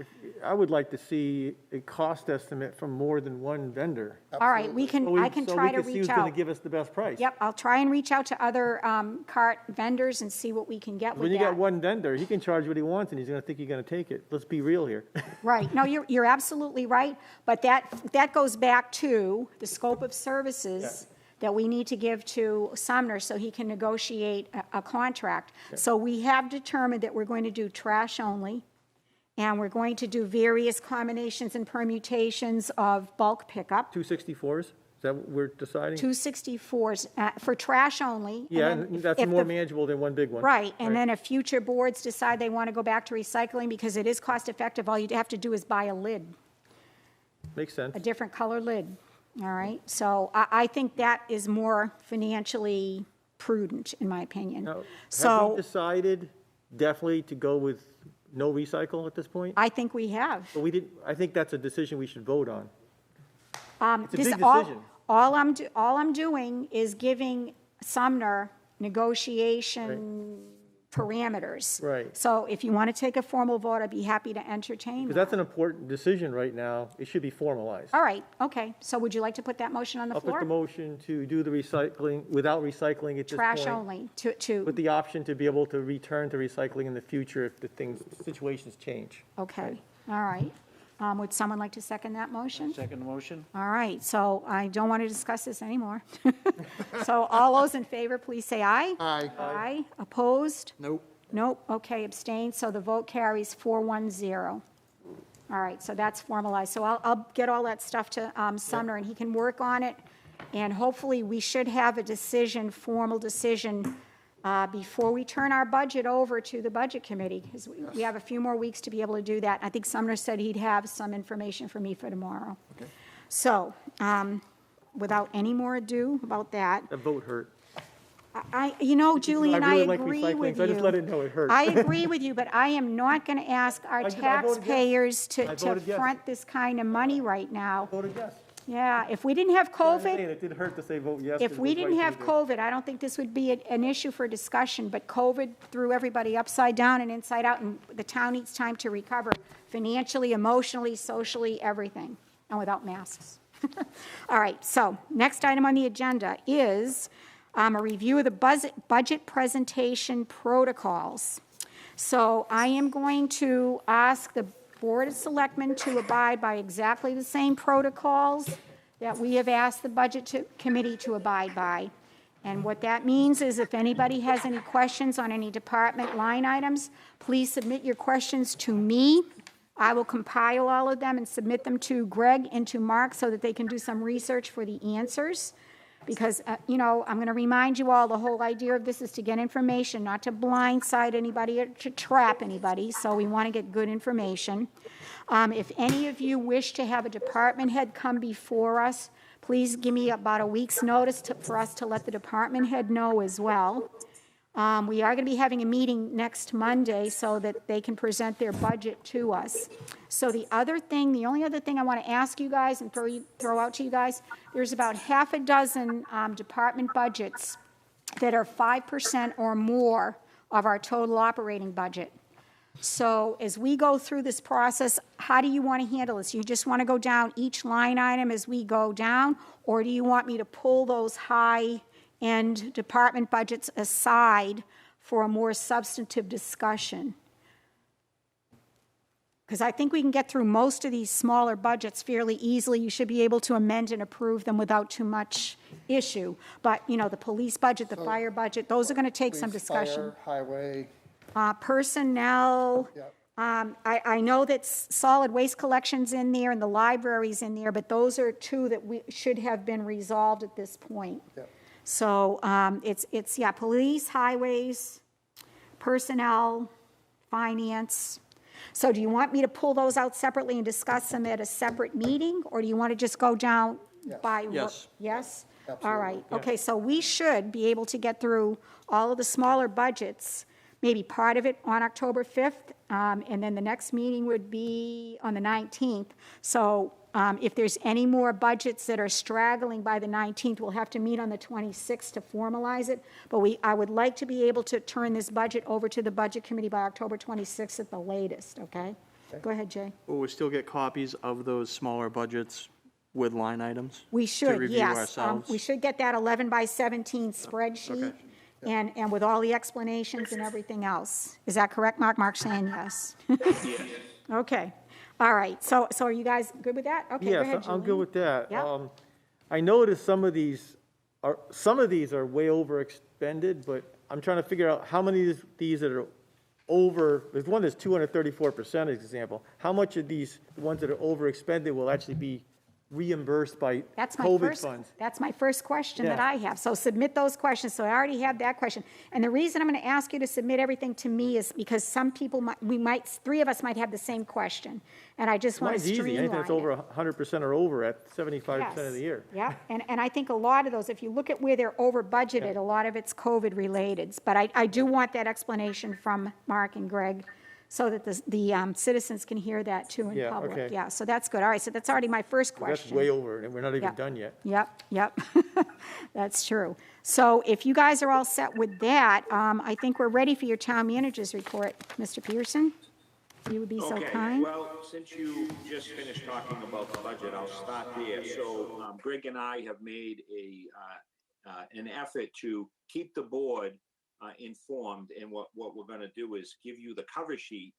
I would like to see a cost estimate from more than one vendor. All right, I can try to So we can see who's reach going to out. give us the best price. Yep, I'll try and reach out to other cart vendors and see what we can get with When you got that. one vendor, he can charge what he wants, and he's going to think you're going to take it. Let's be real here. Right, no, you're absolutely right, but that goes back to the scope of services that we need to give to Sumner so he can negotiate a contract. So we have determined that we're going to do trash only, and we're going to do various combinations and permutations of bulk pickup. 264s, is that what we're deciding? 264s for trash only. and Yeah, then and if- that's if more the- manageable than one big one. Right, and then if future boards decide they want to go back to recycling, because it is cost-effective, all you have to do is buy a lid, Makes sense. a different color lid, all right? So I think that is more financially prudent, in my opinion. Now, have So we decided definitely to go with no recycle at this point? I think we have. But we didn't, I think that's a decision we should vote on. It's a This- big all- decision. All I'm doing is giving Sumner negotiation parameters. Right. So if you want to take a formal vote, I'd be happy to entertain Because that. that's an important decision right now. It should be formalized. All right, okay. So would you like to put that motion on the I'll put the floor? motion to do the recycling without recycling at this point. Trash only, to, With the option to be able to return to recycling in the future if the situations change. okay, all right. Would someone like to second that motion? Second motion? All right, so I don't want to discuss this anymore. So all those in favor, please say aye. Aye. Aye, opposed? Nope. Nope, okay, abstained, so the vote carries 410. All right, so that's formalized. So I'll get all that stuff to Sumner, and he can work on it, and hopefully we should have a decision, formal decision, before we turn our budget over to the Budget Committee, because we have a few more weeks to be able to do that. I think Sumner said he'd have some information for me for tomorrow. So, without any more ado about that, That vote hurt. Julian, I really like agree recycling, with so I just you. let it know it hurt. I agree with you, but I am not going to ask our I voted yes. taxpayers I to voted yes. front this kind of money right now. Voted yes. Yeah, if we didn't have I'm saying COVID, it did hurt to say vote yes. if but it we was didn't right have to do. COVID, I don't think this would be an issue for discussion, but COVID threw everybody upside down and inside out, and the town needs time to recover financially, emotionally, socially, everything, and without masks. All right, so next item on the agenda is a review of the budget presentation protocols. So I am going to ask the Board of Selectmen to abide by exactly the same protocols that we have asked the Budget Committee to abide by. And what that means is if anybody has any questions on any department line items, please submit your questions to me. I will compile all of them and submit them to Greg and to Mark so that they can do some research for the answers. Because, I'm going to remind you all, the whole idea of this is to get information, not to blindside anybody or to trap anybody, so we want to get good information. If any of you wish to have a department head come before us, please give me about a week's notice for us to let the department head know as well. We are going to be having a meeting next Monday so that they can present their budget to us. So the only other thing I want to ask you guys and throw out to you guys, there's about half a dozen department budgets that are 5% or more of our total operating budget. So as we go through this process, how do you want to handle this? You just want to go down each line item as we go down, or do you want me to pull those high-end department budgets aside for a more substantive discussion? Because I think we can get through most of these smaller budgets fairly easily. You should be able to amend and approve them without too much issue. But, the police budget, the fire budget, those are going to take some Police, discussion. fire, highway, Personnel, Yep. I know that solid waste collection's in there and the library's in there, but those are two that we should have been resolved at this point. Yep. So it's police, highways, personnel, finance. So do you want me to pull those out separately and discuss them at a separate meeting, or do you want to just go down by? Yes. Yes? All Absolutely. right, okay, so we should be able to get through all of the smaller budgets maybe part of it on October 5th, and then the next meeting would be on the 19th. So if there's any more budgets that are straggling by the 19th, we'll have to meet on the 26th to formalize it. But I would like to be able to turn this budget over to the Budget Committee by October 26th at the latest, okay? Go ahead, Jay. Will we still get copies of those smaller budgets with line items? We To should, review yes. ourselves? We should get that 11 by 17 spreadsheet, and with all the explanations and everything else. Is that correct, Mark? Mark's saying yes. Okay, all right, so are you guys good with that? Okay, go ahead, Yes, I'm good Julian. with that. Yep. I noticed some of these are way overexpended, but I'm trying to figure out how many of these that are over, there's one that's 234%, as example. How much of these, the ones that are overexpended, will actually be reimbursed by That's my COVID first, funds? that's my first question that Yeah. I have. So submit those questions. So I already have that question. And the reason I'm going to ask you to submit everything to me is because some people, three of us might have the same question. And I just want to Mine's easy, streamline anything that's it. over 100% or over at 75% of the year. Yeah, and I think a lot of those, if you look at where they're over budgeted, a lot of it's COVID related. But I do want that explanation from Mark and Greg so that the citizens can hear that too in Yeah, public. okay. Yeah, so that's good. All right, so that's already my first question. That's way over, and we're not even Yep. done yet. Yep, that's true. So if you guys are all set with that, I think we're ready for your town manager's report. Mr. Pearson, if you would be so Okay, kind. well, since you just finished talking about the budget, I'll start there. So Greg and I have made an effort to keep the board informed, and what we're going to do is give you the cover sheet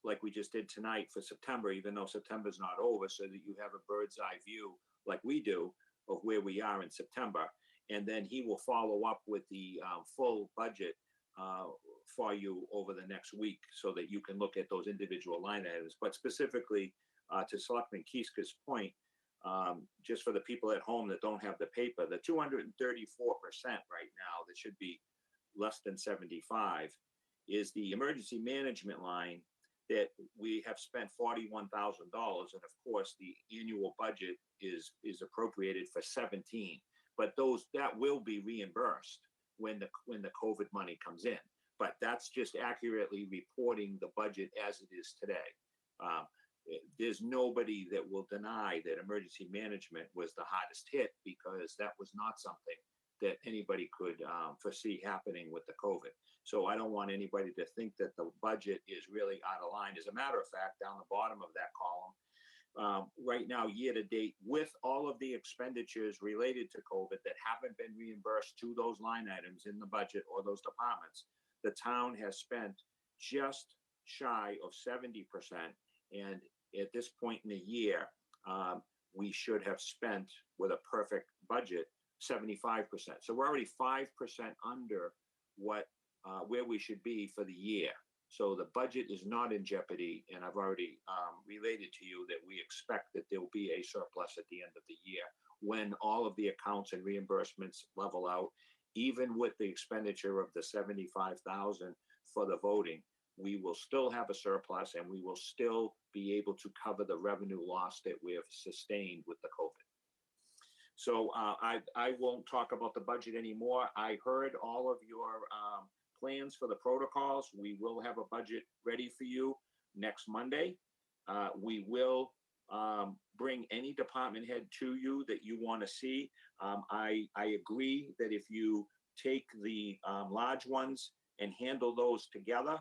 like we just did tonight for September, even though September's not over, so that you have a bird's eye view like we do of where we are in September. And then he will follow up with the full budget for you over the next week so that you can look at those individual line items. But specifically to Selectman Kieska's point, just for the people at home that don't have the paper, the 234% right now, that should be less than 75, is the emergency management line that we have spent $41,000. And of course, the annual budget is appropriated for 17. But that will be reimbursed when the COVID money comes in. But that's just accurately reporting the budget as it is today. There's nobody that will deny that emergency management was the hottest hit, because that was not something that anybody could foresee happening with the COVID. So I don't want anybody to think that the budget is really out of line. As a matter of fact, down the bottom of that column, right now, year to date, with all of the expenditures related to COVID that haven't been reimbursed to those line items in the budget or those departments, the town has spent just shy of 70%. And at this point in the year, we should have spent, with a perfect budget, 75%. So we're already 5% under where we should be for the year. So the budget is not in jeopardy, and I've already related to you that we expect that there will be a surplus at the end of the year when all of the accounts and reimbursements level out. Even with the expenditure of the $75,000 for the voting, we will still have a surplus, and we will still be able to cover the revenue loss that we have sustained with the COVID. So I won't talk about the budget anymore. I heard all of your plans for the protocols. We will have a budget ready for you next Monday. We will bring any department head to you that you want to see. I agree that if you take the large ones and handle those together,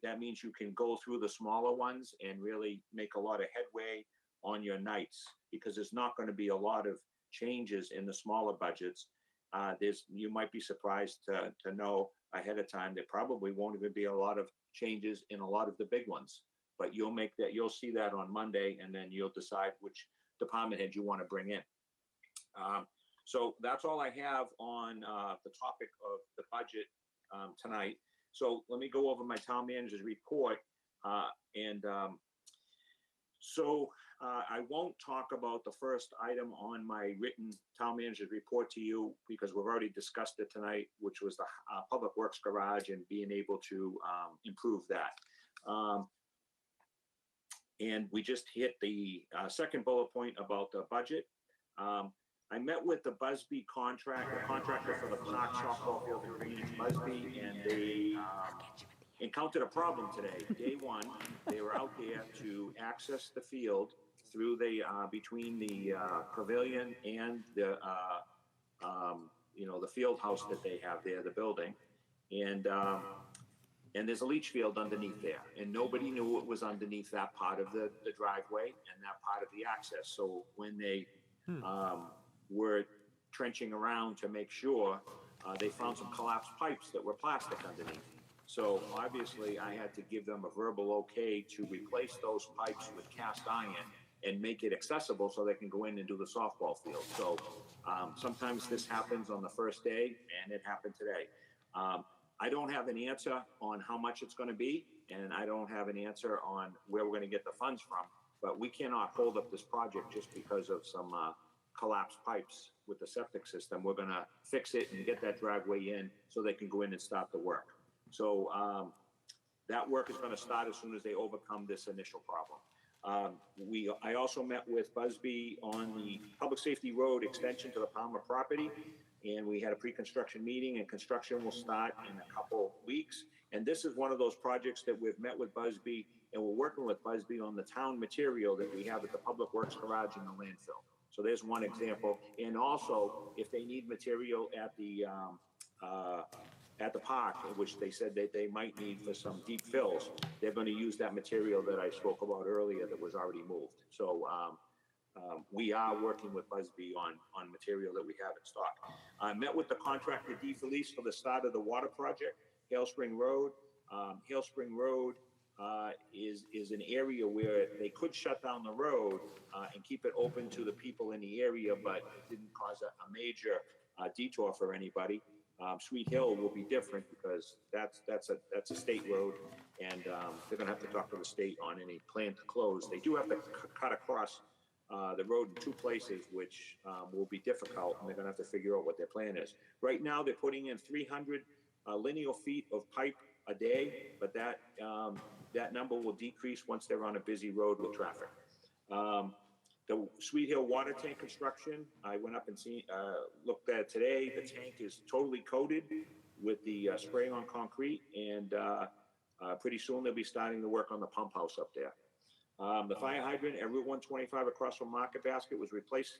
that means you can go through the smaller ones and really make a lot of headway on your nights, because there's not going to be a lot of changes in the smaller budgets. You might be surprised to know ahead of time there probably won't even be a lot of changes in a lot of the big ones. But you'll see that on Monday, and then you'll decide which department head you want to bring in. So that's all I have on the topic of the budget tonight. So let me go over my town manager's report. I won't talk about the first item on my written town manager's report to you, because we've already discussed it tonight, which was the Public Works Garage and being able to improve that. And we just hit the second bullet point about the budget. I met with the Busby contractor for the Park softball field in Greenwich, Busby, and they encountered a problem today. Day one, they were out there to access the field through the, between the pavilion and the, the field house that they have there, the building. And there's a leach field underneath there, and nobody knew what was underneath that part of the driveway and that part of the access. So when they were trenching around to make sure, they found some collapsed pipes that were plastic underneath. So obviously, I had to give them a verbal okay to replace those pipes with cast iron and make it accessible so they can go in and do the softball field. So sometimes this happens on the first day, and it happened today. I don't have an answer on how much it's going to be, and I don't have an answer on where we're going to get the funds from, but we cannot hold up this project just because of some collapsed pipes with the septic system. We're going to fix it and get that driveway in so they can go in and start the work. So that work is going to start as soon as they overcome this initial problem. I also met with Busby on the public safety road extension to the Palmer property, and we had a pre-construction meeting, and construction will start in a couple weeks. And this is one of those projects that we've met with Busby, and we're working with Busby on the town material that we have at the Public Works Garage in the landfill. So there's one example. And also, if they need material at the park, which they said that they might need for some deep fills, they're going to use that material that I spoke about earlier that was already moved. So we are working with Busby on material that we have in stock. I met with the contractor D. Felice for the start of the water project, Hale Spring Road. Hale Spring Road is an area where they could shut down the road and keep it open to the people in the area, but it didn't cause a major detour for anybody. Sweet Hill will be different because that's a state road, and they're going to have to talk to the state on any plan to close. They do have to cut across the road in two places, which will be difficult, and they're going to have to figure out what their plan is. Right now, they're putting in 300 linear feet of pipe a day, but that number will decrease once they're on a busy road with traffic. The Sweet Hill water tank construction, I went up and looked at it today. The tank is totally coated with the spray-on concrete, and pretty soon they'll be starting to work on the pump house up there. The fire hydrant at Route 125 across from Market Basket was replaced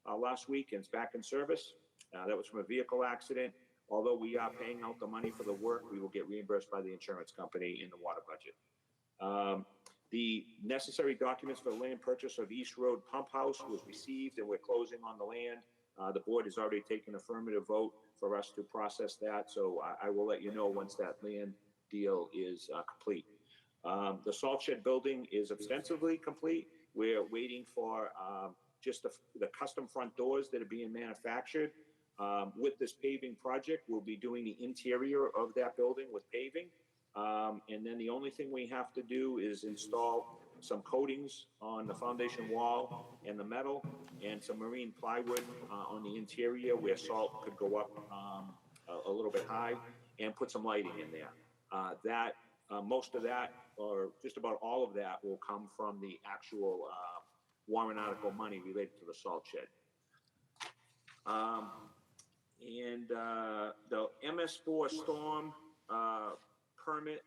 last week, and it's back in service. That was from a vehicle accident. Although we are paying out the money for the work, we will get reimbursed by the insurance company in the water budget. The necessary documents for the land purchase of East Road Pump House was received, and we're closing on the land. The board has already taken affirmative vote for us to process that, so I will let you know once that land deal is complete. The salt shed building is ostensibly complete. We're waiting for just the custom front doors that are being manufactured. With this paving project, we'll be doing the interior of that building with paving. And then the only thing we have to do is install some coatings on the foundation wall and the metal, and some marine plywood on the interior where salt could go up a little bit high, and put some lighting in there. Most of that, or just about all of that, will come from the actual warrant article money related to the salt shed. And the MS4 storm permit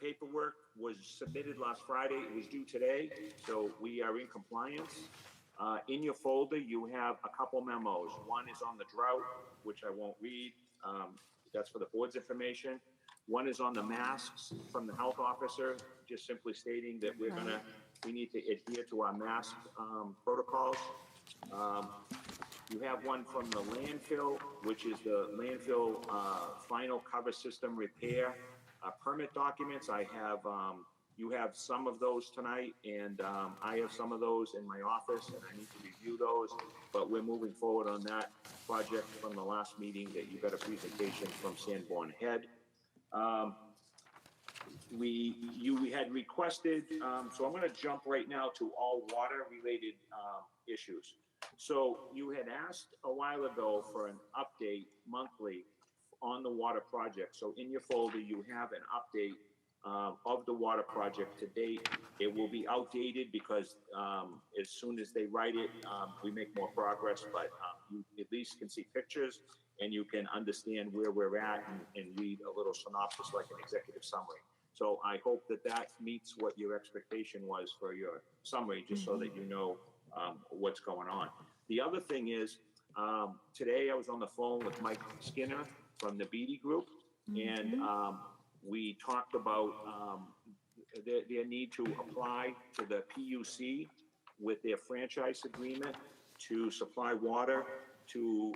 paperwork was submitted last Friday. It was due today, so we are in compliance. In your folder, you have a couple memos. One is on the drought, which I won't read. That's for the board's information. One is on the masks from the health officer, just simply stating that we need to adhere to our mask protocols. You have one from the landfill, which is the landfill final cover system repair permit documents. You have some of those tonight, and I have some of those in my office, and I need to review those, but we're moving forward on that project from the last meeting that you got a presentation from Sanborn Head. You had requested, so I'm going to jump right now to all water-related issues. So you had asked a while ago for an update monthly on the water project. So in your folder, you have an update of the water project to date. It will be outdated because as soon as they write it, we make more progress, but you at least can see pictures and you can understand where we're at and read a little synopsis like an executive summary. So I hope that that meets what your expectation was for your summary, just so that you know what's going on. The other thing is, today I was on the phone with Mike Skinner from the Beatty Group, and we talked about their need to apply to the PUC with their franchise agreement to supply water to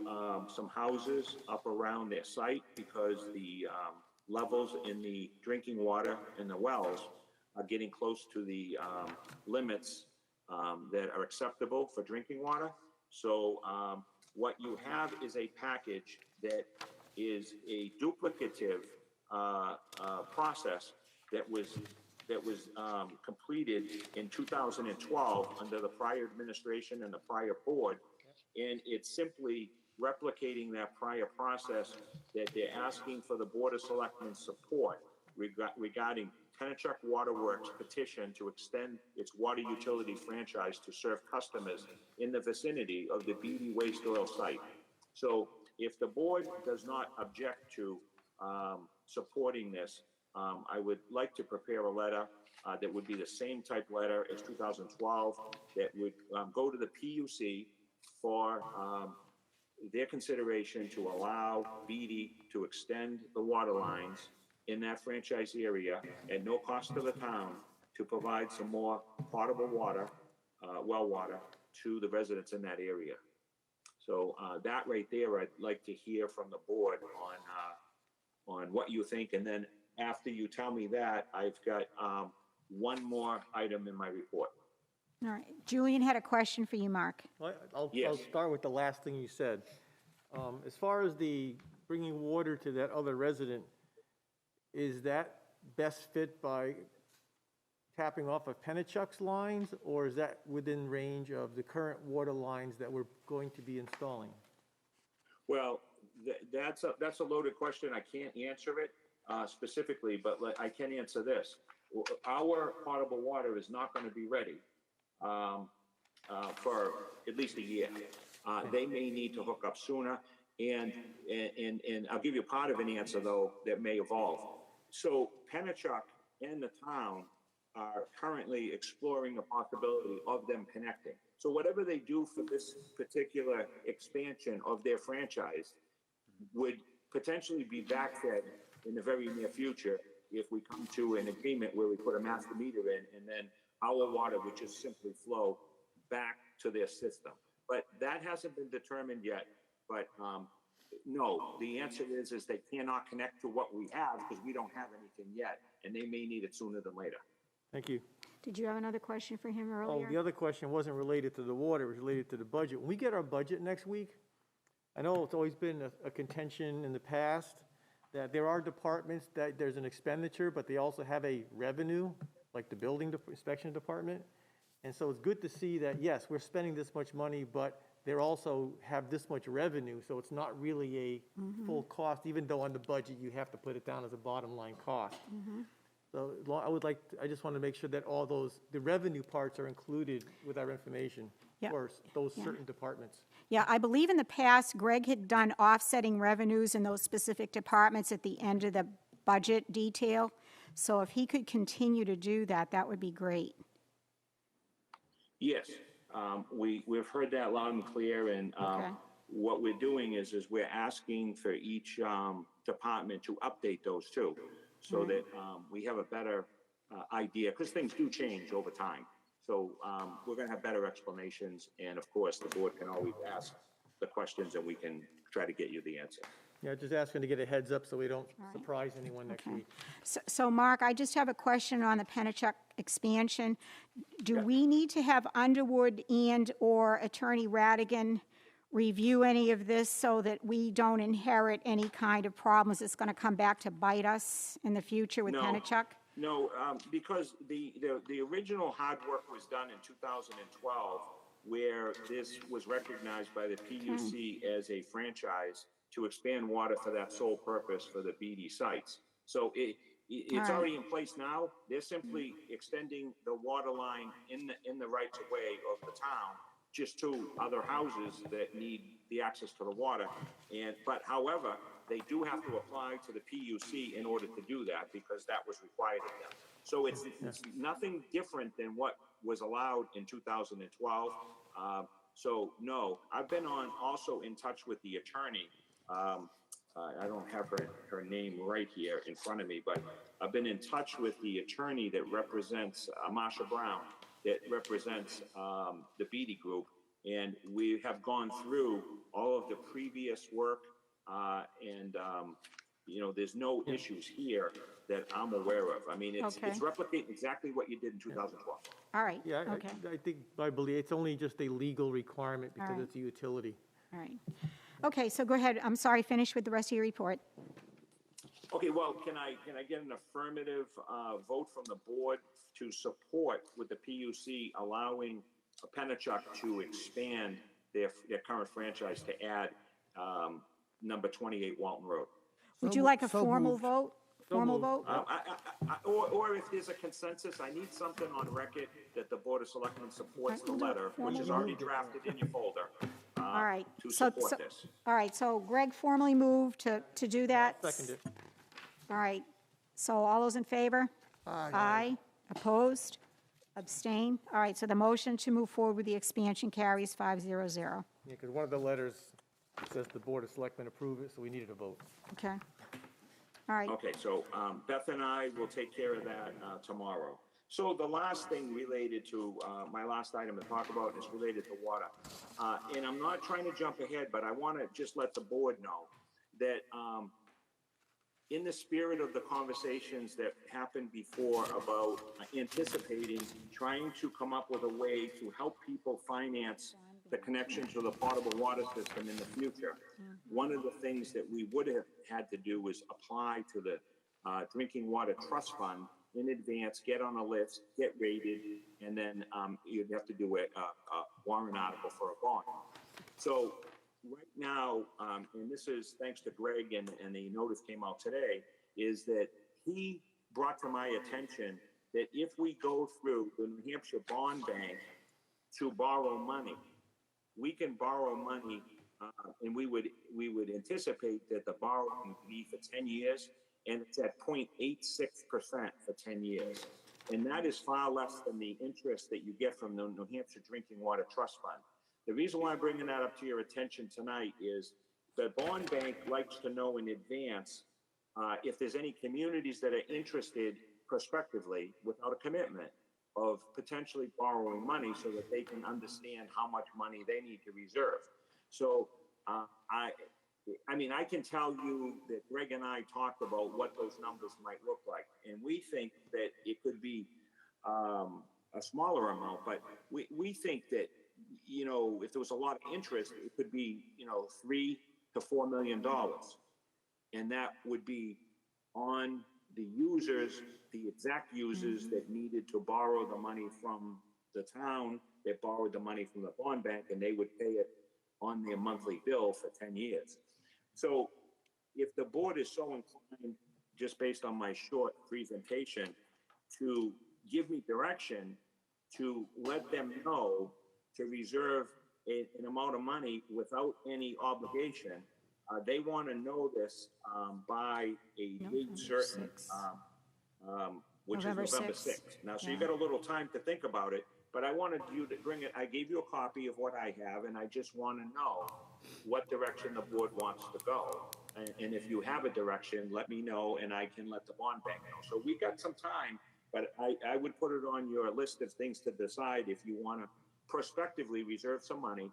some houses up around their site, because the levels in the drinking water in the wells are getting close to the limits that are acceptable for drinking water. So what you have is a package that is a duplicative process that was completed in 2012 under the prior administration and the prior board, and it's simply replicating that prior process that they're asking for the Board of Selectmen support regarding Pennachuck Waterworks petition to extend its water utility franchise to serve customers in the vicinity of the Beatty waste oil site. So if the board does not object to supporting this, I would like to prepare a letter that would be the same type letter as 2012 that would go to the PUC for their consideration to allow Beatty to extend the water lines in that franchise area at no cost to the town to provide some more potable water, well water, to the residents in that area. So that right there, I'd like to hear from the board on what you think. And then after you tell me that, I've got one more item in my report. All right. Julian had a question for you, Mark. Well, I'll Yes. start with the last thing you said. As far as the bringing water to that other resident, is that best fit by tapping off of Pennachuck's lines, or is that within range of the current water lines that we're going to be installing? Well, that's a loaded question. I can't answer it specifically, but I can answer this. Our potable water is not going to be ready for at least a year. They may need to hook up sooner, and I'll give you part of an answer, though, that may evolve. So Pennachuck and the town are currently exploring the possibility of them connecting. So whatever they do for this particular expansion of their franchise would potentially be backfed in the very near future if we come to an agreement where we put a master meter in, and then our water would just simply flow back to their system. But that hasn't been determined yet. But no, the answer is they cannot connect to what we have because we don't have anything yet, and they may need it sooner than later. Thank you. Did you have another question for him Oh, earlier? the other question wasn't related to the water, it was related to the budget. When we get our budget next week, I know it's always been a contention in the past that there are departments that there's an expenditure, but they also have a revenue, like the building inspection department. And so it's good to see that, yes, we're spending this much money, but they also have this much revenue, so it's not really a full cost, even though on the budget you have to put it down as a bottom line cost. So I just want to make sure that all the revenue parts are included with our information Yeah. for those certain departments. Yeah, I believe in the past, Greg had done offsetting revenues in those specific departments at the end of the budget detail. So if he could continue to do that, that would be great. Yes, we've heard that loud and clear, and Okay. what we're doing is we're asking for each department to update those too, so that we have a better idea, because things do change over time. So we're going to have better explanations, and of course, the board can always ask the questions, and we can try to get you the answer. Yeah, just asking to get a heads up so we don't surprise anyone next week. So Mark, I just have a question on the Pennachuck expansion. Do we need to have Underwood and/or Attorney Radigan review any of this so that we don't inherit any kind of problems that's going to come back to bite us in the future with No. Pennachuck? No, because the original hard work was done in 2012, where this was recognized by the PUC as a franchise to expand water for that sole purpose for the BD sites. So it's All right. already in place now. They're simply extending the water line in the rights of way of the town, just to other houses that need the access to the water. But however, they do have to apply to the PUC in order to do that, because that was required of them. So it's nothing different than what was allowed in 2012. So no, I've been also in touch with the attorney. I don't have her name right here in front of me, but I've been in touch with the attorney that represents Marsha Brown, that represents the Beatty Group, and we have gone through all of the previous work, and there's no issues here that I'm aware of. I mean, it's Okay. replicating exactly what you did in 2012. All right, Yeah, okay, I believe it's only just a legal requirement because right. it's a utility. all right. Okay, so go ahead, I'm sorry, finish with the rest of your report. Okay, well, can I get an affirmative vote from the board to support with the PUC allowing Pennachuck to expand their current franchise to add number 28 Walton Road? Would you like a So formal moved. vote? Formal vote? Or if there's a consensus, I need something on record that the Board of Selectmen supports the letter, which is already drafted in your folder, All right. to So- support so- this. All right, so Greg formally moved to do that. Second it. All right, so all those in favor? Aye. Opposed? Abstain? All right, so the motion to move forward with the expansion carries 500. Yeah, because one of the letters says the Board of Selectmen approve it, so we needed a vote. Okay. All right, Okay, so Beth and I will take care of that tomorrow. So the last thing related to, my last item to talk about is related to water. And I'm not trying to jump ahead, but I want to just let the board know that in the spirit of the conversations that happened before about anticipating, trying to come up with a way to help people finance the connection to the potable water system in the future, one of the things that we would have had to do was apply to the Drinking Water Trust Fund in advance, get on a list, get rated, and then you'd have to do a warrant article for a bond. So right now, and this is thanks to Greg, and the notice came out today, is that he brought to my attention that if we go through the New Hampshire Bond Bank to borrow money, we can borrow money, and we would anticipate that the borrowing would be for 10 years, and it's at 0.86% for 10 years. And that is far less than the interest that you get from the New Hampshire Drinking Water Trust Fund. The reason why I'm bringing that up to your attention tonight is the bond bank likes to know in advance if there's any communities that are interested prospectively without a commitment of potentially borrowing money so that they can understand how much money they need to reserve. So I mean, I can tell you that Greg and I talked about what those numbers might look like, and we think that it could be a smaller amount, but we think that, if there was a lot of interest, it could be, $3 to $4 million. And that would be on the users, the exact users that needed to borrow the money from the town, that borrowed the money from the bond bank, and they would pay it on their monthly bill for 10 years. So if the board is so inclined, just based on my short presentation, to give me direction to let them know to reserve an amount of money without any obligation, they want to know this by a date certain, which is November November 6th. 6th. Now, so you got a little time to think about it, but I wanted you to bring it. I gave you a copy of what I have, and I just want to know what direction the board wants to go. And if you have a direction, let me know, and I can let the bond bank know. So we got some time, but I would put it on your list of things to decide if you want to prospectively reserve some money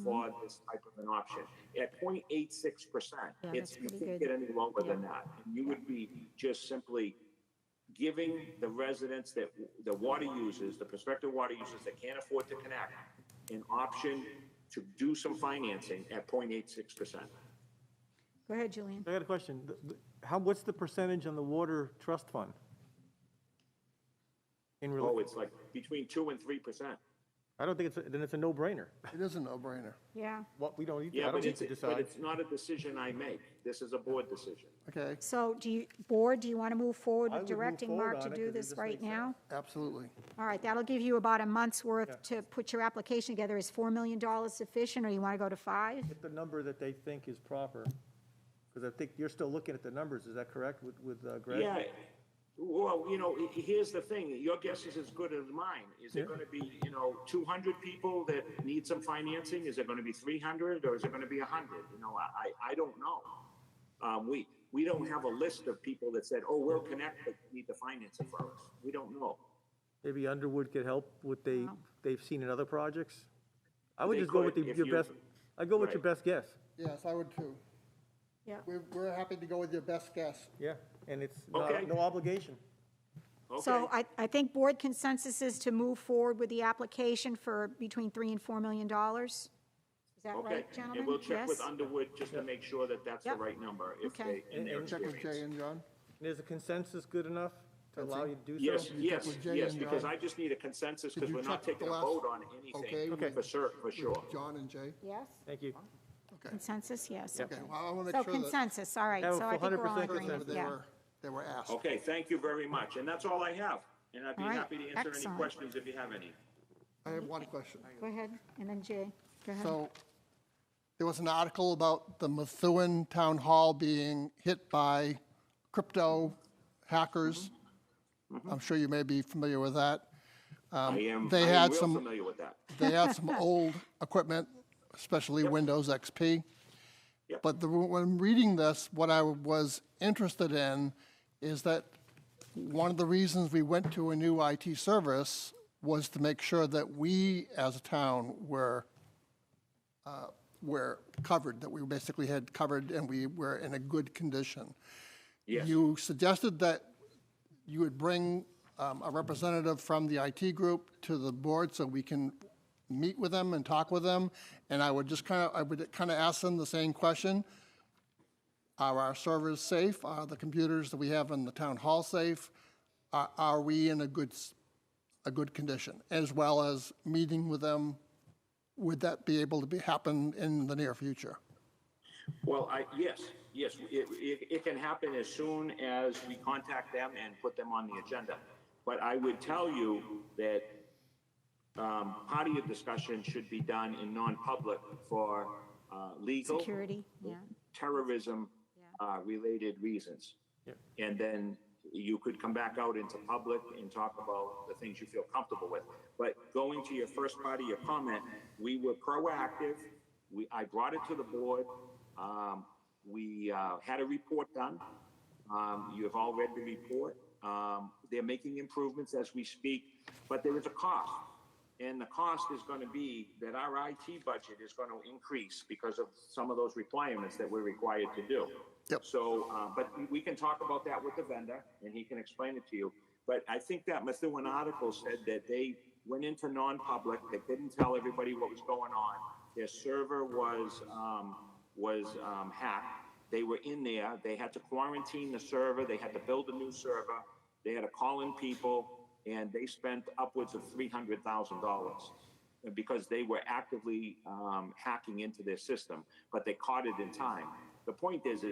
for this type of an option. At 0.86%, Yeah, it's, that's you pretty can't good. get any lower than that. And you would be just simply giving the residents that, the water users, the prospective water users that can't afford to connect, an option to do some financing at 0.86%. Go ahead, Julian. I got a question. What's the percentage on the water trust fund? Oh, it's like between 2% and 3%. I don't think then it's a no-brainer. It is a no-brainer. Yeah. What, we don't need, Yeah, I don't but need it's, to but decide. it's not a decision I make. This is a board decision. Okay, So board, do you want to move forward I with would move directing forward Mark to on it do 'cause it this just right makes now? absolutely. All right, that'll give you about a month's worth to put your application together. Is $4 million sufficient, or you want to go to 5? Get the number that they think is proper, because I think you're still looking at the numbers, is that correct, with Greg? Yeah, well, here's the thing, your guess is as good as mine. Is it gonna be, 200 people that need some financing? Is it gonna be 300, or is it gonna be 100? I don't know. We don't have a list of people that said, oh, we'll connect, but you need to finance it for us. We don't know. Maybe Underwood could help with they've seen in other projects? I would They just go with could, if your you- best, I'd go with your Right. best guess. Yes, I would too. Yeah. We're happy to go with your best guess. Yeah, and it's Okay. no obligation. So Okay, I think board consensus is to move forward with the application for between $3 and $4 million. Is that okay. right, gentlemen? And we'll check with Yes? Underwood just to make sure that that's the Yep. right number, if Okay. they, in their Check with Jay experience. and John. And is a consensus good enough to allow you to do so? Yes, check yes, with Jay yes, and because John? I just need a consensus, Did because you we're not check taking the a last- vote on Okay, anything, for sure. John and Jay? Yes? Thank you. Okay, Consensus, yes. okay, well, I want to So make sure that consensus, all right, Yeah, so I think we're all in 100% agreement, consensus. yeah. they were asked. Okay, thank you very much, and that's all I have. And I'd be All right, happy to answer any excellent. questions if you have any. I have one question. Go ahead, and then Jay, go ahead. So there was an article about the Methuen Town Hall being hit by crypto hackers. I'm sure you may be familiar with that. I am they real had some- familiar with that. They had some old equipment, especially Windows XP. Yep. But when reading this, what I was interested in is that one of the reasons we went to a new IT service was to make sure that we, as a town, were covered, that we basically had covered and we were in a good condition. Yes. You suggested that you would bring a representative from the IT group to the board so we can meet with them and talk with them. And I would just kind of ask them the same question. Are our servers safe? Are the computers that we have in the town hall safe? Are we in a good condition? As well as meeting with them, would that be able to happen in the near future? Well, yes, it can happen as soon as we contact them and put them on the agenda. But I would tell you that part of your discussion should be done in non-public for legal, Security, yeah. terrorism related reasons. And then you could come back out into public and talk about the things you feel comfortable with. But going to your first part of your comment, we were proactive. I brought it to the board. We had a report done. You have all read the report. They're making improvements as we speak, but there is a cost. And the cost is going to be that our IT budget is going to increase because of some of those requirements that we're required to do. Yep. So, but we can talk about that with the vendor, and he can explain it to you. But I think that Methuen article said that they went into non-public. They didn't tell everybody what was going on. Their server was hacked. They were in there. They had to quarantine the server. They had to build a new server. They had to call in people, and they spent upwards of $300,000 because they were actively hacking into their system, but they caught it in time. The point is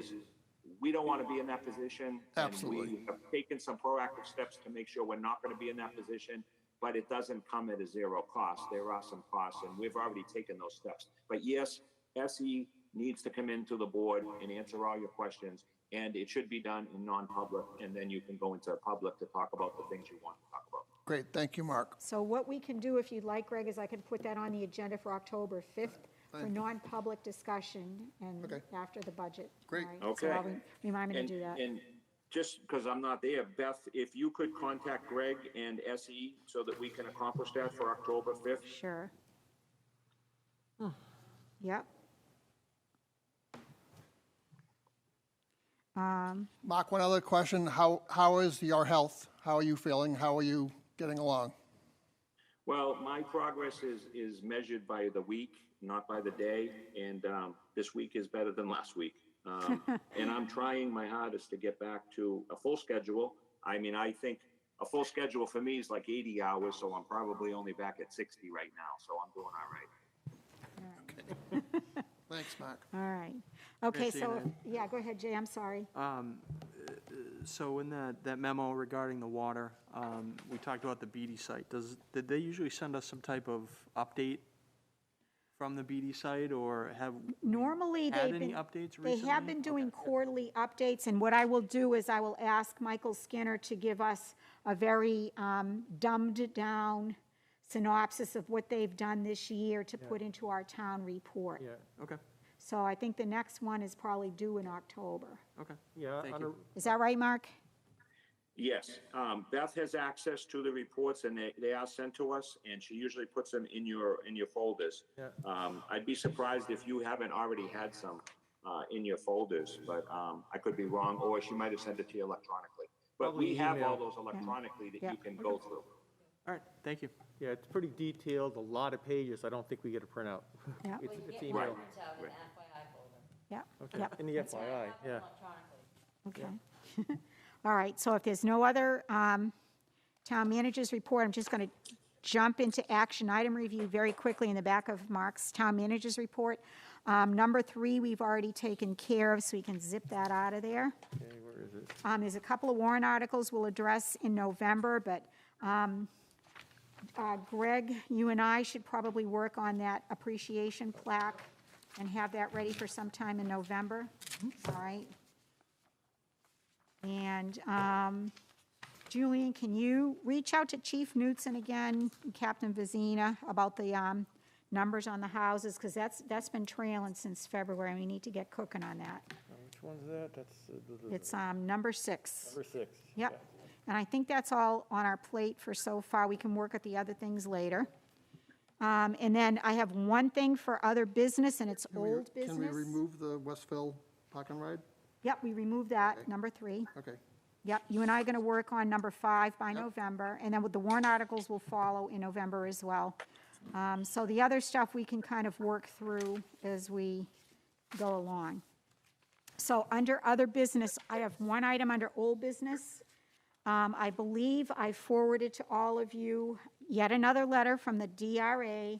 we don't want to be in that position. Absolutely. And we have taken some proactive steps to make sure we're not going to be in that position, but it doesn't come at a zero cost. There are some costs, and we've already taken those steps. But yes, SE needs to come into the board and answer all your questions, and it should be done in non-public, and then you can go into public to talk about the things you want to talk about. Great, thank you, Mark. So what we can do, if you'd like, Greg, is I can put that on the agenda for October 5th for non-public discussion and Okay. after the budget. Great. All right? Okay. So I'll remind me to do that. And just because I'm not there, Beth, if you could contact Greg and SE so that we can accomplish that for October 5th. Sure. Yep. Mark, one other question. How is your health? How are you feeling? How are you getting along? Well, my progress is measured by the week, not by the day, and this week is better than last week. And I'm trying my hardest to get back to a full schedule. I mean, I think a full schedule for me is like 80 hours, so I'm probably only back at 60 right now, so I'm doing all right. Thanks, Mark. All right. Okay, Christine, so, yeah, go ahead, Jay, I'm sorry. So in that memo regarding the water, we talked about the BD site. Did they usually send us some type of update from the BD site, or have Normally, had they've any been, updates they have recently? been doing quarterly updates, and what I will do is I will ask Michael Skinner to give us a very dumbed-down synopsis of what they've done this year to put into our town report. Yeah, Okay, So I think the next one is probably due in October. okay. yeah. Thank on you. Is that right, Mark? Yes, Beth has access to the reports, and they are sent to us, and she usually puts them in your folders. Yeah. I'd be surprised if you haven't already had some in your folders, but I could be wrong, or she might have sent it to you electronically. But Probably we have all email. those electronically that Yeah. you can go through. All right, thank you. Yeah, it's pretty detailed, a lot of pages. I don't think we get a printout. Yeah. It's email. Yeah. Okay, Yep. in the FYI, yeah. Okay. All right, so if there's no other town manager's report, I'm just going to jump into action item review very quickly in the back of Mark's town manager's report. Number 3, we've already taken care of, so we can zip that out of there. Okay, where is it? There's a couple of warrant articles we'll address in November, but Greg, you and I should probably work on that appreciation plaque and have that ready for sometime in November. All right. And Julian, can you reach out to Chief Knutson again, Captain Vizina, about the numbers on the houses? Because that's been trailing since February. We need to get cooking on that. Which one's that? That's It's number 6. number 6. Yep. And I think that's all on our plate for so far. We can work at the other things later. And then I have one thing for other business, and it's old business. Can we remove the Westville Park and Ride? Yep, we removed that, number 3. Okay. Yep, you and I are going to work on number 5 by November, and then with the warrant articles will follow in November as well. So the other stuff we can kind of work through as we go along. So under other business, I have one item under old business. I believe I forwarded to all of you yet another letter from the DRA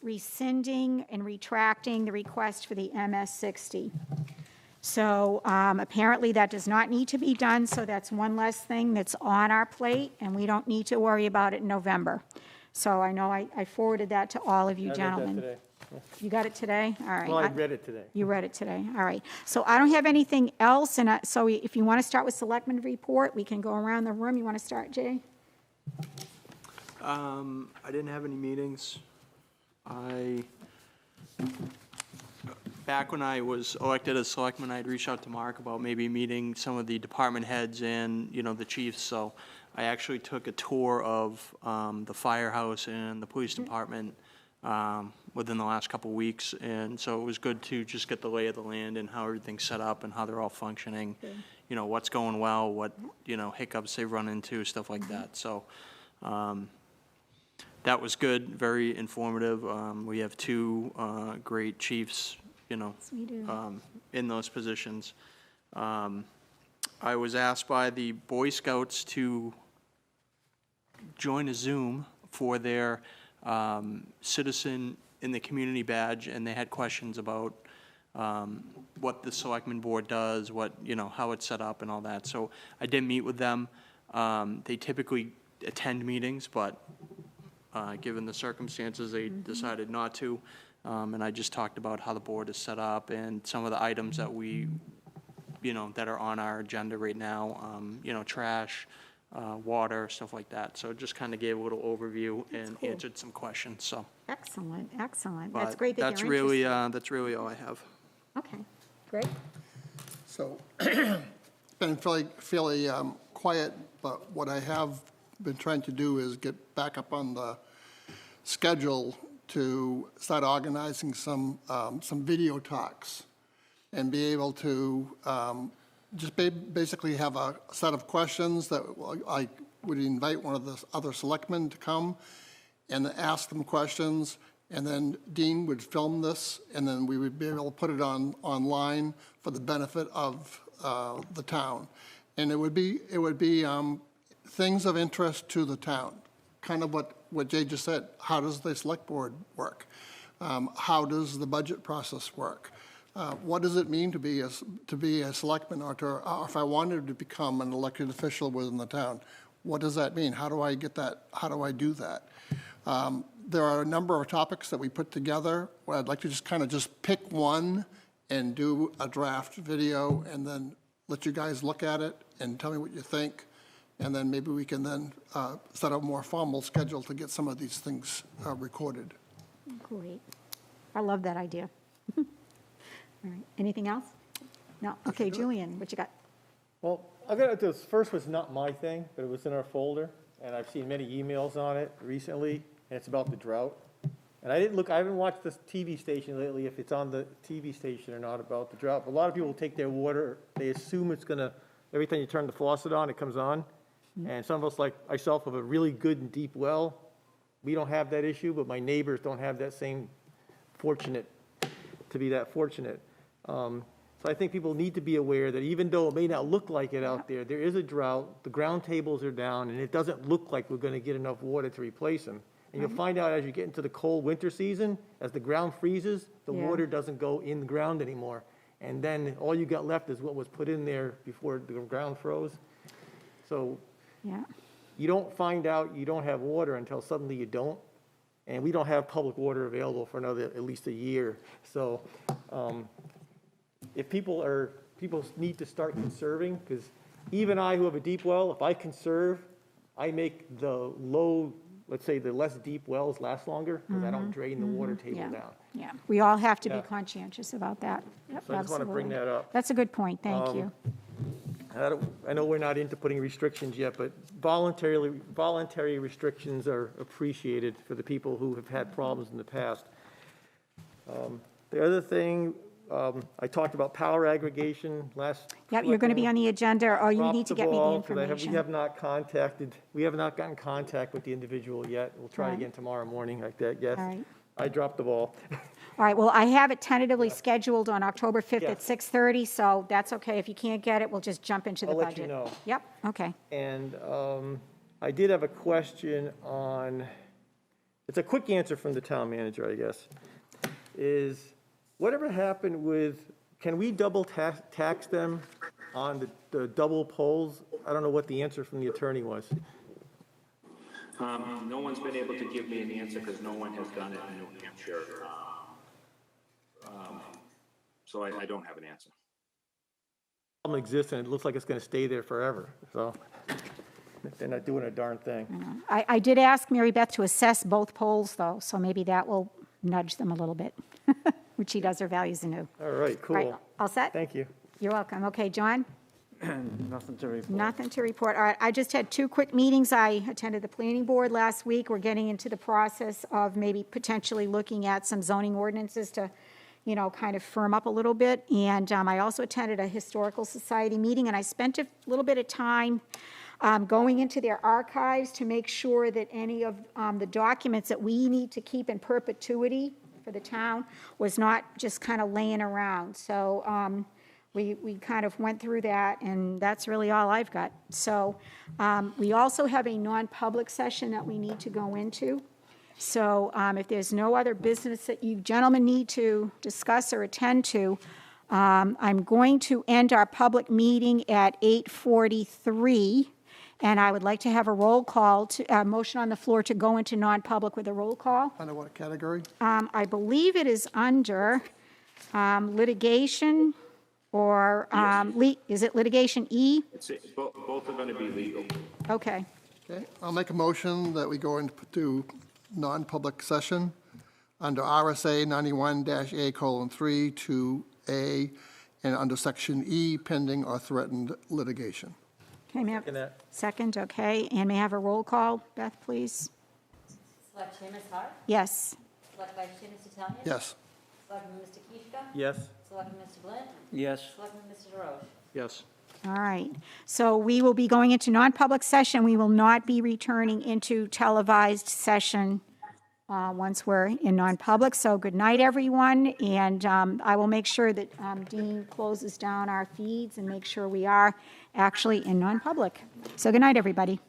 rescinding and retracting the request for the MS-60. So apparently that does not need to be done, so that's one less thing that's on our plate, and we don't need to worry about it in November. So I know I forwarded that to all of you I read that gentlemen. today. You got it today? All right. Well, I read it today. You read it today, all right. So I don't have anything else, and so if you want to start with Selectmen report, we can go around the room. You want to start, Jay? I didn't have any meetings. Back when I was elected as selectman, I'd reached out to Mark about maybe meeting some of the department heads and, the chiefs. So I actually took a tour of the firehouse and the police department within the last couple of weeks. And so it was good to just get the lay of the land and how everything's set up and how they're all functioning. What's going well, what, hiccups they've run into, stuff like that. So that was good, very informative. We have 2 great chiefs, We do. in those positions. I was asked by the Boy Scouts to join a Zoom for their Citizen in the Community badge, and they had questions about what the Selectmen Board does, how it's set up and all that. So I did meet with them. They typically attend meetings, but given the circumstances, they decided not to. And I just talked about how the board is set up and some of the items that we, that are on our agenda right now, trash, water, stuff like that. So just kind of gave a little overview and cool. answered some questions, so. Excellent, excellent. That's But great that that's you're really, interested. that's really all I have. Okay, great. So, it's been fairly quiet, but what I have been trying to do is get back up on the schedule to start organizing some video talks and be able to just basically have a set of questions that I would invite one of the other selectmen to come and ask them questions, and then Dean would film this, and then we would be able to put it online for the benefit of the town. And it would be things of interest to the town, kind of what Jay just said. How does the select board work? How does the budget process work? What does it mean to be a selectman, or if I wanted to become an elected official within the town? What does that mean? How do I get that? How do I do that? There are a number of topics that we put together. I'd like to just pick one and do a draft video, and then let you guys look at it and tell me what you think. And then maybe we can then set a more formal schedule to get some of these things recorded. Great. I love that idea. All right, anything else? No? Okay, Julian, what you got? Well, this first was not my thing, but it was in our folder, and I've seen many emails on it recently, and it's about the drought. And I haven't watched this TV station lately, if it's on the TV station or not, about the drought. But a lot of people take their water, they assume it's gonna, every time you turn the faucet on, it comes on. And some of us, like myself, have a really good and deep well. We don't have that issue, but my neighbors don't have that same to be that fortunate. So I think people need to be aware that even though it may not look like it out there, there is a drought, the ground tables are down, and it doesn't look like we're gonna get enough water to replace them. And you'll find out as you get into the cold winter season, as the ground freezes, the water doesn't go in the ground anymore. And then all you got left is what was put in there before the ground froze. So you don't find out you don't have water until suddenly you don't. And we don't have public water available for another, at least a year. So if people need to start conserving, because even I who have a deep well, if I conserve, I make the low, let's say the less deep wells last longer, because I don't drain the water table down. Yeah, we all have to be conscientious about that. Yep, So I just want to bring absolutely. that up. That's a good point, thank you. I know we're not into putting restrictions yet, but voluntary restrictions are appreciated for the people who have had problems in the past. The other thing, I talked about power aggregation last. Yep, you're going to be on the agenda, or you need to get me the We information. have not gotten contact with the individual yet. We'll try Right. again tomorrow morning, like that, yes. All right. I dropped the ball. All right, well, I have it tentatively scheduled on October 5th at Yes. 6:30, so that's okay. If you can't get it, we'll just jump into the I'll budget. let you know. Yep, okay. And I did have a question on, it's a quick answer from the town manager, I guess, is whatever happened with, can we double tax them on the double poles? I don't know what the answer from the attorney was. No one's been able to give me an answer because no one has done it in New Hampshire. So I don't have an answer. Problem exists, and it looks like it's going to stay there forever, so they're not doing a darn thing. I did ask Mary Beth to assess both polls, though, so maybe that will nudge them a little bit, which she does her values anew. All right, All right, cool. all set? Thank you. You're welcome. Okay, John? Nothing to report. Nothing to report. All right, I just had 2 quick meetings. I attended the planning board last week. We're getting into the process of maybe potentially looking at some zoning ordinances to, kind of firm up a little bit. And I also attended a historical society meeting, and I spent a little bit of time going into their archives to make sure that any of the documents that we need to keep in perpetuity for the town was not just kind of laying around. So we kind of went through that, and that's really all I've got. So we also have a non-public session that we need to go into. So if there's no other business that you gentlemen need to discuss or attend to, I'm going to end our public meeting at 8:43, and I would like to have a roll call, a motion on the floor to go into non-public with a roll call. Under what category? I believe it is under litigation, or is it litigation E? Both are going to be legal. Okay. Okay, I'll make a motion that we go into non-public session under RSA 91-A:3 to A, and under section E, pending or threatened litigation. Okay, may I Second have, that. second, okay, and may I have a roll call, Beth, please? Select Chair Ms. Hart? Yes. Select Vice Chair Mr. Tillman? Yes. Selectman Mr. Kishka? Yes? Selectman Mr. Glenn? Yes. Selectman Mr. DeRoche? Yes. All right, so we will be going into non-public session. We will not be returning into televised session once we're in non-public. So good night, everyone, and I will make sure that Dean closes down our feeds and make sure we are actually in non-public. So good night, everybody.